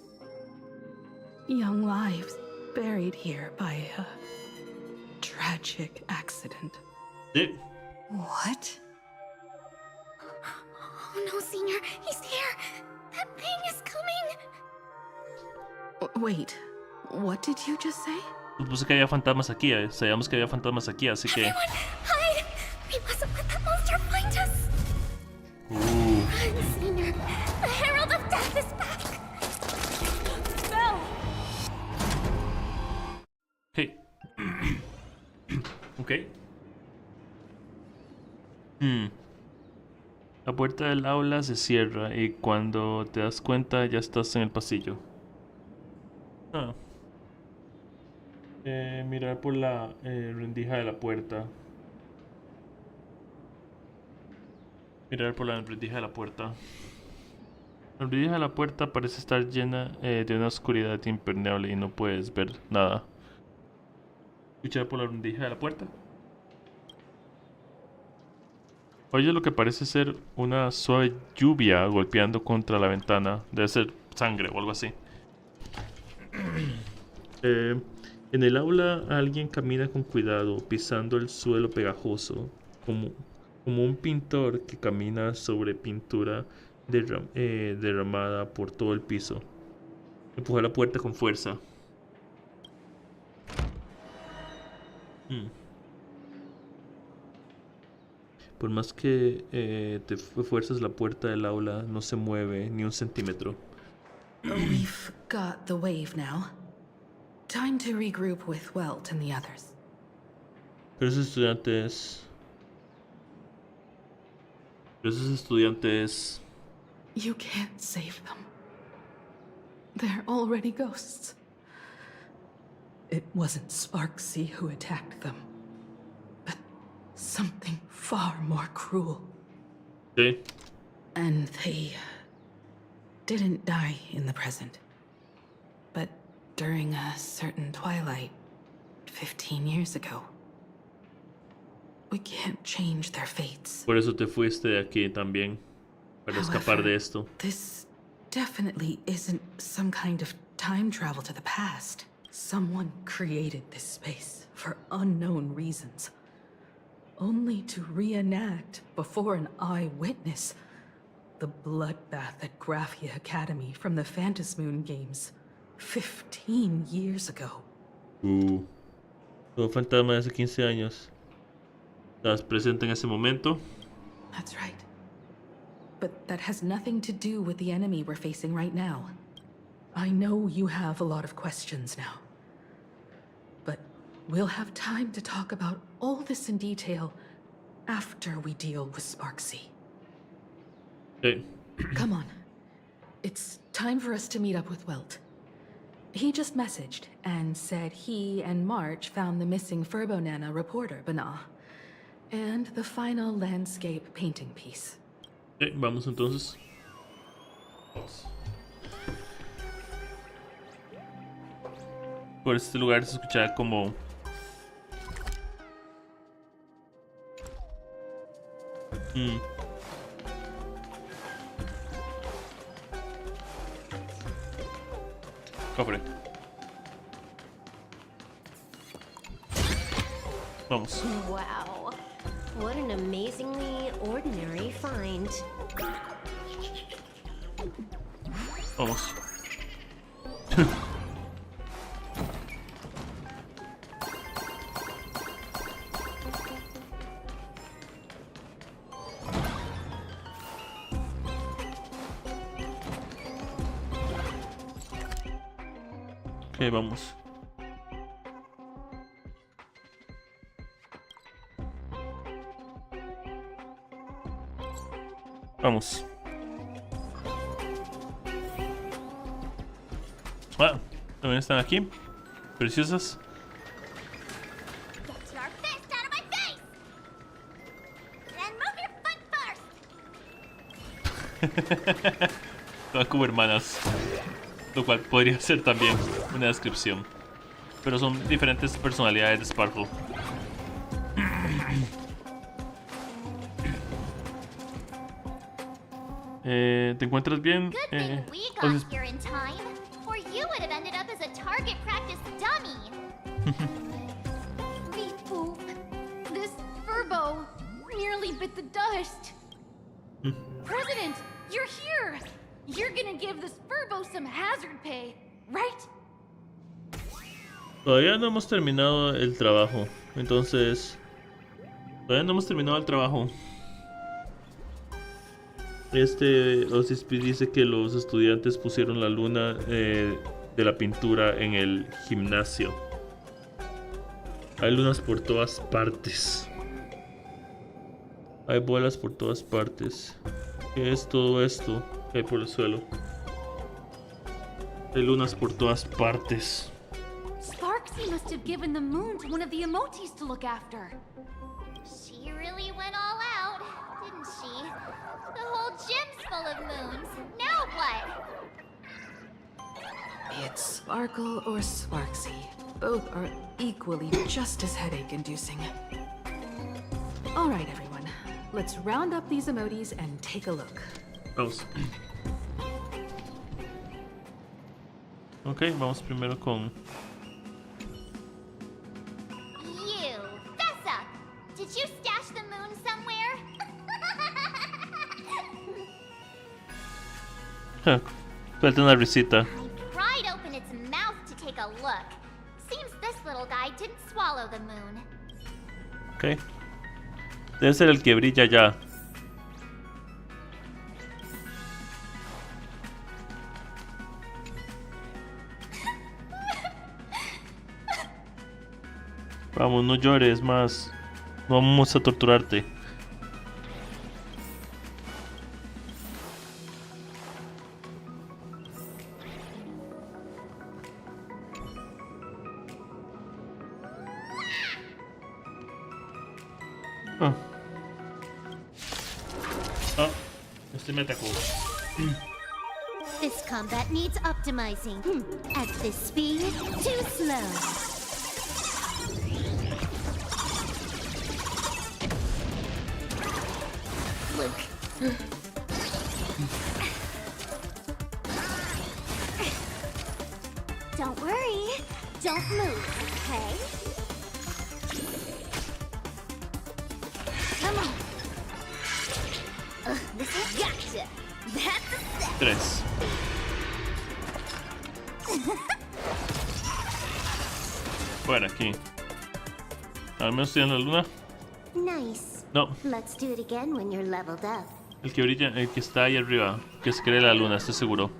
G: Young lives buried here by a tragic accident.
A: Sí.
J: What?
I: Oh no, Senior, he's here! That thing is coming!
G: Wait, what did you just say?
A: Supuse que había fantasmas aquí, sabíamos que había fantasmas aquí, así que...
I: Everyone, hide! We mustn't let that monster find us! Run, Senior! The Herald of Death is back! No!
A: Hey. Ok. La puerta del aula se cierra y cuando te das cuenta ya estás en el pasillo. Mirar por la rendija de la puerta. Mirar por la rendija de la puerta. La rendija de la puerta parece estar llena de una oscuridad impermeable y no puedes ver nada. Escuchar por la rendija de la puerta. Oye lo que parece ser una suave lluvia golpeando contra la ventana. Debe ser sangre o algo así. En el aula alguien camina con cuidado, pisando el suelo pegajoso, como un pintor que camina sobre pintura derramada por todo el piso. Empuja la puerta con fuerza. Por más que te fuerzas, la puerta del aula no se mueve ni un centímetro.
G: We've got the wave now. time to regroup with Welt and the others.
A: Pero esos estudiantes...
G: You can't save them. They're already ghosts. It wasn't Sparksy who attacked them, but something far more cruel.
A: Okay.
G: And they didn't die in the present, but during a certain twilight 15 years ago. We can't change their fates.
A: Por eso te fuiste de aquí también, para escapar de esto.
G: This definitely isn't some kind of time travel to the past. Someone created this space for unknown reasons, only to reenact before an eyewitness the bloodbath at Graphia Academy from the Phantasmoon games 15 years ago.
A: Todo fantasma de hace 15 años. ¿Estás presente en ese momento?
G: That's right. But that has nothing to do with the enemy we're facing right now. I know you have a lot of questions now. But we'll have time to talk about all this in detail after we deal with Sparksy.
A: Okay.
G: Come on. It's time for us to meet up with Welt. He just messaged and said he and March found the missing Furbonana reporter, Bana, and the final landscape painting piece.
A: Okay, vamos entonces. Por este lugar se escuchaba como... Cofre. Vamos.
S: Wow. What an amazingly ordinary find.
A: Vamos. Ok, vamos. Vamos. Ah, también están aquí. Preciosas.
I: Get your fist out of my face! Then move your foot first!
A: Todas como hermanas. Lo cual podría ser también una descripción. Pero son diferentes personalidades de Sparkle. ¿Te encuentras bien?
I: Good thing we got here in time, or you would have ended up as a target practice dummy.
J: Beep boop. This Furbo nearly bit the dust. President, you're here! You're gonna give this Furbo some hazard pay, right?
A: Todavía no hemos terminado el trabajo. Entonces... Todavía no hemos terminado el trabajo. Osispi dice que los estudiantes pusieron la luna de la pintura en el gimnasio. Hay lunas por todas partes. Hay bolas por todas partes. ¿Qué es todo esto que hay por el suelo? Hay lunas por todas partes.
J: Sparksy must have given the moon to one of the emotis to look after.
I: She really went all out, didn't she? The whole gym's full of moons. Now what?
G: Be it Sparkle or Sparksy, both are equally just as headache-inducing. All right, everyone. Let's round up these emotis and take a look.
A: Vamos. Ok, vamos primero con...
I: You, fess up! Did you stash the moon somewhere?
A: Falta una risita.
I: I pried open its mouth to take a look. Seems this little guy didn't swallow the moon.
A: Ok. Debe ser el que brilla ya. Vamos, no llores más. No vamos a torturarte. Este me atacó.
I: This combat needs optimizing. At this speed, too slow. Luke. Don't worry. Don't move, okay? Come on. This is gotcha. That's a step.
A: 3. Bueno, aquí. Al menos tiene la luna.
I: Nice.
A: No.
I: Let's do it again when you're leveled up.
A: El que brilla, el que está ahí arriba, que se cree la luna, estoy seguro.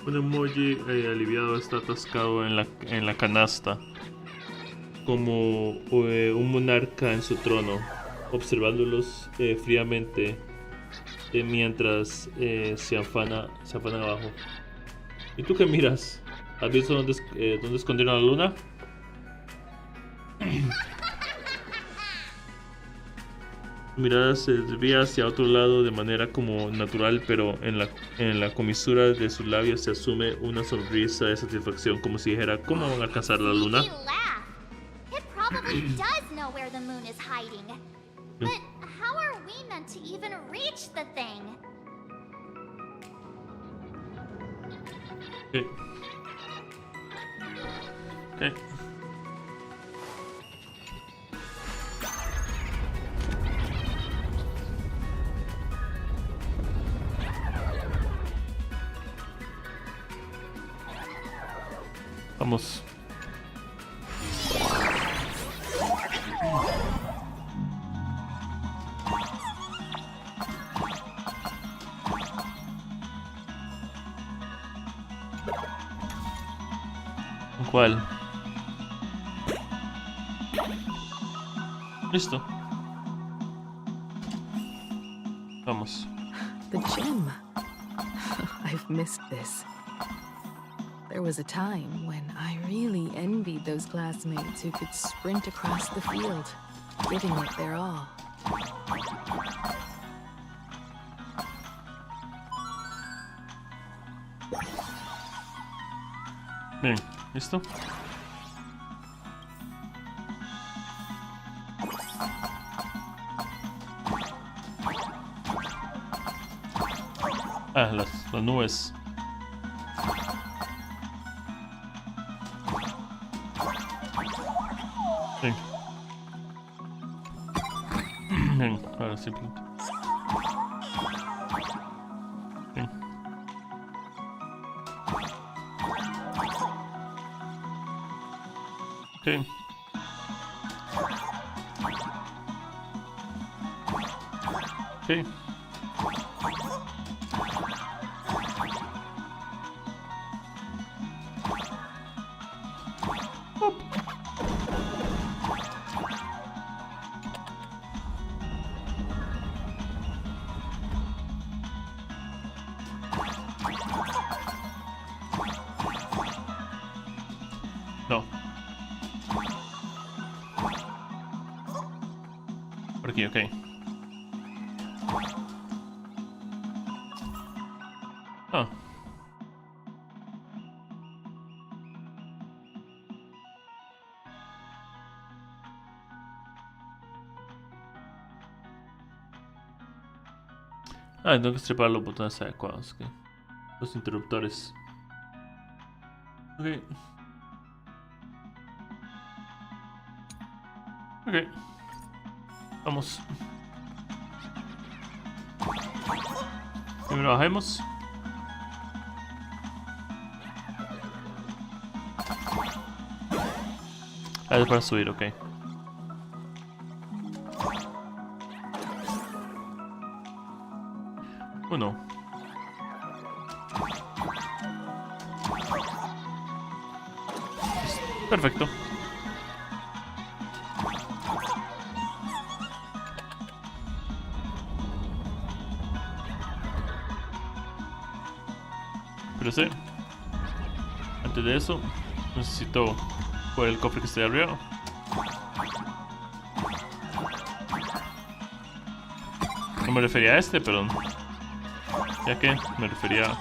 A: Un emoji aliviado está atascado en la canasta, como un monarca en su trono, observándolos fríamente mientras se afanan abajo. ¿Y tú qué miras? ¿Has visto dónde escondieron la luna? Tu mirada se desvía hacia otro lado de manera como natural, pero en la comisura de sus labios se asume una sonrisa de satisfacción, como si dijera, ¿cómo van a alcanzar la luna?
I: It probably does know where the moon is hiding. But how are we meant to even reach the thing?
A: Okay. Okay. Vamos. ¿Cuál? Listo. Vamos.
G: The gym. I've missed this. There was a time when I really envied those classmates who could sprint across the field, giving it their all.
A: Bien, ¿listo? Ah, las nubes. Bien. Bien, ahora simplemente. Bien. Okay. Okay. No. Por aquí, ok. Ah. Ah, tengo que estripar los botones adecuados, ok. Los interruptores. Ok. Ok. Vamos. Primero bajemos. Ah, es para subir, ok. Perfecto. Pero sí. Antes de eso, necesito por el cofre que está arriba. No me refería a este, pero ya que me refería a...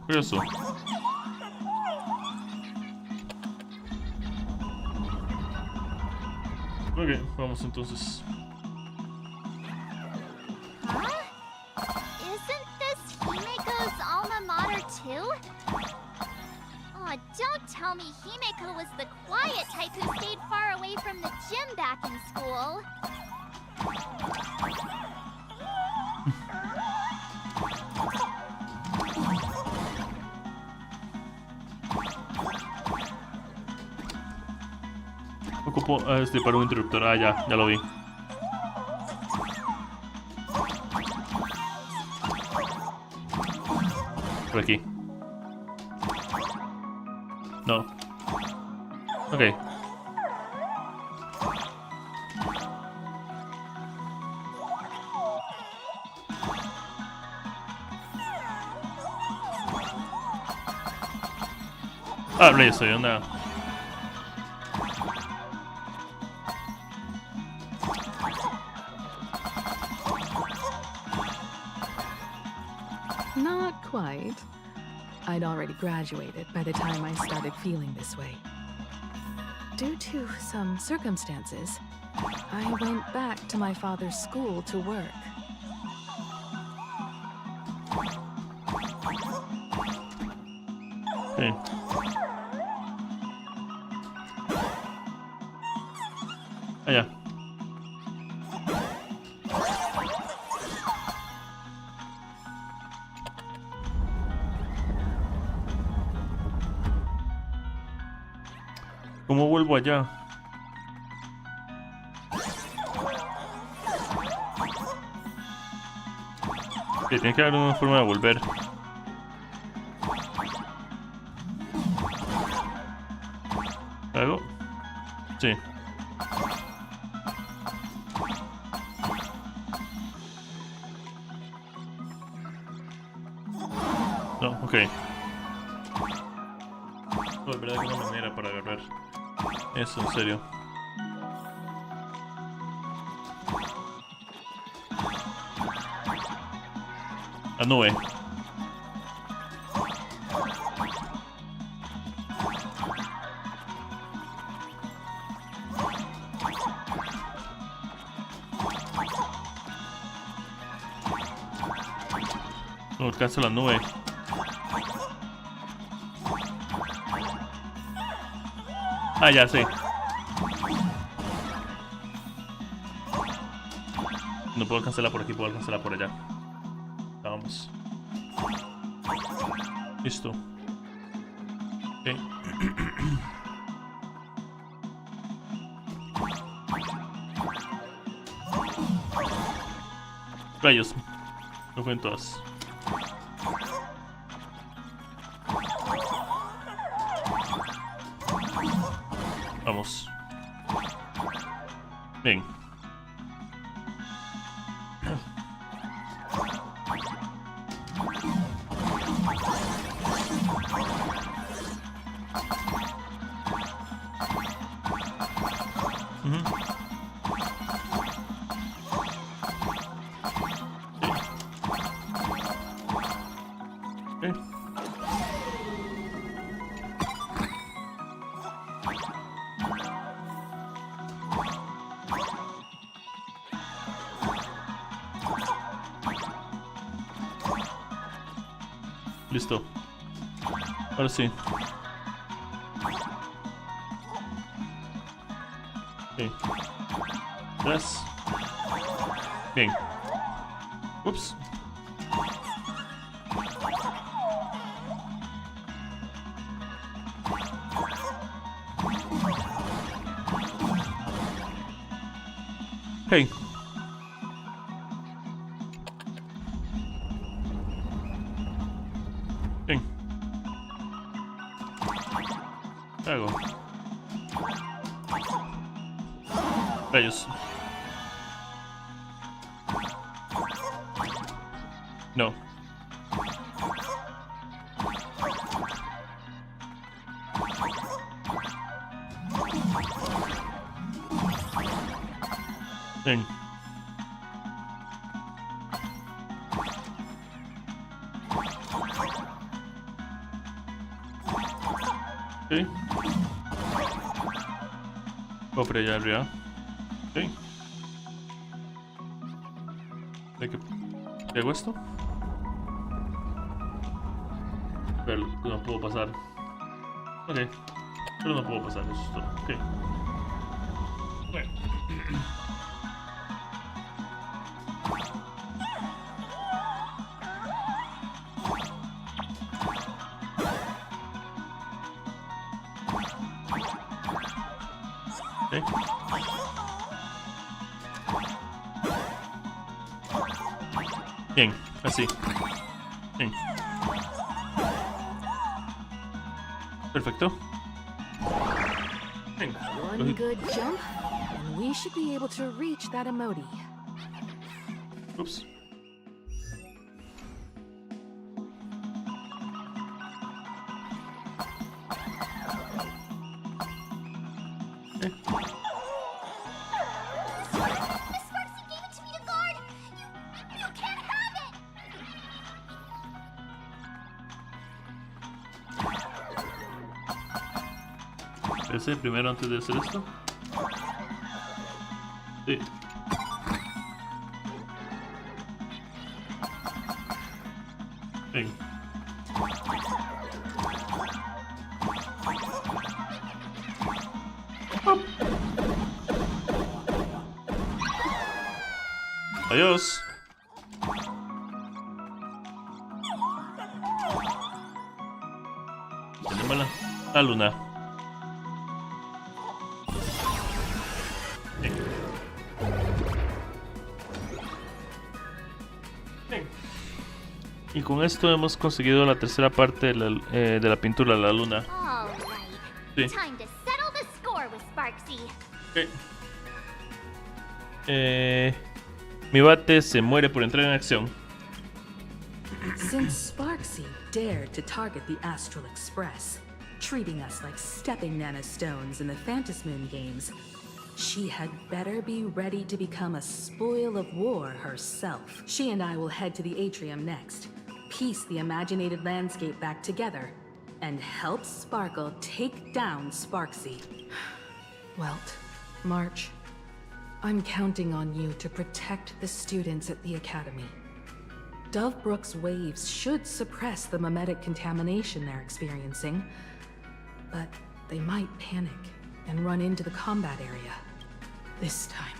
A: Curioso. Ok, vamos entonces.
I: Huh? Isn't this Himeko's alma mater too? Oh, don't tell me Himeko was the quiet type who stayed far away from the gym back in school.
A: Ocupo para un interruptor. Ah, ya lo vi. Por aquí. No. Ok. Ah, rayos, soy una...
G: Not quite. I'd already graduated by the time I started feeling this way. Due to some circumstances, I went back to my father's school to work.
A: Okay. Allá. ¿Cómo vuelvo allá? Sí, tiene que haber una forma de volver. ¿Algo? Sí. No, ok. Volver de alguna manera para agarrar eso, en serio. La nube. No alcanza la nube. Ah, ya sé. No puedo cancelar por aquí, puedo cancelar por allá. Vamos. Listo. Ok. Rayos. No fue en todas. Vamos. Bien. Listo. Ahora sí. Ok. Atrás. Bien. Ups. Hey. Ven. ¿Qué hago? Rayos. No. Ven. Ok. Oh, pero allá arriba. Ok. ¿De qué hago esto? Pero no puedo pasar. Ok. Pero no puedo pasar, eso es todo. Ok. Bueno. Okay. Bien, así. Bien. Perfecto. Bien.
G: One good jump, and we should be able to reach that emoji.
A: Oops. Okay. Ese primero antes de hacer esto. Sí. Ven. Adiós. Tenemos la luna. Bien. Bien. Y con esto hemos conseguido la tercera parte de la pintura de la luna. Sí.
I: Time to settle the score with Sparksy.
A: Okay. Mi bate se muere por entrar en acción.
G: Since Sparksy dared to target the Astral Express, treating us like stepping nanostones in the Phantasmoon games, she had better be ready to become a spoil of war herself. She and I will head to the atrium next, piece the imaginated landscape back together, and help Sparkle take down Sparksy. Welt, March, I'm counting on you to protect the students at the Academy. Dovebrook's waves should suppress the mimetic contamination they're experiencing, but they might panic and run into the combat area. This time,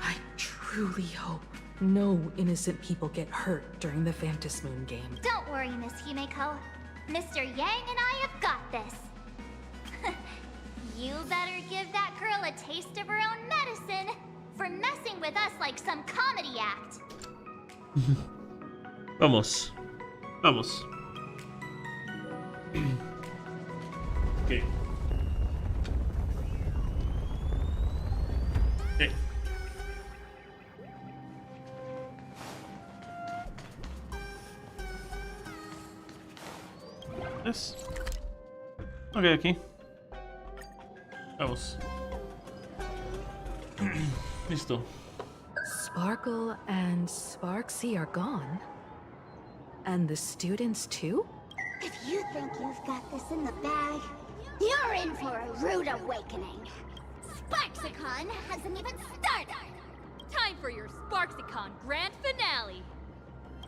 G: I truly hope no innocent people get hurt during the Phantasmoon game.
I: Don't worry, Miss Himeko. Mr. Yang and I have got this. You better give that girl a taste of her own medicine for messing with us like some comedy act.
A: Vamos. Vamos. Okay. Okay. Yes. Ok, aquí. Vamos. Listo.
G: Sparkle and Sparksy are gone? And the students too?
I: If you think you've got this in the bag, you're in for a rude awakening. Sparksicon hasn't even started.
H: Time for your Sparksicon grand finale.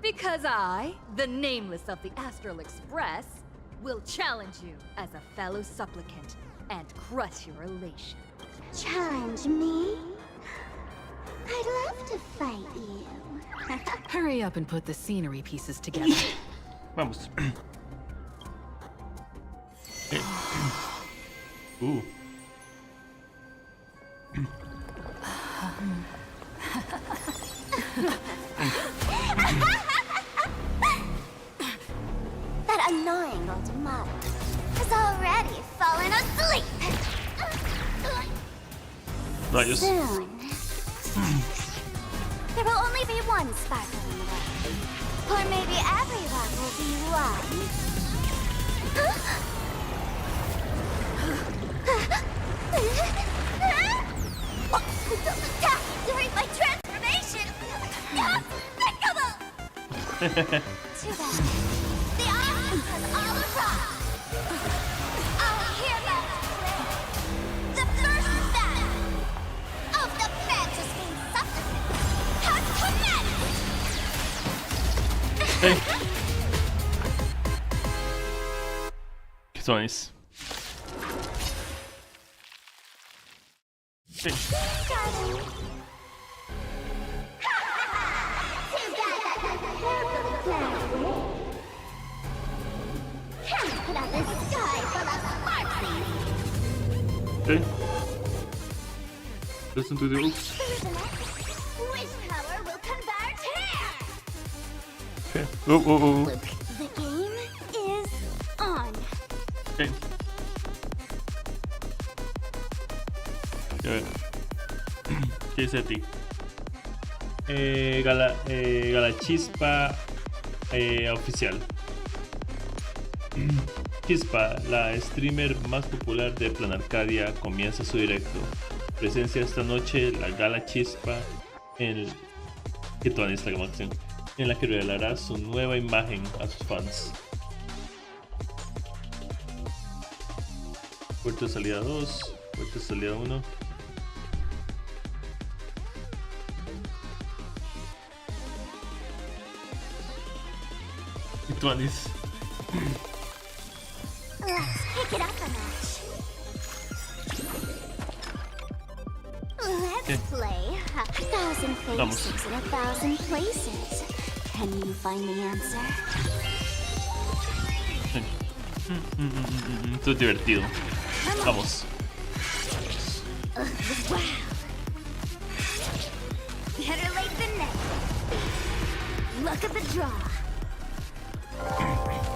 H: Because I, the nameless of the Astral Express, will challenge you as a fellow supplicant and crush your elation.
I: Challenge me? I'd love to fight you.
G: Hurry up and put the scenery pieces together.
A: Vamos. Ooh.
I: annoying automata has already fallen asleep.
A: Rayos.
I: Soon. There will only be one sparkle in the world. Or maybe everyone will be one. Don't attack during my transformation! Too bad. The audience has all arrived. Our heroes play the first battle of the Mantis Game Supplement has commenced!
A: ¿Qué son es? Sí. Okay. Listen to the oops.
I: Which power will convert here?
A: Okay. Oh.
I: Luke, the game is on.
A: Okay. ¿Qué dice a ti? Galachispa oficial. Chispa, la streamer más popular de Plan Arcadia, comienza su directo. Presencia esta noche la Gala Chispa en la que revelará su nueva imagen a sus fans. Puerta de salida 2, puerta de salida 1. Y Tuanis.
I: Let's pick it up a notch. Let's play 1,000 faces in 1,000 places. Can you find the answer?
A: Esto es divertido. Vamos.
I: Wow. Better late than never. Look at the draw.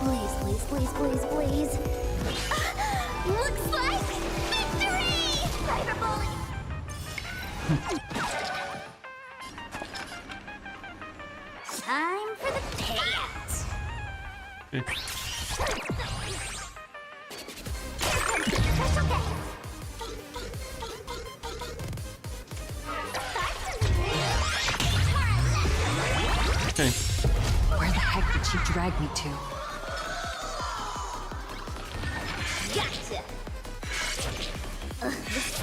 I: Please. Looks like victory! Cyberbully! Time for the payout.
A: Okay.
H: Where the heck did she drag me to?
I: Gotcha!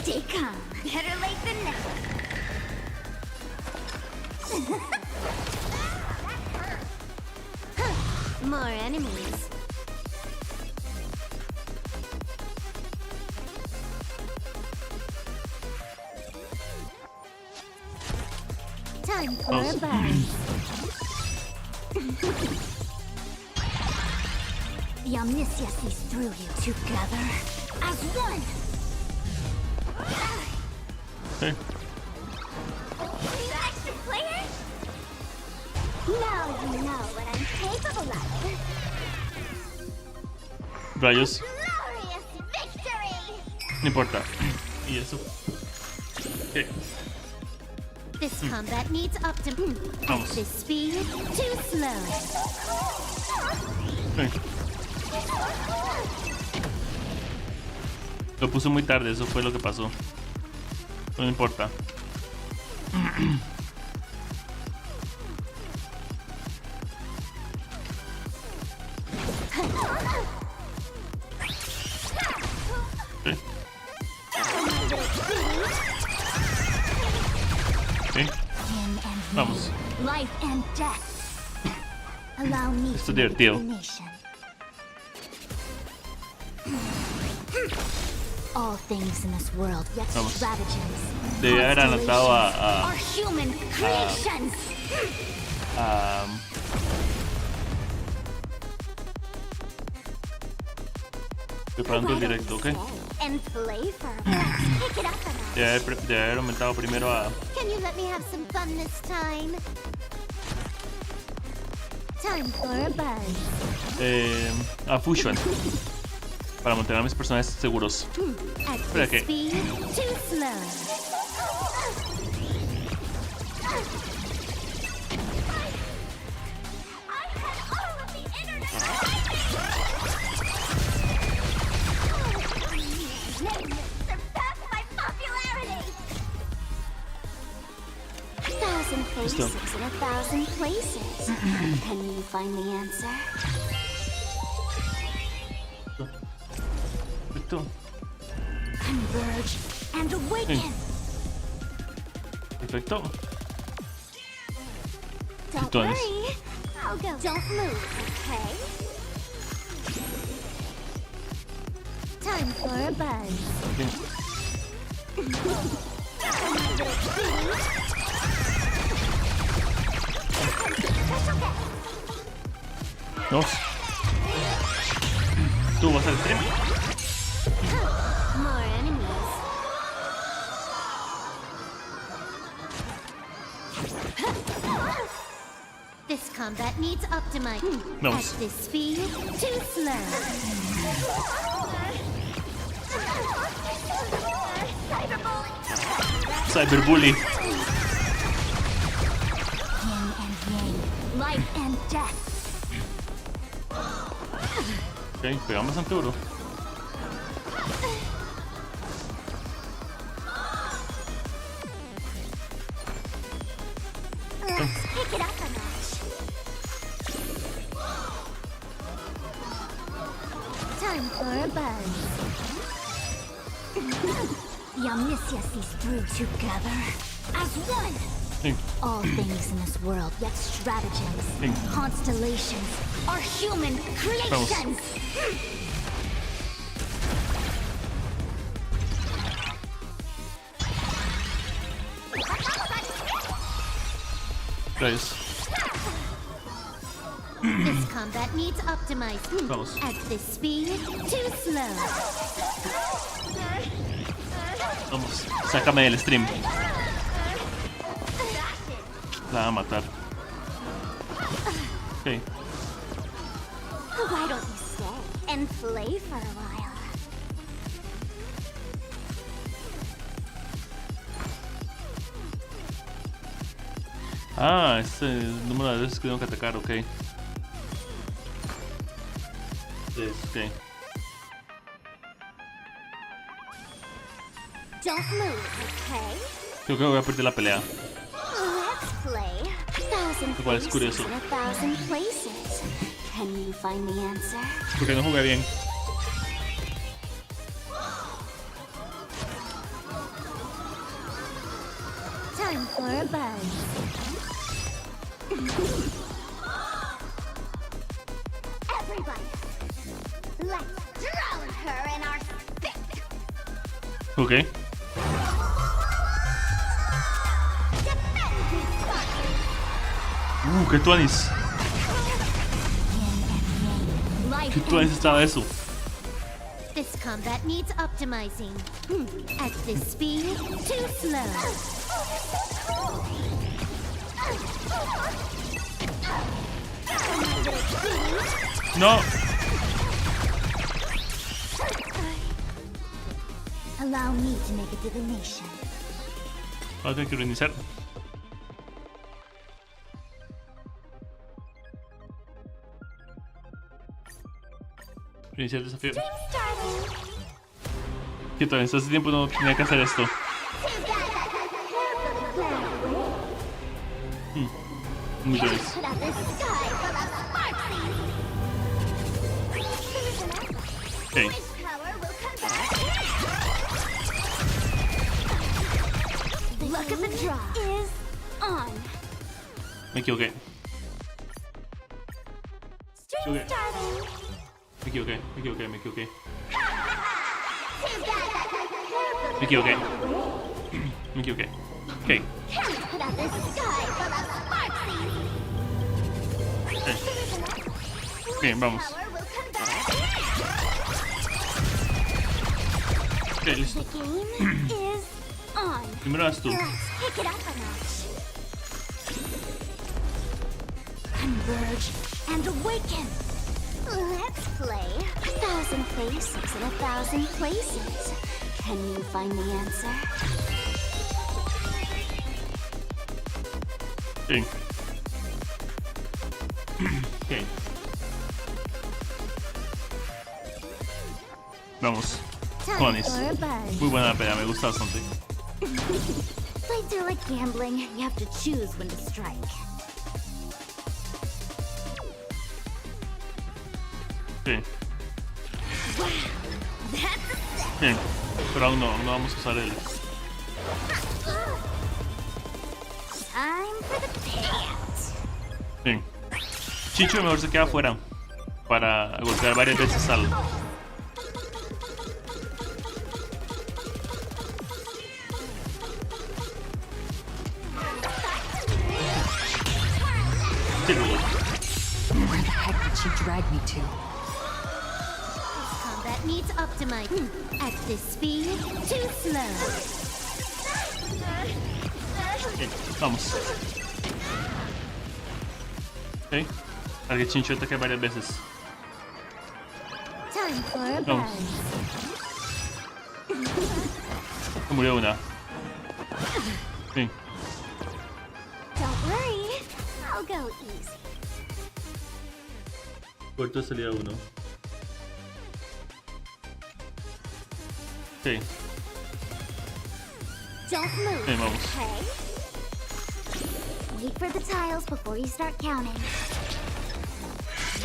I: Stay calm. Better late than never. More enemies. Time for a burn. The Omniscia sees through you together as one.
A: Okay.
I: You extra players? Now you know what I'm capable of.
A: Rayos.
I: Glorious victory!
A: No importa. Y eso. Okay.
I: This combat needs optimum.
A: Vamos.
I: This speed, too slow.
A: Okay. Lo puse muy tarde, eso fue lo que pasó. No importa. Okay. Okay. Vamos.
I: Life and death. Allow me
A: Esto es divertido.
I: All things in this world, yet
A: Vamos.
I: stratagems.
A: Debe haber anotado
I: Are human creations.
A: preparando el directo, ¿ok?
I: And flavor. Let's pick it up a notch.
A: Debe haber aumentado primero a...
I: Can you let me have some fun this time?
A: A Fusion. Para mantener a mis personajes seguros. Espera que...
C: Listo. In 1,000 places. Can you find the answer?
A: Perfecto.
C: Converge and awaken.
A: Perfecto.
C: Don't worry. I'll go. Don't move, okay? Time for a buzz.
A: Dos. Tú vas al stream.
C: More enemies. This combat needs optimizing. At this speed, too slow.
A: Cyberbully.
C: Yin and yang, life and death.
A: Ok, pegamos bastante duro.
C: Let's pick it up a notch. Time for a buzz. The Omniscia sees through together as one. All things in this world, yet stratagems, constellations, are human creations.
A: Guys.
C: This combat needs optimized. At this speed, too slow.
A: Vamos, sácame del stream. La va a matar. Ok.
C: Why don't you stay and play for a while?
A: Ah, este es el número de veces que tengo que atacar, ok. Ok.
C: Don't move, okay?
A: Creo que voy a perder la pelea.
C: Let's play. 1,000
A: Igual es curioso.
C: places in 1,000 places. Can you find the answer?
A: Porque no jugué bien.
C: Time for a buzz. Everybody, let's drown her in our spit.
A: Ok. ¿Qué tuanis? ¿Qué tuanis estaba eso?
C: This combat needs optimizing. At this speed, too slow.
A: No.
C: Allow me to make a divination.
A: Voy a tener que reiniciar. Iniciar el desafío. ¿Qué tal? Hace tiempo no tenía que hacer esto. Muy bien. Okay.
C: Luck of the draw is on.
A: Me equivoqué. Me equivoqué. Me equivoqué. Me equivoqué. Me equivoqué. Me equivoqué. Ok. Bien, vamos. Ok, listo. Primero vas tú.
C: Converge and awaken. Let's play 1,000 faces in 1,000 places. Can you find the answer?
A: Sí. Okay. Vamos. Conis. Muy buena pelea, me gusta bastante.
C: Fights are like gambling. You have to choose when to strike.
A: Sí.
C: Wow, that's a set.
A: Bien. Pero aún no vamos a usar el...
C: Time for the payout.
A: Bien. Chincho mejor se queda afuera para golpear varias veces al... Sí,
J: Where the heck did she drag me to?
C: This combat needs optimizing. At this speed, too slow.
A: Bien, vamos. Ok. Para que Chincho ataque varias veces.
C: Time for a
A: Vamos.
C: buzz.
A: Se murió una. Bien.
C: Don't worry, I'll go easy.
A: Puerto de salida 1. Sí.
C: Don't move,
A: Bien, vamos.
C: okay? Wait for the tiles before you start counting.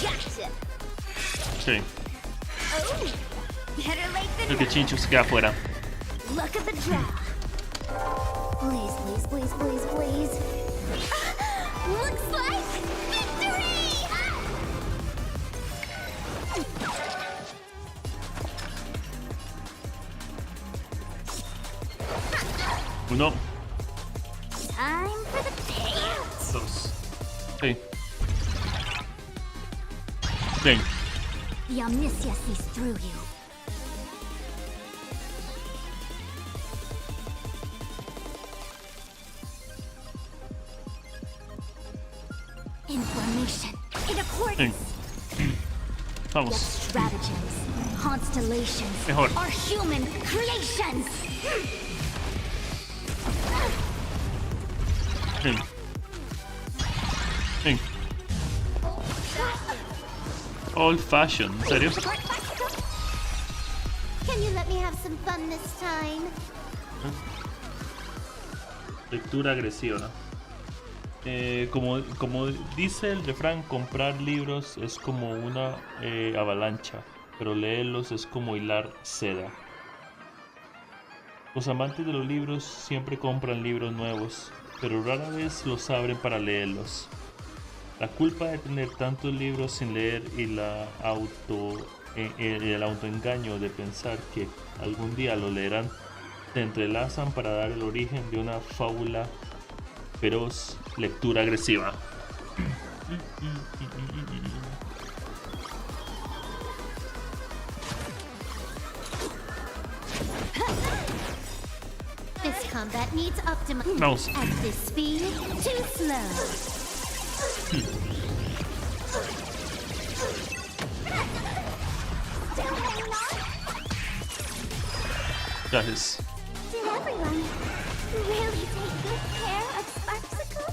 C: Gotcha!
A: Sí.
C: Oh, better late than
A: El que
C: never.
A: Chincho se queda afuera.
C: Look at the draw. Please, please, please, please, please. Looks like victory!
A: Uno,
C: Time for the payout.
A: dos. Sí. Bien.
C: The omniscia sees through you. Information in accordance.
A: Bien.
C: Yet
A: Vamos.
C: stratagems, constellations
A: Mejor.
C: are human creations.
A: Bien. Bien. Old fashion, ¿en serio?
C: Can you let me have some fun this time?
A: Lectura agresiva. Como dice el refrán, comprar libros es como una avalancha, pero leerlos es como hilar seda. Los amantes de los libros siempre compran libros nuevos, pero rara vez los abren para leerlos. La culpa de tener tantos libros sin leer y el autoengaño de pensar que algún día lo leerán se entrelazan para dar el origen de una fábula feroz, lectura agresiva.
C: This combat needs optimization.
A: Vamos.
C: At this speed, too slow. Still hanging on?
A: Gracias.
C: Did everyone really take good care of Sparksicle?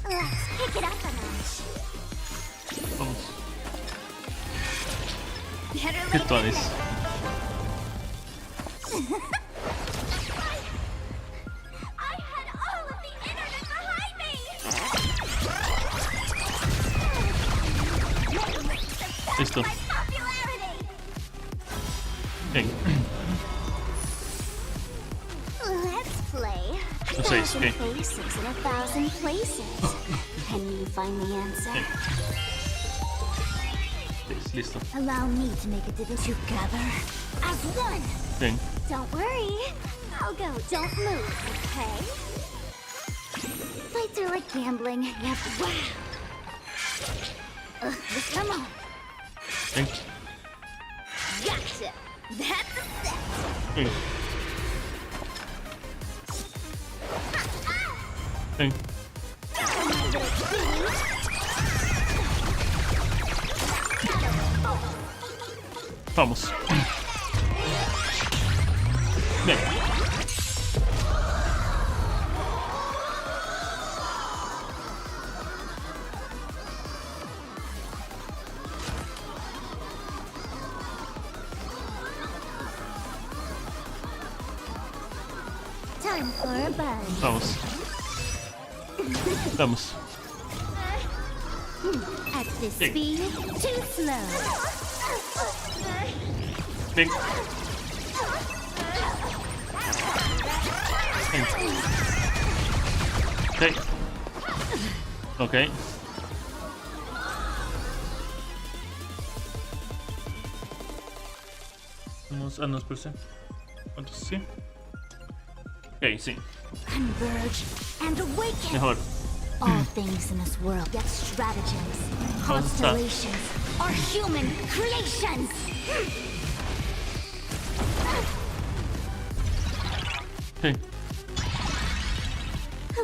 C: Let's pick it up a notch.
A: Vamos.
C: Better
A: ¿Qué
C: late than
A: tones?
C: I had all of the internet behind me!
A: Listo.
C: My popularity!
A: Bien.
C: Let's play
A: No sé,
C: 1,000
A: ¿qué?
C: faces in 1,000 places. Can you find the answer?
A: Listo.
C: Allow me to make a decision together as one.
A: Bien.
C: Don't worry, I'll go. Don't move, okay? Fights are like gambling. You have to. Wow. Come on.
A: Bien.
C: Gotcha. That's a set.
A: Bien. Bien. Vamos. Bien.
I: Time for a buzz.
A: Vamos. Vamos.
I: At this
A: Big.
I: speed, too slow.
A: Bien. Ok. Ok. Vamos a nos perse. ¿Cuántos? Sí. Ok, sí.
C: Converge and awaken.
A: Mejor.
C: All things in this world get stratagems. Constellations are human creations.
A: Okay.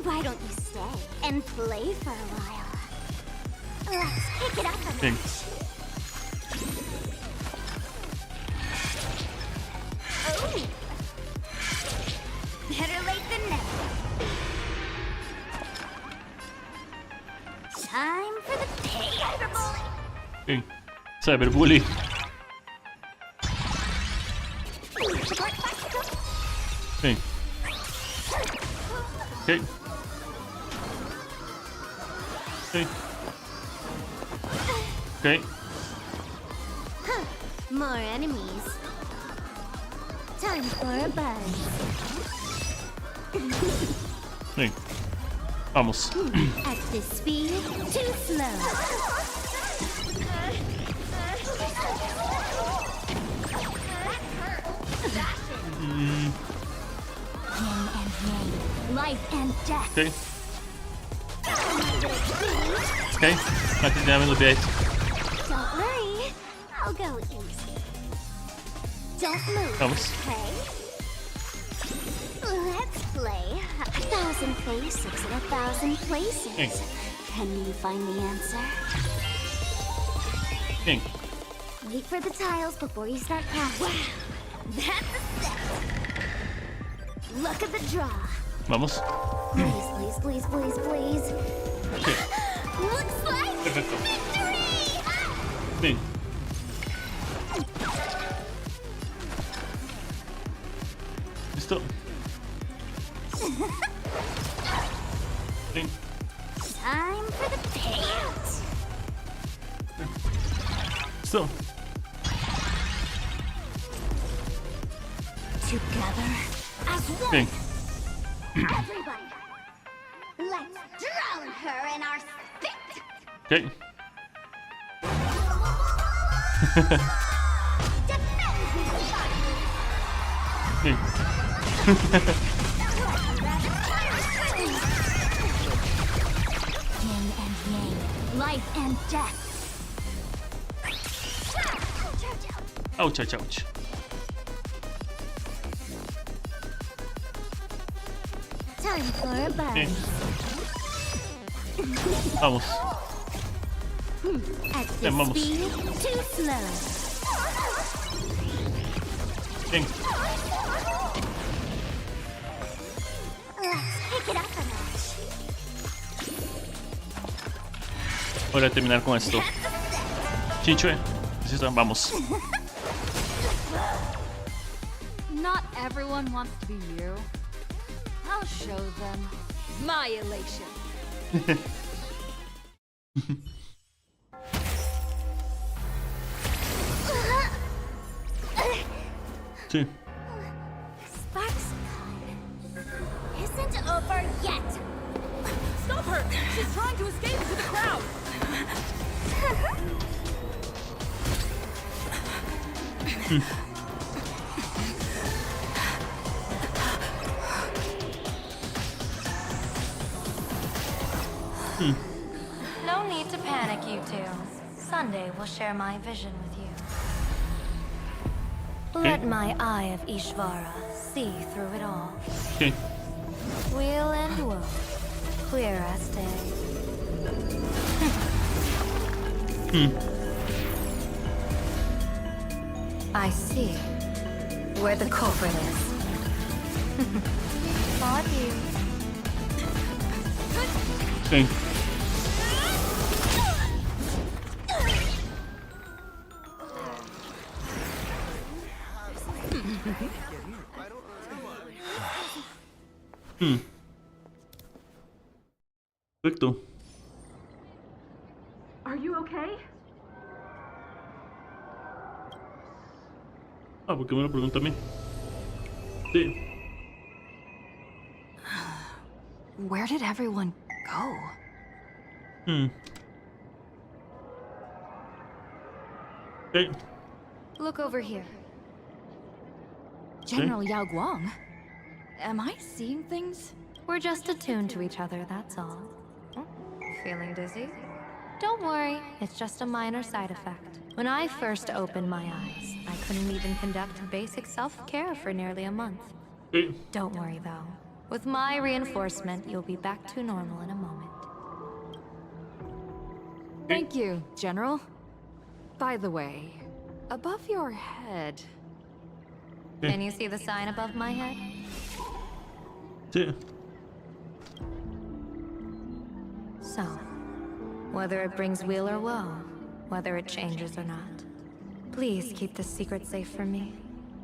I: Why don't you stay and play for a while? Let's pick it up a
A: Bien.
I: notch. Oh. Better late than never. Time for the payout.
A: Bien. Cyberbully. Bien. Ok. Ok. Ok.
I: Huh. More enemies. Time for a buzz.
A: Bien. Vamos.
I: At this speed, too slow. Yin and yang, life and death.
A: Ok. Ok. Laten we daar willen bij.
I: Don't worry, I'll go easy. Don't move,
A: Vamos.
I: okay? Let's play 1,000 faces in 1,000 places.
A: Bien.
I: Can you find the answer?
A: Bien.
I: Wait for the tiles before you start counting. Wow, that's a set. Look at the draw.
A: Vamos.
I: Please, please, please, please, please.
A: Ok.
I: Looks like
A: Perfecto.
I: victory!
A: Bien. Listo. Bien.
I: Time for the payout.
A: Listo.
I: Together as one.
A: Bien.
I: Everybody, let's drown her in our spit.
A: Ok. Bien.
I: Yin and yang, life and death.
A: Ouch, ouch, ouch.
I: Time for a buzz.
A: Bien. Vamos.
I: At this
A: Bien, vamos.
I: speed, too slow.
A: Bien.
I: Let's pick it up a notch.
A: Hora de terminar con esto. Chinchue. Listo, vamos.
H: Not everyone wants to be you. I'll show them my elation.
A: Sí.
I: Sparksicon isn't over yet.
J: Stop her! She's trying to escape into the crowd!
N: No need to panic, you two. Sunday will share my vision with you. Let my eye of Ishvara see through it all.
A: Okay.
N: Weal and woe, clear as day. I see. Where the culprit is. Got you.
A: Sí. Perfecto.
J: Are you okay?
A: Ah, ¿por qué me lo pregunta a mí? Sí.
E: Where did everyone go?
A: Okay.
H: Look over here.
E: General Yao Guang? Am I seeing things?
N: We're just attuned to each other, that's all. Feeling dizzy? Don't worry, it's just a minor side effect. When I first opened my eyes, I couldn't even conduct basic self-care for nearly a month. Don't worry though. With my reinforcement, you'll be back to normal in a moment.
E: Thank you, General. By the way, above your head...
N: Can you see the sign above my head?
A: Sí.
N: So, whether it brings weal or woe, whether it changes or not, please keep this secret safe from me.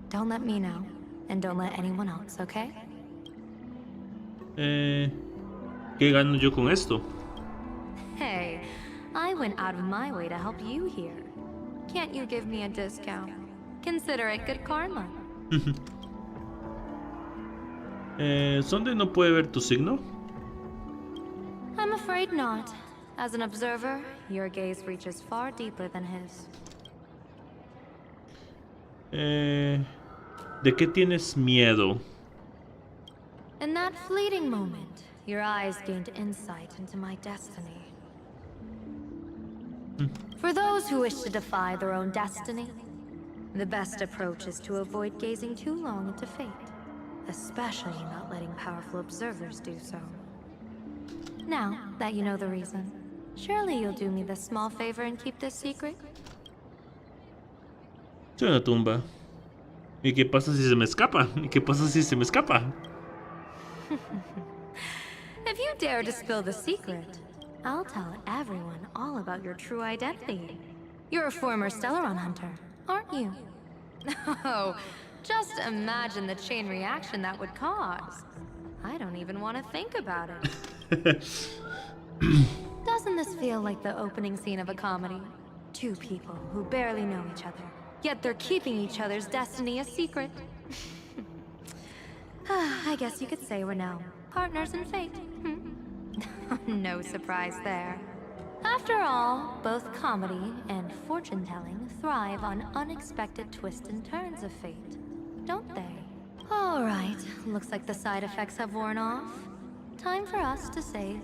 N: Don't let me know, and don't let anyone else, okay?
A: ¿Qué gano yo con esto?
N: Hey, I went out of my way to help you here. Can't you give me a discount? Consider it good karma.
A: ¿Dónde no puede ver tu signo?
N: I'm afraid not. As an observer, your gaze reaches far deeper than his.
A: ¿De qué tienes miedo?
N: In that fleeting moment, your eyes gained insight into my destiny. For those who wish to defy their own destiny, the best approach is to avoid gazing too long into fate, especially not letting powerful observers do so. Now that you know the reason, surely you'll do me this small favor and keep this secret?
A: Estoy en la tumba. ¿Y qué pasa si se me escapa? ¿Y qué pasa si se me escapa?
N: If you dare to spill the secret, I'll tell everyone all about your true identity. You're a former Stellaron hunter, aren't you? Oh, just imagine the chain reaction that would cause. I don't even want to think about it. Doesn't this feel like the opening scene of a comedy? Two people who barely know each other, yet they're keeping each other's destiny a secret. I guess you could say we're now partners in fate. No surprise there. After all, both comedy and fortune-telling thrive on unexpected twists and turns of fate, don't they? All right, looks like the side effects have worn off. Time for us to say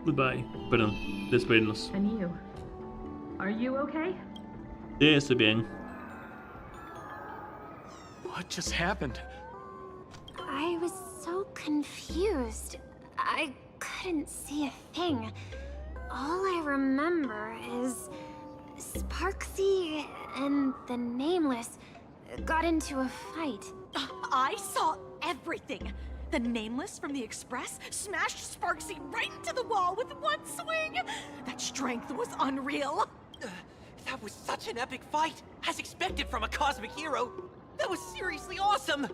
A: goodbye. Perdón, despedirnos.
J: And you? Are you okay?
A: Sí, estoy bien.
Q: What just happened?
I: I was so confused. I couldn't see a thing. All I remember is Sparksy and the Nameless got into a fight.
T: I saw everything. The Nameless from the Express smashed Sparksy right into the wall with one swing. That strength was unreal.
Q: That was such an epic fight, as expected from a cosmic hero. That was seriously awesome.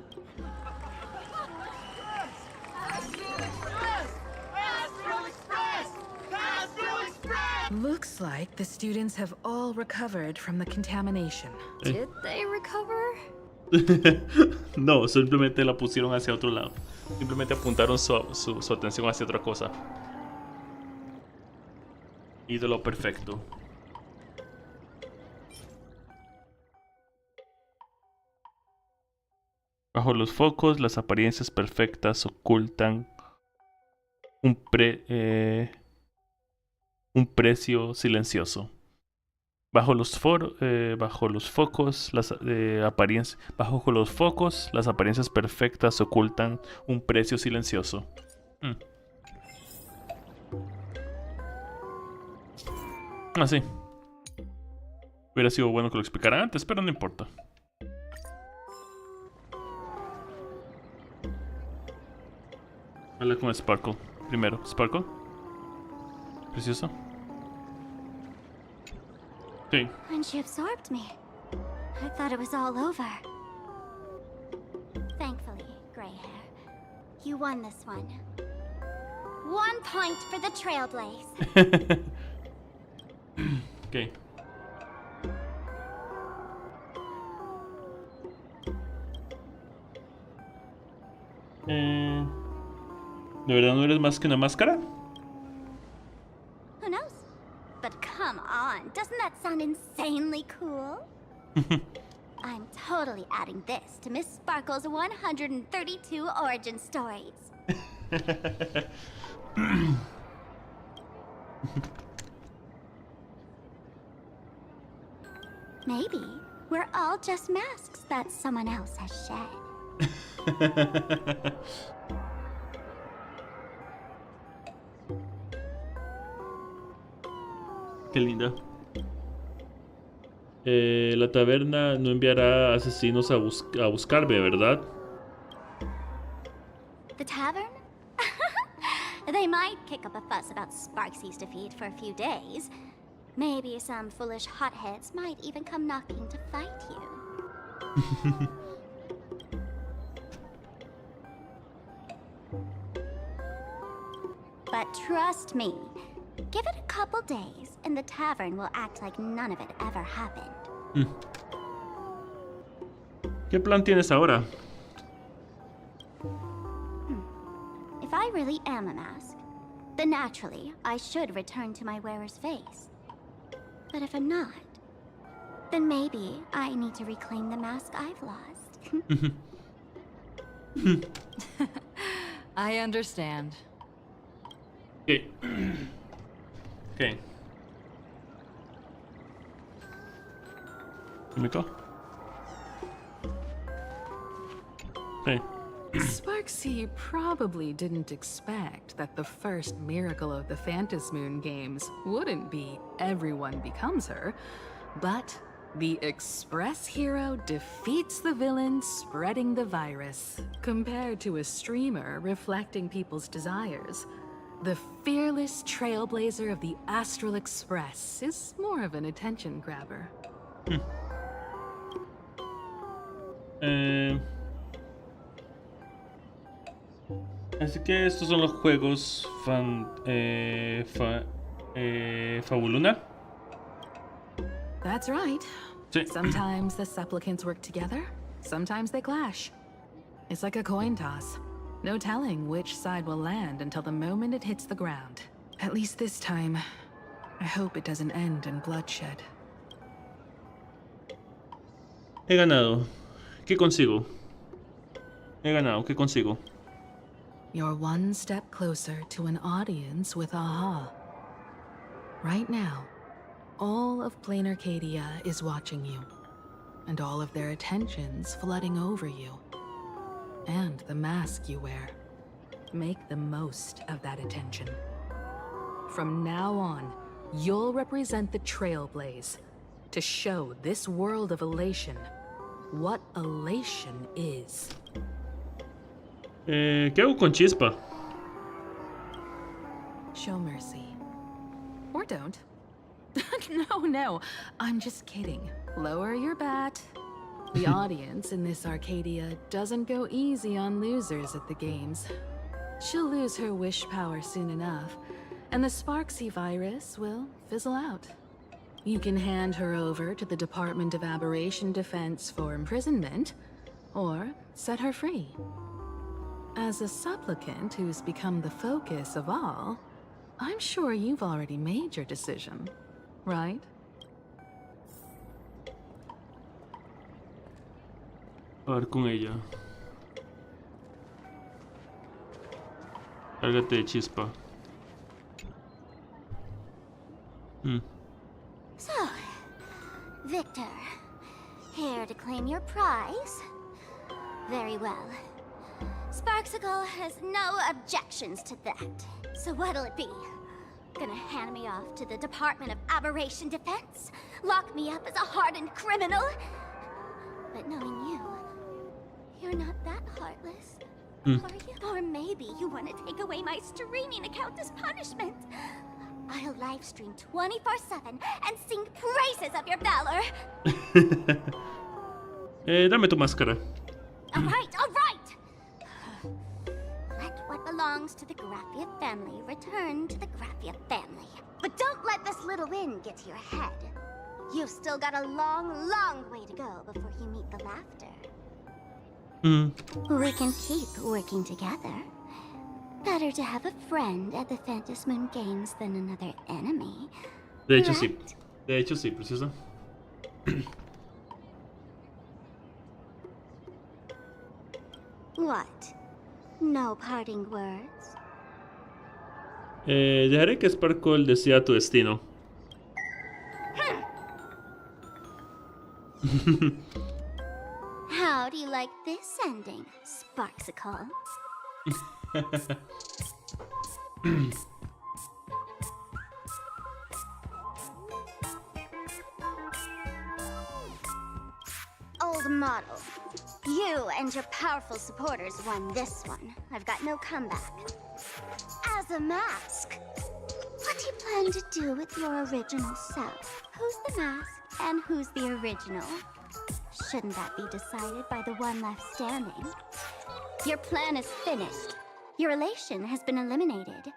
G: Looks like the students have all recovered from the contamination.
N: Did they recover?
A: No, simplemente la pusieron hacia otro lado. Simplemente apuntaron su atención hacia otra cosa. Ídolo perfecto. Bajo los focos, las apariencias perfectas ocultan un precio silencioso. Bajo los focos, las apariencias perfectas ocultan un precio silencioso. Ah, sí. Hubiera sido bueno que lo explicara antes, pero no importa. Habla con Sparkle. Primero, Sparkle. Precioso. Sí.
C: When she absorbed me, I thought it was all over. Thankfully, gray hair, you won this one. 1 point for the Trailblaze.
A: Ok. ¿De verdad no eres más que una máscara?
C: Who knows? But come on, doesn't that sound insanely cool? I'm totally adding this to Miss Sparkle's 132 origin stories. Maybe we're all just masks that someone else has shed.
A: Qué linda. La taberna no enviará asesinos a buscarme, ¿verdad?
C: The tavern? They might kick up a fuss about Sparksy's defeat for a few days. Maybe some foolish hotheads might even come knocking to fight you. But trust me, give it a couple days and the tavern will act like none of it ever happened.
A: ¿Qué plan tienes ahora?
C: If I really am a mask, then naturally I should return to my wearer's face. But if I'm not, then maybe I need to reclaim the mask I've lost.
E: I understand.
A: Okay. Okay. Miko? Hey.
G: Sparksy probably didn't expect that the first miracle of the Phantasmoon games wouldn't be everyone becomes her, but the Express hero defeats the villain spreading the virus. Compared to a streamer reflecting people's desires, the fearless trailblazer of the Astral Express is more of an attention grabber.
A: Así que estos son los juegos Fabuluna.
G: That's right.
A: Sí.
G: Sometimes the supplicants work together, sometimes they clash. It's like a coin toss. No telling which side will land until the moment it hits the ground. At least this time, I hope it doesn't end in bloodshed.
A: He ganado. ¿Qué consigo? He ganado. ¿Qué consigo?
G: You're one step closer to an audience with Aha. Right now, all of Plain Arcadia is watching you, and all of their attention's flooding over you. And the mask you wear. Make the most of that attention. From now on, you'll represent the Trailblaze to show this world of elation what elation is.
A: ¿Qué hago con Chispa?
G: Show mercy. Or don't. No, I'm just kidding. Lower your bat. The audience in this Arcadia doesn't go easy on losers at the games. She'll lose her wish power soon enough, and the Sparksy virus will fizzle out. You can hand her over to the Department of Aberration Defense for imprisonment, or set her free. As a supplicant who's become the focus of all, I'm sure you've already made your decision, right?
A: Hablar con ella. Cárgate de Chispa.
C: So, Victor, here to claim your prize? Very well. Sparksicle has no objections to that. So what'll it be? Gonna hand me off to the Department of Aberration Defense? Lock me up as a hardened criminal? But knowing you, you're not that heartless. Or maybe you want to take away my streaming account as punishment. I'll live stream 24/7 and sing praises of your valor.
A: Dame tu máscara.
C: All right. Let what belongs to the Graphia family return to the Graphia family. But don't let this little win get to your head. You've still got a long, long way to go before you meet the laughter. We can keep working together. Better to have a friend at the Phantom Moon Games than another enemy.
A: De hecho, sí. De hecho, sí, preciosa.
C: What? No parting words?
A: Dejaré que Sparkle decida tu destino.
C: How do you like this ending, Sparksicle? Old model, you and your powerful supporters won this one. I've got no comeback. As a mask, what do you plan to do with your original self? Who's the mask and who's the original? Shouldn't that be decided by the one left standing? Your plan is finished. Your relation has been eliminated.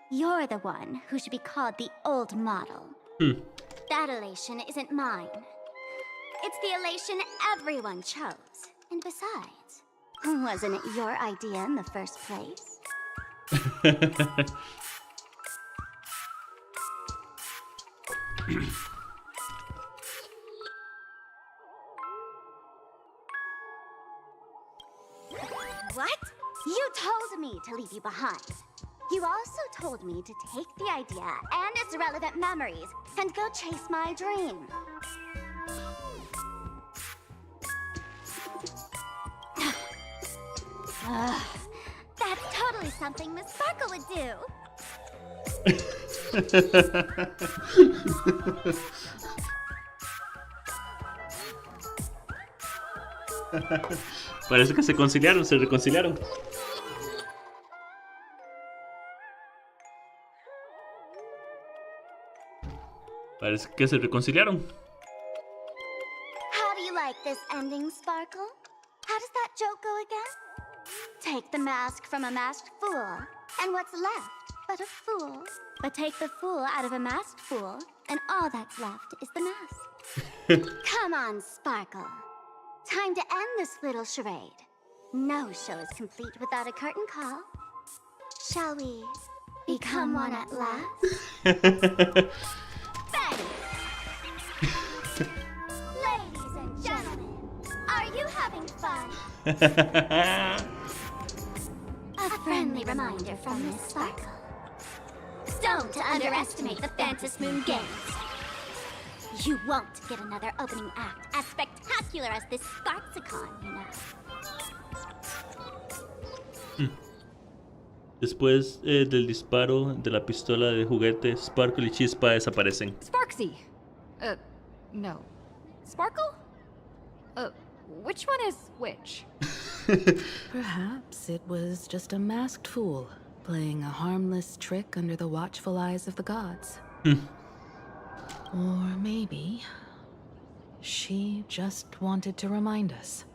C: You're the one who should be called the old model. That elation isn't mine. It's the elation everyone chose. And besides, wasn't it your idea in the first place? What? You told me to leave you behind. You also told me to take the idea and its relevant memories and go chase my dream. That's totally something Miss Sparkle would do.
A: Parece que se reconciliaron. Parece que se reconciliaron.
C: How do you like this ending, Sparkle? How does that joke go again? Take the mask from a masked fool, and what's left but a fool? But take the fool out of a masked fool, and all that's left is the mask. Come on, Sparkle. Time to end this little charade. No show is complete without a curtain call. Shall we become one at last? Bang! Ladies and gentlemen, are you having fun? A friendly reminder from Miss Sparkle. Don't underestimate the Phantom Moon Games. You won't get another opening act as spectacular as this Sparksicon, you know.
A: Después del disparo de la pistola de juguete, Sparkle y Chispa desaparecen.
H: Sparksy! No. Sparkle? Which one is which?
G: Perhaps it was just a masked fool, playing a harmless trick under the watchful eyes of the gods. Or maybe she just wanted to remind us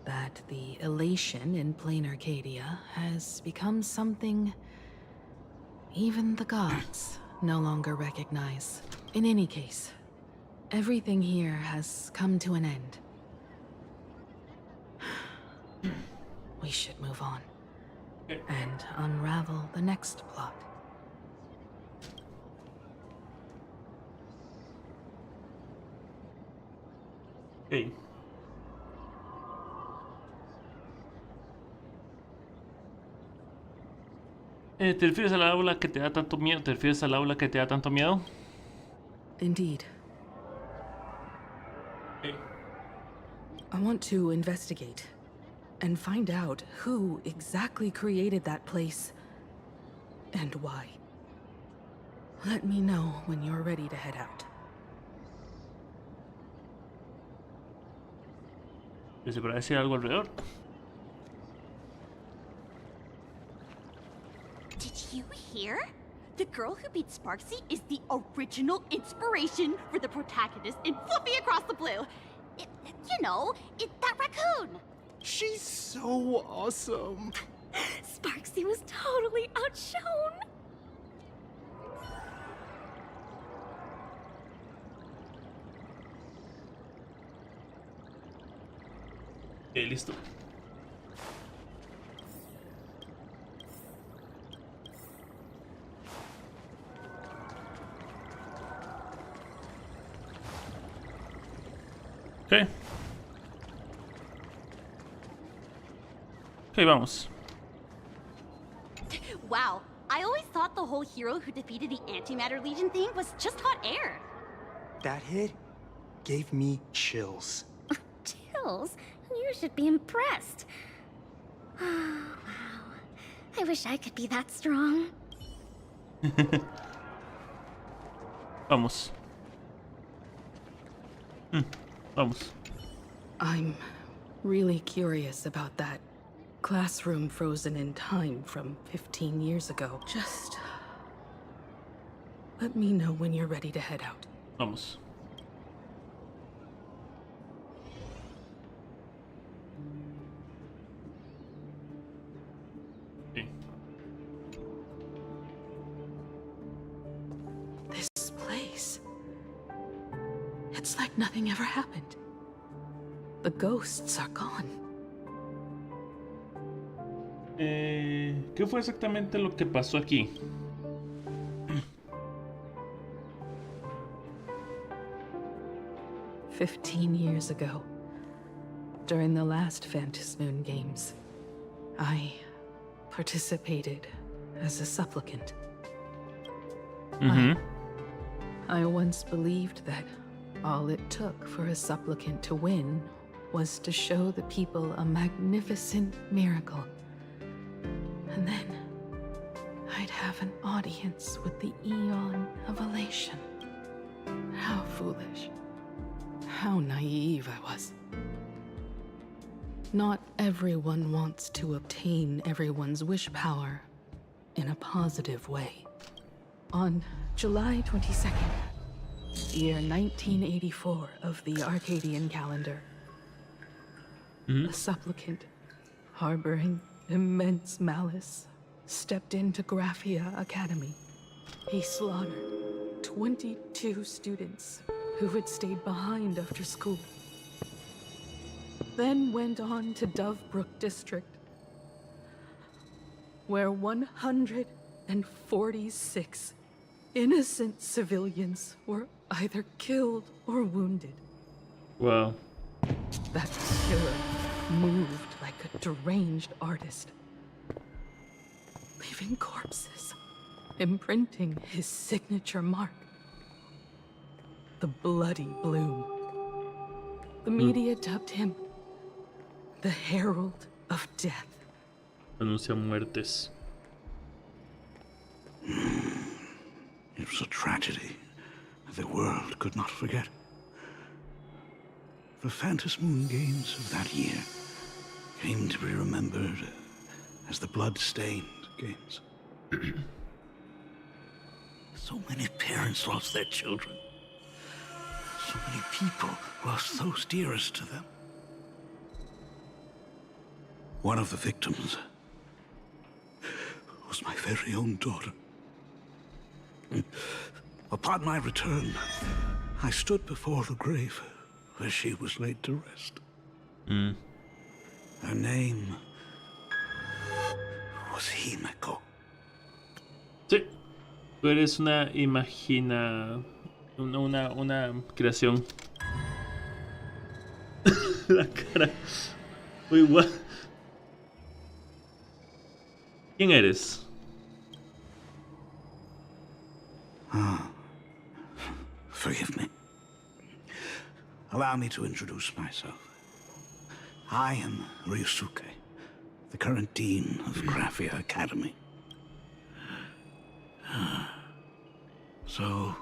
G: that the elation in plain Arcadia has become something even the gods no longer recognize. In any case, everything here has come to an end. We should move on and unravel the next plot.
A: Hey. ¿Te refieres al aula que te da tanto miedo? ¿Te refieres al aula que te da tanto miedo?
G: Indeed.
A: Hey.
G: I want to investigate and find out who exactly created that place and why. Let me know when you're ready to head out.
A: ¿Se puede decir algo alrededor?
J: you hear? The girl who beat Sparksy is the original inspiration for the protagonist in Fluffy Across the Blue. You know, that raccoon.
Q: She's so awesome.
J: Sparksy was totally outshone.
A: Listo. Ok. Ok, vamos.
J: Wow, I always thought the whole hero who defeated the Antimatter Legion thing was just hot air.
Q: That hit gave me chills.
I: Chills? You should be impressed. Oh, wow. I wish I could be that strong.
A: Vamos. Vamos.
G: I'm really curious about that classroom frozen in time from 15 years ago. Just let me know when you're ready to head out.
A: Vamos. Okay.
G: This place. It's like nothing ever happened. The ghosts are gone.
A: ¿Qué fue exactamente lo que pasó aquí?
G: "15 years ago, during the last Phantom Moon Games, I participated as a supplicant. I once believed that all it took for a supplicant to win was to show the people a magnificent miracle. And then I'd have an audience with the Eon of Elation. How foolish. How naive I was. Not everyone wants to obtain everyone's wish power in a positive way. On July 22nd, year 1984 of the Arcadian calendar, a supplicant harboring immense malice stepped into Graphia Academy. He slaughtered 22 students who had stayed behind after school. Then went on to Dovebrook District, where 146 innocent civilians were either killed or wounded.
A: Wow.
G: That killer moved like a deranged artist, leaving corpses, imprinting his signature mark. The Bloody Bloom. The media dubbed him the Herald of Death.
A: Anuncia muertes.
U: It was a tragedy the world could not forget. The Phantom Moon Games of that year came to be remembered as the Blood-Stained Games. So many parents lost their children. So many people lost those dearest to them. One of the victims was my very own daughter. Upon my return, I stood before the grave where she was laid to rest. Her name was Himeko.
A: Sí, tú eres una una creación. La cara. Uy, what? ¿Quién eres?
U: Forgive me. Allow me to introduce myself. I am Ryusuke, the current dean of Graphia Academy. So,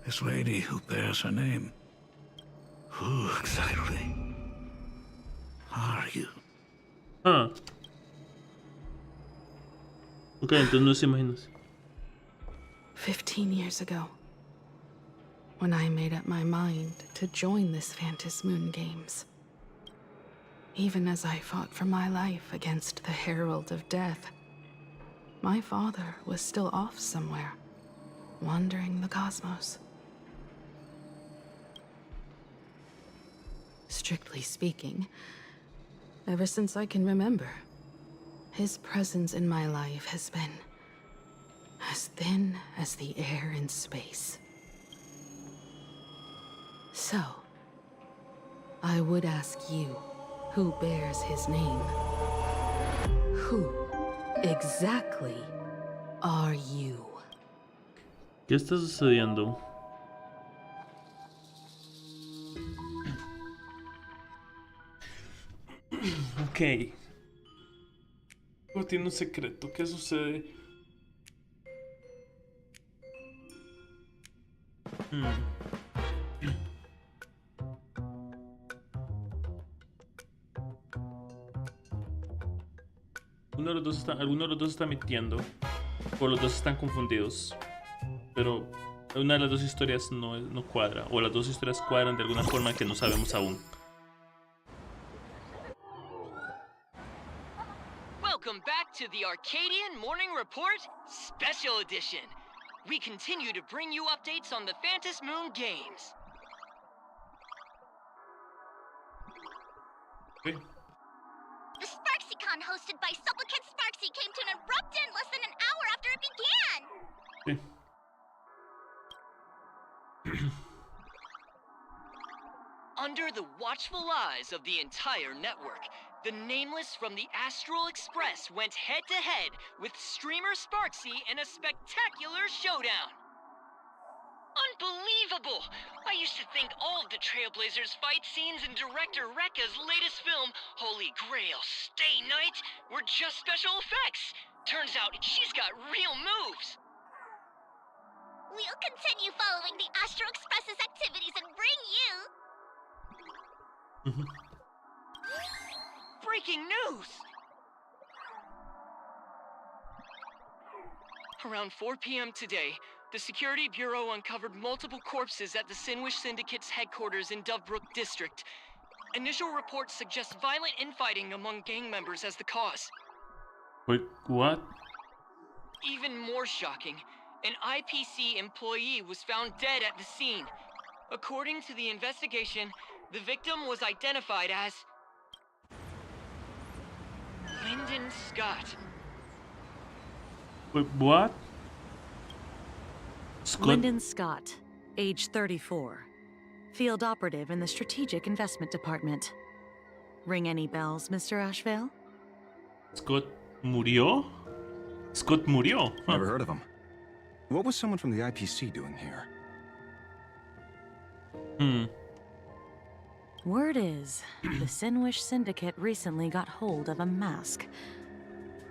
U: this lady who bears her name, who exactly are you?
A: Ok, entonces no se imagina.
G: 15 years ago, when I made up my mind to join this Phantom Moon Games. Even as I fought for my life against the Herald of Death, my father was still off somewhere, wandering the cosmos. Strictly speaking, ever since I can remember, his presence in my life has been as thin as the air in space. So, I would ask you, who bears his name? Who exactly are you?
A: ¿Qué está sucediendo? Ok. Oh, tiene un secreto. ¿Qué sucede? Alguno de los dos está mintiendo. O los dos están confundidos. Pero una de las dos historias no cuadra. O las dos historias cuadran de alguna forma que no sabemos aún.
P: Welcome back to the Arcadian Morning Report Special Edition. We continue to bring you updates on the Phantom Moon Games.
A: Okay.
I: The SparksyCon hosted by Supplicant Sparksy came to an abrupt end less than an hour after it began.
P: Under the watchful eyes of the entire network, the Nameless from the Astral Express went head-to-head with streamer Sparksy in a spectacular showdown. Unbelievable! I used to think all of the Trailblazers fight scenes in director Rekka's latest film, Holy Grail Stay Night, were just special effects. Turns out she's got real moves.
I: We'll continue following the Astro Express's activities and bring you...
P: Breaking news! Around 4 p.m. today, the Security Bureau uncovered multiple corpses at the Sinwish Syndicate's headquarters in Dovebrook District. Initial reports suggest violent infighting among gang members as the cause.
A: Wait, what?
P: Even more shocking, an IPC employee was found dead at the scene. According to the investigation, the victim was identified as Lyndon Scott.
A: Wait, what?
E: Scott? Lyndon Scott, age 34. Field operative in the Strategic Investment Department. Ring any bells, Mr. Ashvale?
A: Scott murió? Scott murió?
L: Huh. Never heard of him. What was someone from the IPC doing here?
E: Word is, the Sinwish Syndicate recently got hold of a mask.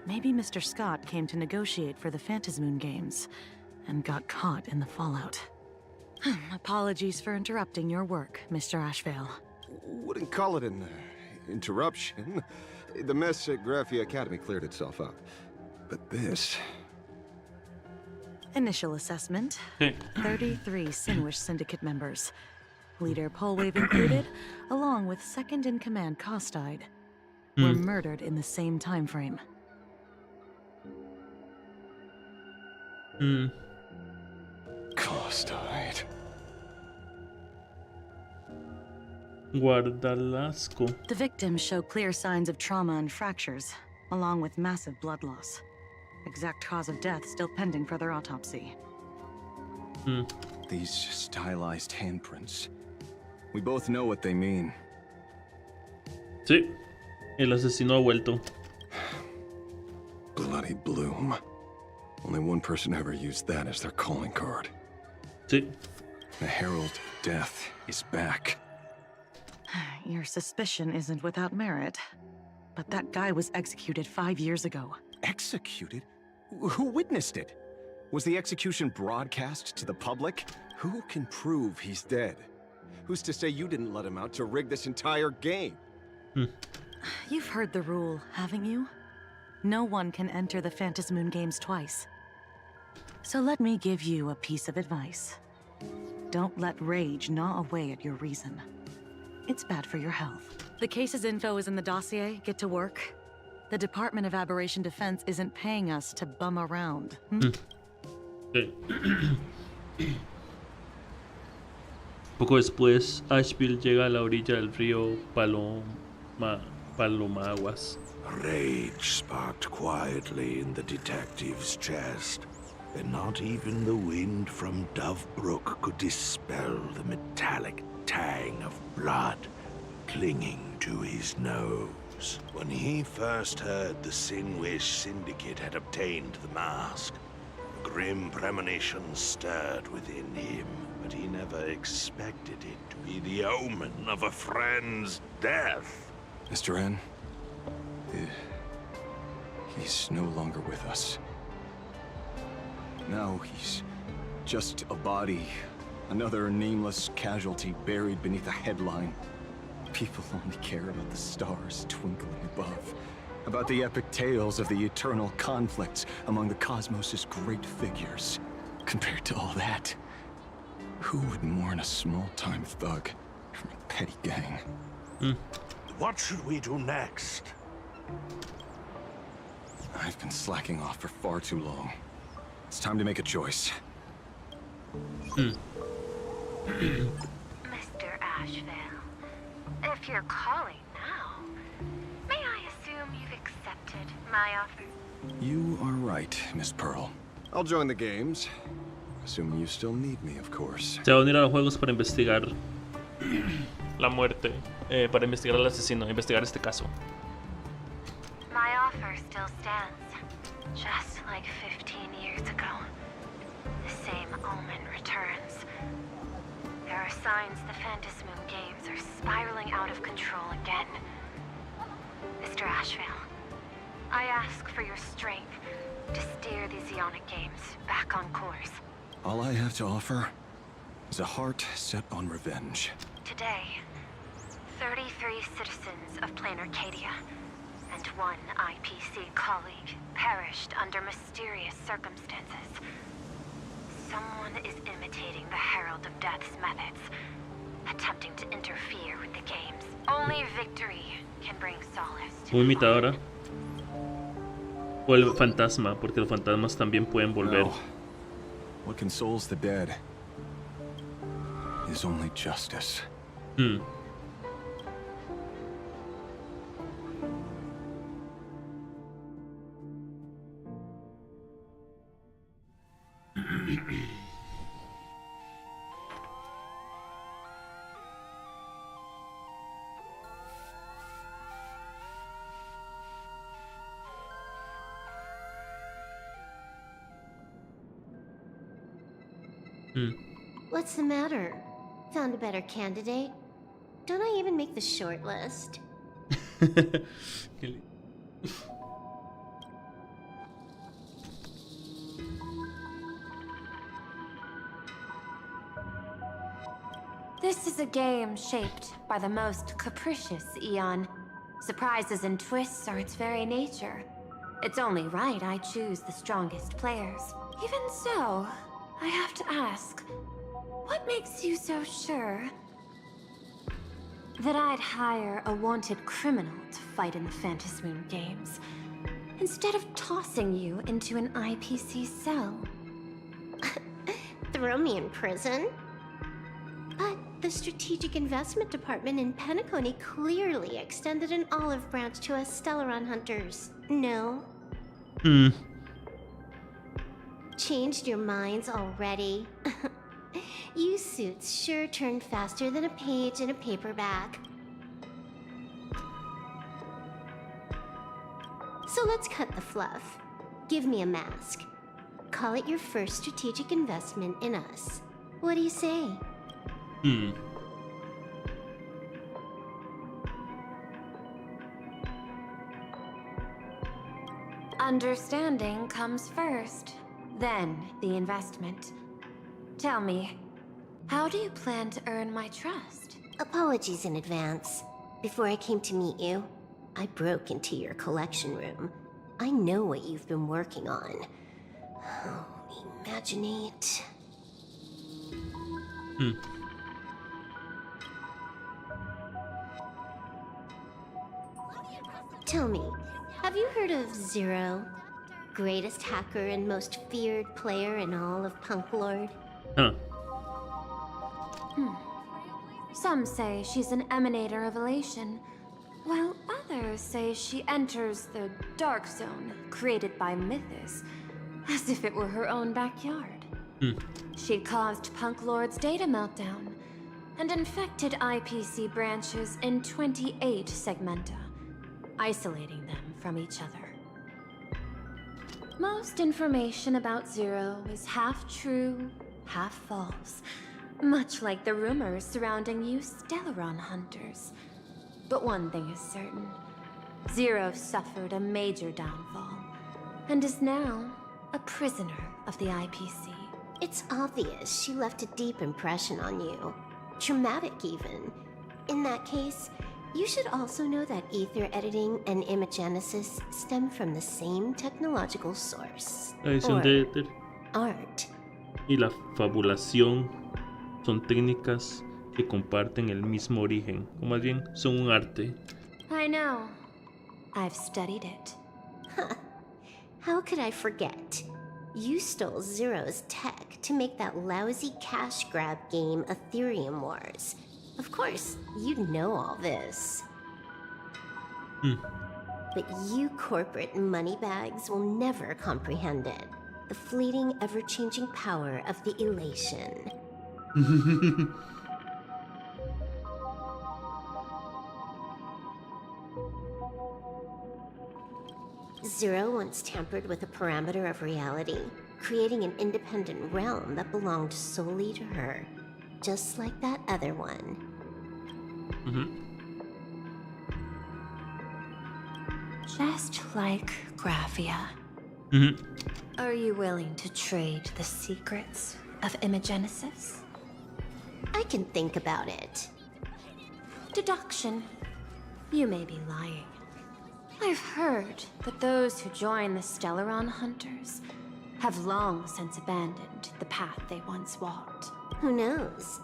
E: Maybe Mr. Scott came to negotiate for the Phantom Moon Games, and got caught in the fallout. Apologies for interrupting your work, Mr. Ashvale.
L: Wouldn't call it an interruption. The mess at Graphia Academy cleared itself up. But this...
E: Initial assessment, 33 Sinwish Syndicate members. Leader Polwave included, along with second-in-command Costide, were murdered in the same time frame.
L: Costide.
A: Guardalasco.
E: The victims show clear signs of trauma and fractures, along with massive blood loss. Exact cause of death still pending further autopsy.
L: These stylized handprints. We both know what they mean.
A: Sí, el asesino ha vuelto.
L: Bloody Bloom. Only one person ever used that as their calling card.
A: Sí.
L: The Herald of Death is back.
E: Your suspicion isn't without merit. But that guy was executed 5 years ago.
L: Executed? Who witnessed it? Was the execution broadcast to the public? Who can prove he's dead? Who's to say you didn't let him out to rig this entire game?
E: You've heard the rule, haven't you? No one can enter the Phantasmoon Games twice. So let me give you a piece of advice. Don't let rage gnaw away at your reason. It's bad for your health. The case's info is in the dossier. Get to work. The Department of Aberration Defense isn't paying us to bum around.
A: Okay. Poco después, Asheville llega a la orilla del río Palomaguas.
F: Rage sparked quietly in the detective's chest, and not even the wind from Dove Brook could dispel the metallic tang of blood clinging to his nose. When he first heard the Sinwish Syndicate had obtained the mask, a grim premonition stirred within him, but he never expected it to be the omen of a friend's death.
L: Mr. N, he's no longer with us. Now he's just a body, another nameless casualty buried beneath a headline. People only care about the stars twinkling above, about the epic tales of the eternal conflicts among the cosmos' great figures. Compared to all that, who would mourn a small-time thug from a petty gang?
F: What should we do next?
L: I've been slacking off for far too long. It's time to make a choice.
I: Mr. Asheville, if you're calling now, may I assume you've accepted my offer?
L: You are right, Miss Pearl. I'll join the games. Assuming you still need me, of course.
A: Se va a unir a los juegos para investigar la muerte, para investigar al asesino, investigar este caso.
I: My offer still stands. Just like 15 years ago, the same omen returns. There are signs the Phantasmoon Games are spiraling out of control again. Mr. Asheville, I ask for your strength to steer the Zeonic Games back on course.
L: All I have to offer is a heart set on revenge.
I: Today, 33 citizens of Plain Arcadia and one IPC colleague perished under mysterious circumstances. Someone is imitating the Herald of Death's methods, attempting to interfere with the games. Only victory can bring solace to
A: Una imitadora. O el fantasma, porque los fantasmas también pueden volver.
L: No. What consoles the dead is only justice.
S: What's the matter? Found a better candidate? Don't I even make the short list?
N: This is a game shaped by the most capricious Eon. Surprises and twists are its very nature. It's only right I choose the strongest players. Even so, I have to ask, what makes you so sure that I'd hire a wanted criminal to fight in the Phantasmoon Games, instead of tossing you into an IPC cell?
S: Throw me in prison? But the Strategic Investment Department in Penacony clearly extended an olive branch to us Stellaron hunters. No? Changed your minds already? You suits sure turn faster than a page in a paperback. So let's cut the fluff. Give me a mask. Call it your first strategic investment in us. What do you say?
N: Understanding comes first, then the investment. Tell me, how do you plan to earn my trust?
S: Apologies in advance. Before I came to meet you, I broke into your collection room. I know what you've been working on. Oh, imaginate. Tell me, have you heard of Zero? Greatest hacker and most feared player in all of Punk Lord?
A: Huh.
N: Some say she's an emanator of elation, while others say she enters the dark zone created by Mythos, as if it were her own backyard. She caused Punk Lord's data meltdown and infected IPC branches in 28 segmenta, isolating them from each other. Most information about Zero is half true, half false, much like the rumors surrounding you Stellaron hunters. But one thing is certain. Zero suffered a major downfall, and is now a prisoner of the IPC.
S: It's obvious she left a deep impression on you. Traumatic, even. In that case, you should also know that ether editing and imagenesis stem from the same technological source.
A: La edición de éter
S: Art.
A: y la fabulación son técnicas que comparten el mismo origen, o más bien son un arte.
N: I know. I've studied it.
S: Huh. How could I forget? You stole Zero's tech to make that lousy cash grab game Ethereum Wars. Of course, you'd know all this. But you corporate moneybags will never comprehend it. The fleeting, ever-changing power of the elation. Zero once tampered with a parameter of reality, creating an independent realm that belonged solely to her, just like that other one.
N: Just like Graphia. Are you willing to trade the secrets of imagenesis?
S: I can think about it.
N: Deduction. You may be lying. I've heard that those who join the Stellaron Hunters have long since abandoned the path they once walked.
S: Who knows?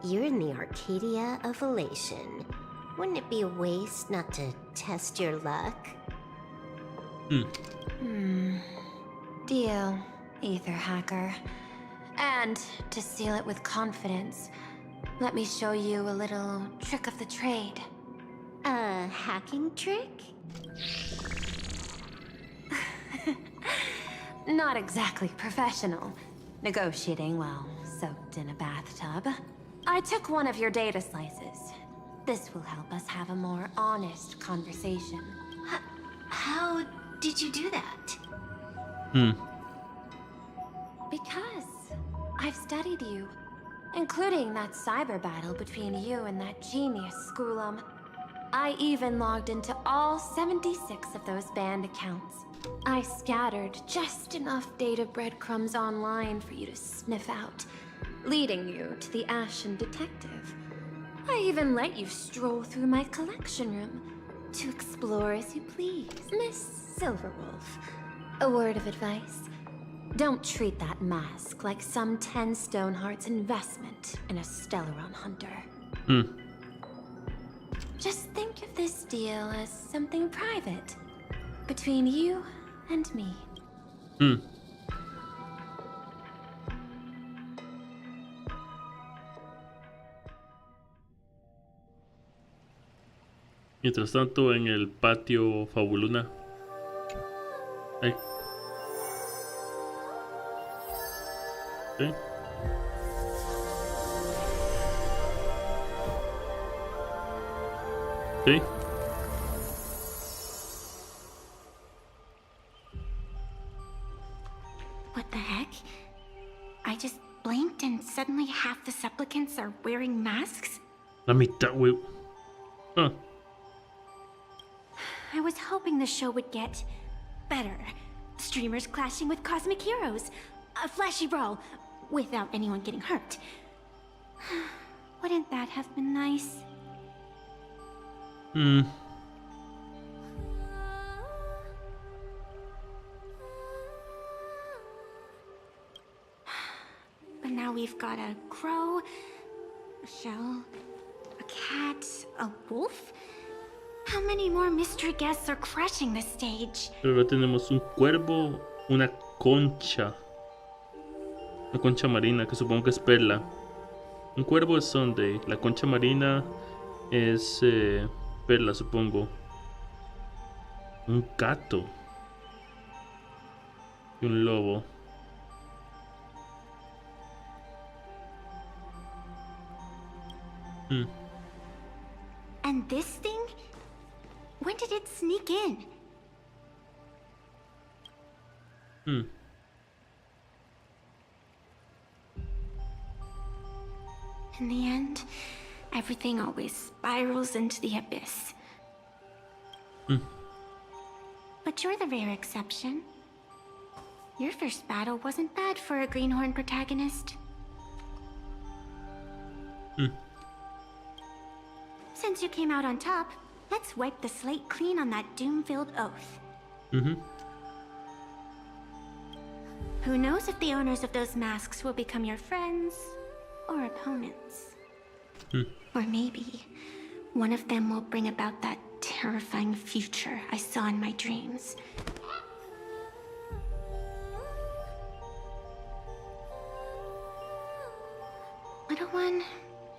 S: You're in the Arcadia of Elation. Wouldn't it be a waste not to test your luck?
N: Deal, Ether Hacker. And to seal it with confidence, let me show you a little trick of the trade.
S: A hacking trick?
N: Not exactly professional. Negotiating while soaked in a bathtub. I took one of your data slices. This will help us have a more honest conversation.
S: How did you do that?
N: Because I've studied you, including that cyber battle between you and that genius Skulum. I even logged into all 76 of those banned accounts. I scattered just enough data breadcrumbs online for you to sniff out, leading you to the Ashen Detective. I even let you stroll through my collection room to explore as you please. Miss Silverwolf, a word of advice. Don't treat that mask like some 10 Stonehearts investment in a Stellaron hunter. Just think of this deal as something private, between you and me.
A: Mientras tanto, en el patio Fabuluna. Ay. ¿Sí? ¿Sí?
J: What the heck? I just blinked and suddenly half the supplicants are wearing masks?
A: La mitad, güey.
J: I was hoping the show would get better. Streamers clashing with cosmic heroes. A flashy brawl without anyone getting hurt. Wouldn't that have been nice?
C: we've got a crow, a shell, a cat, a wolf. How many more mystery guests are crashing the stage?
A: Pero ahora tenemos un cuervo, una concha marina que supongo que es perla. Un cuervo es Sunday, la concha marina es perla, supongo. Un gato y un lobo.
C: And this thing? When did it sneak in? In the end, everything always spirals into the abyss. But you're the rare exception. Your first battle wasn't bad for a greenhorn protagonist. Since you came out on top, let's wipe the slate clean on that doom-filled oath. Who knows if the owners of those masks will become your friends or opponents? Or maybe one of them will bring about that terrifying future I saw in my dreams. Little one,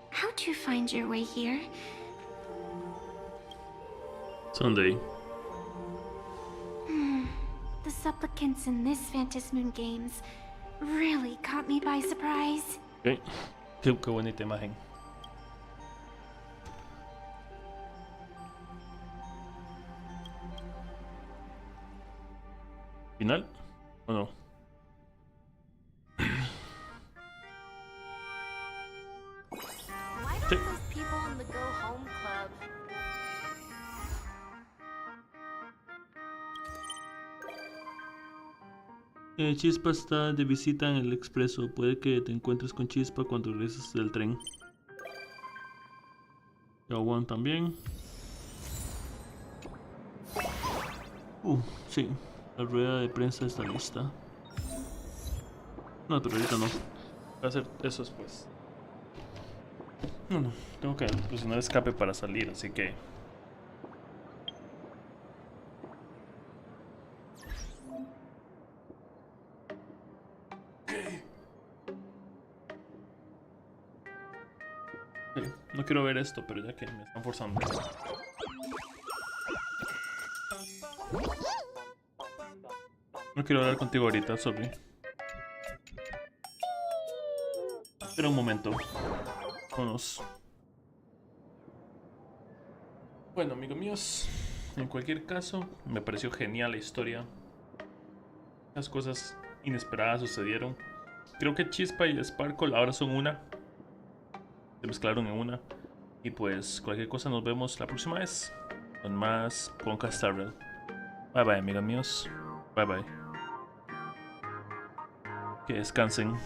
C: how'd you find your way here?
A: Sunday.
C: The supplicants in this Phantasm Moon Games really caught me by surprise.
A: Okay. Qué bonita imagen. ¿Final? ¿O no?
H: Why don't those people in the Go Home Club?
A: Chispa está de visita en el expreso. Puede que te encuentres con Chispa cuando regreses del tren. Yawan también. Sí. La rueda de prensa está lista. No, pero ahorita no. Voy a hacer eso después. No. Tengo que presionar escape para salir, así que... No quiero ver esto, pero ya que me están forzando. No quiero hablar contigo ahorita, sorry. Espera un momento. Vámonos. Bueno, amigos míos, en cualquier caso, me pareció genial la historia. Las cosas inesperadas sucedieron. Creo que Chispa y Sparkle ahora son una. Se mezclaron en una. Y pues cualquier cosa nos vemos la próxima vez con más Honkai Star Rail. Bye bye, amigos míos. Bye bye. Que descansen.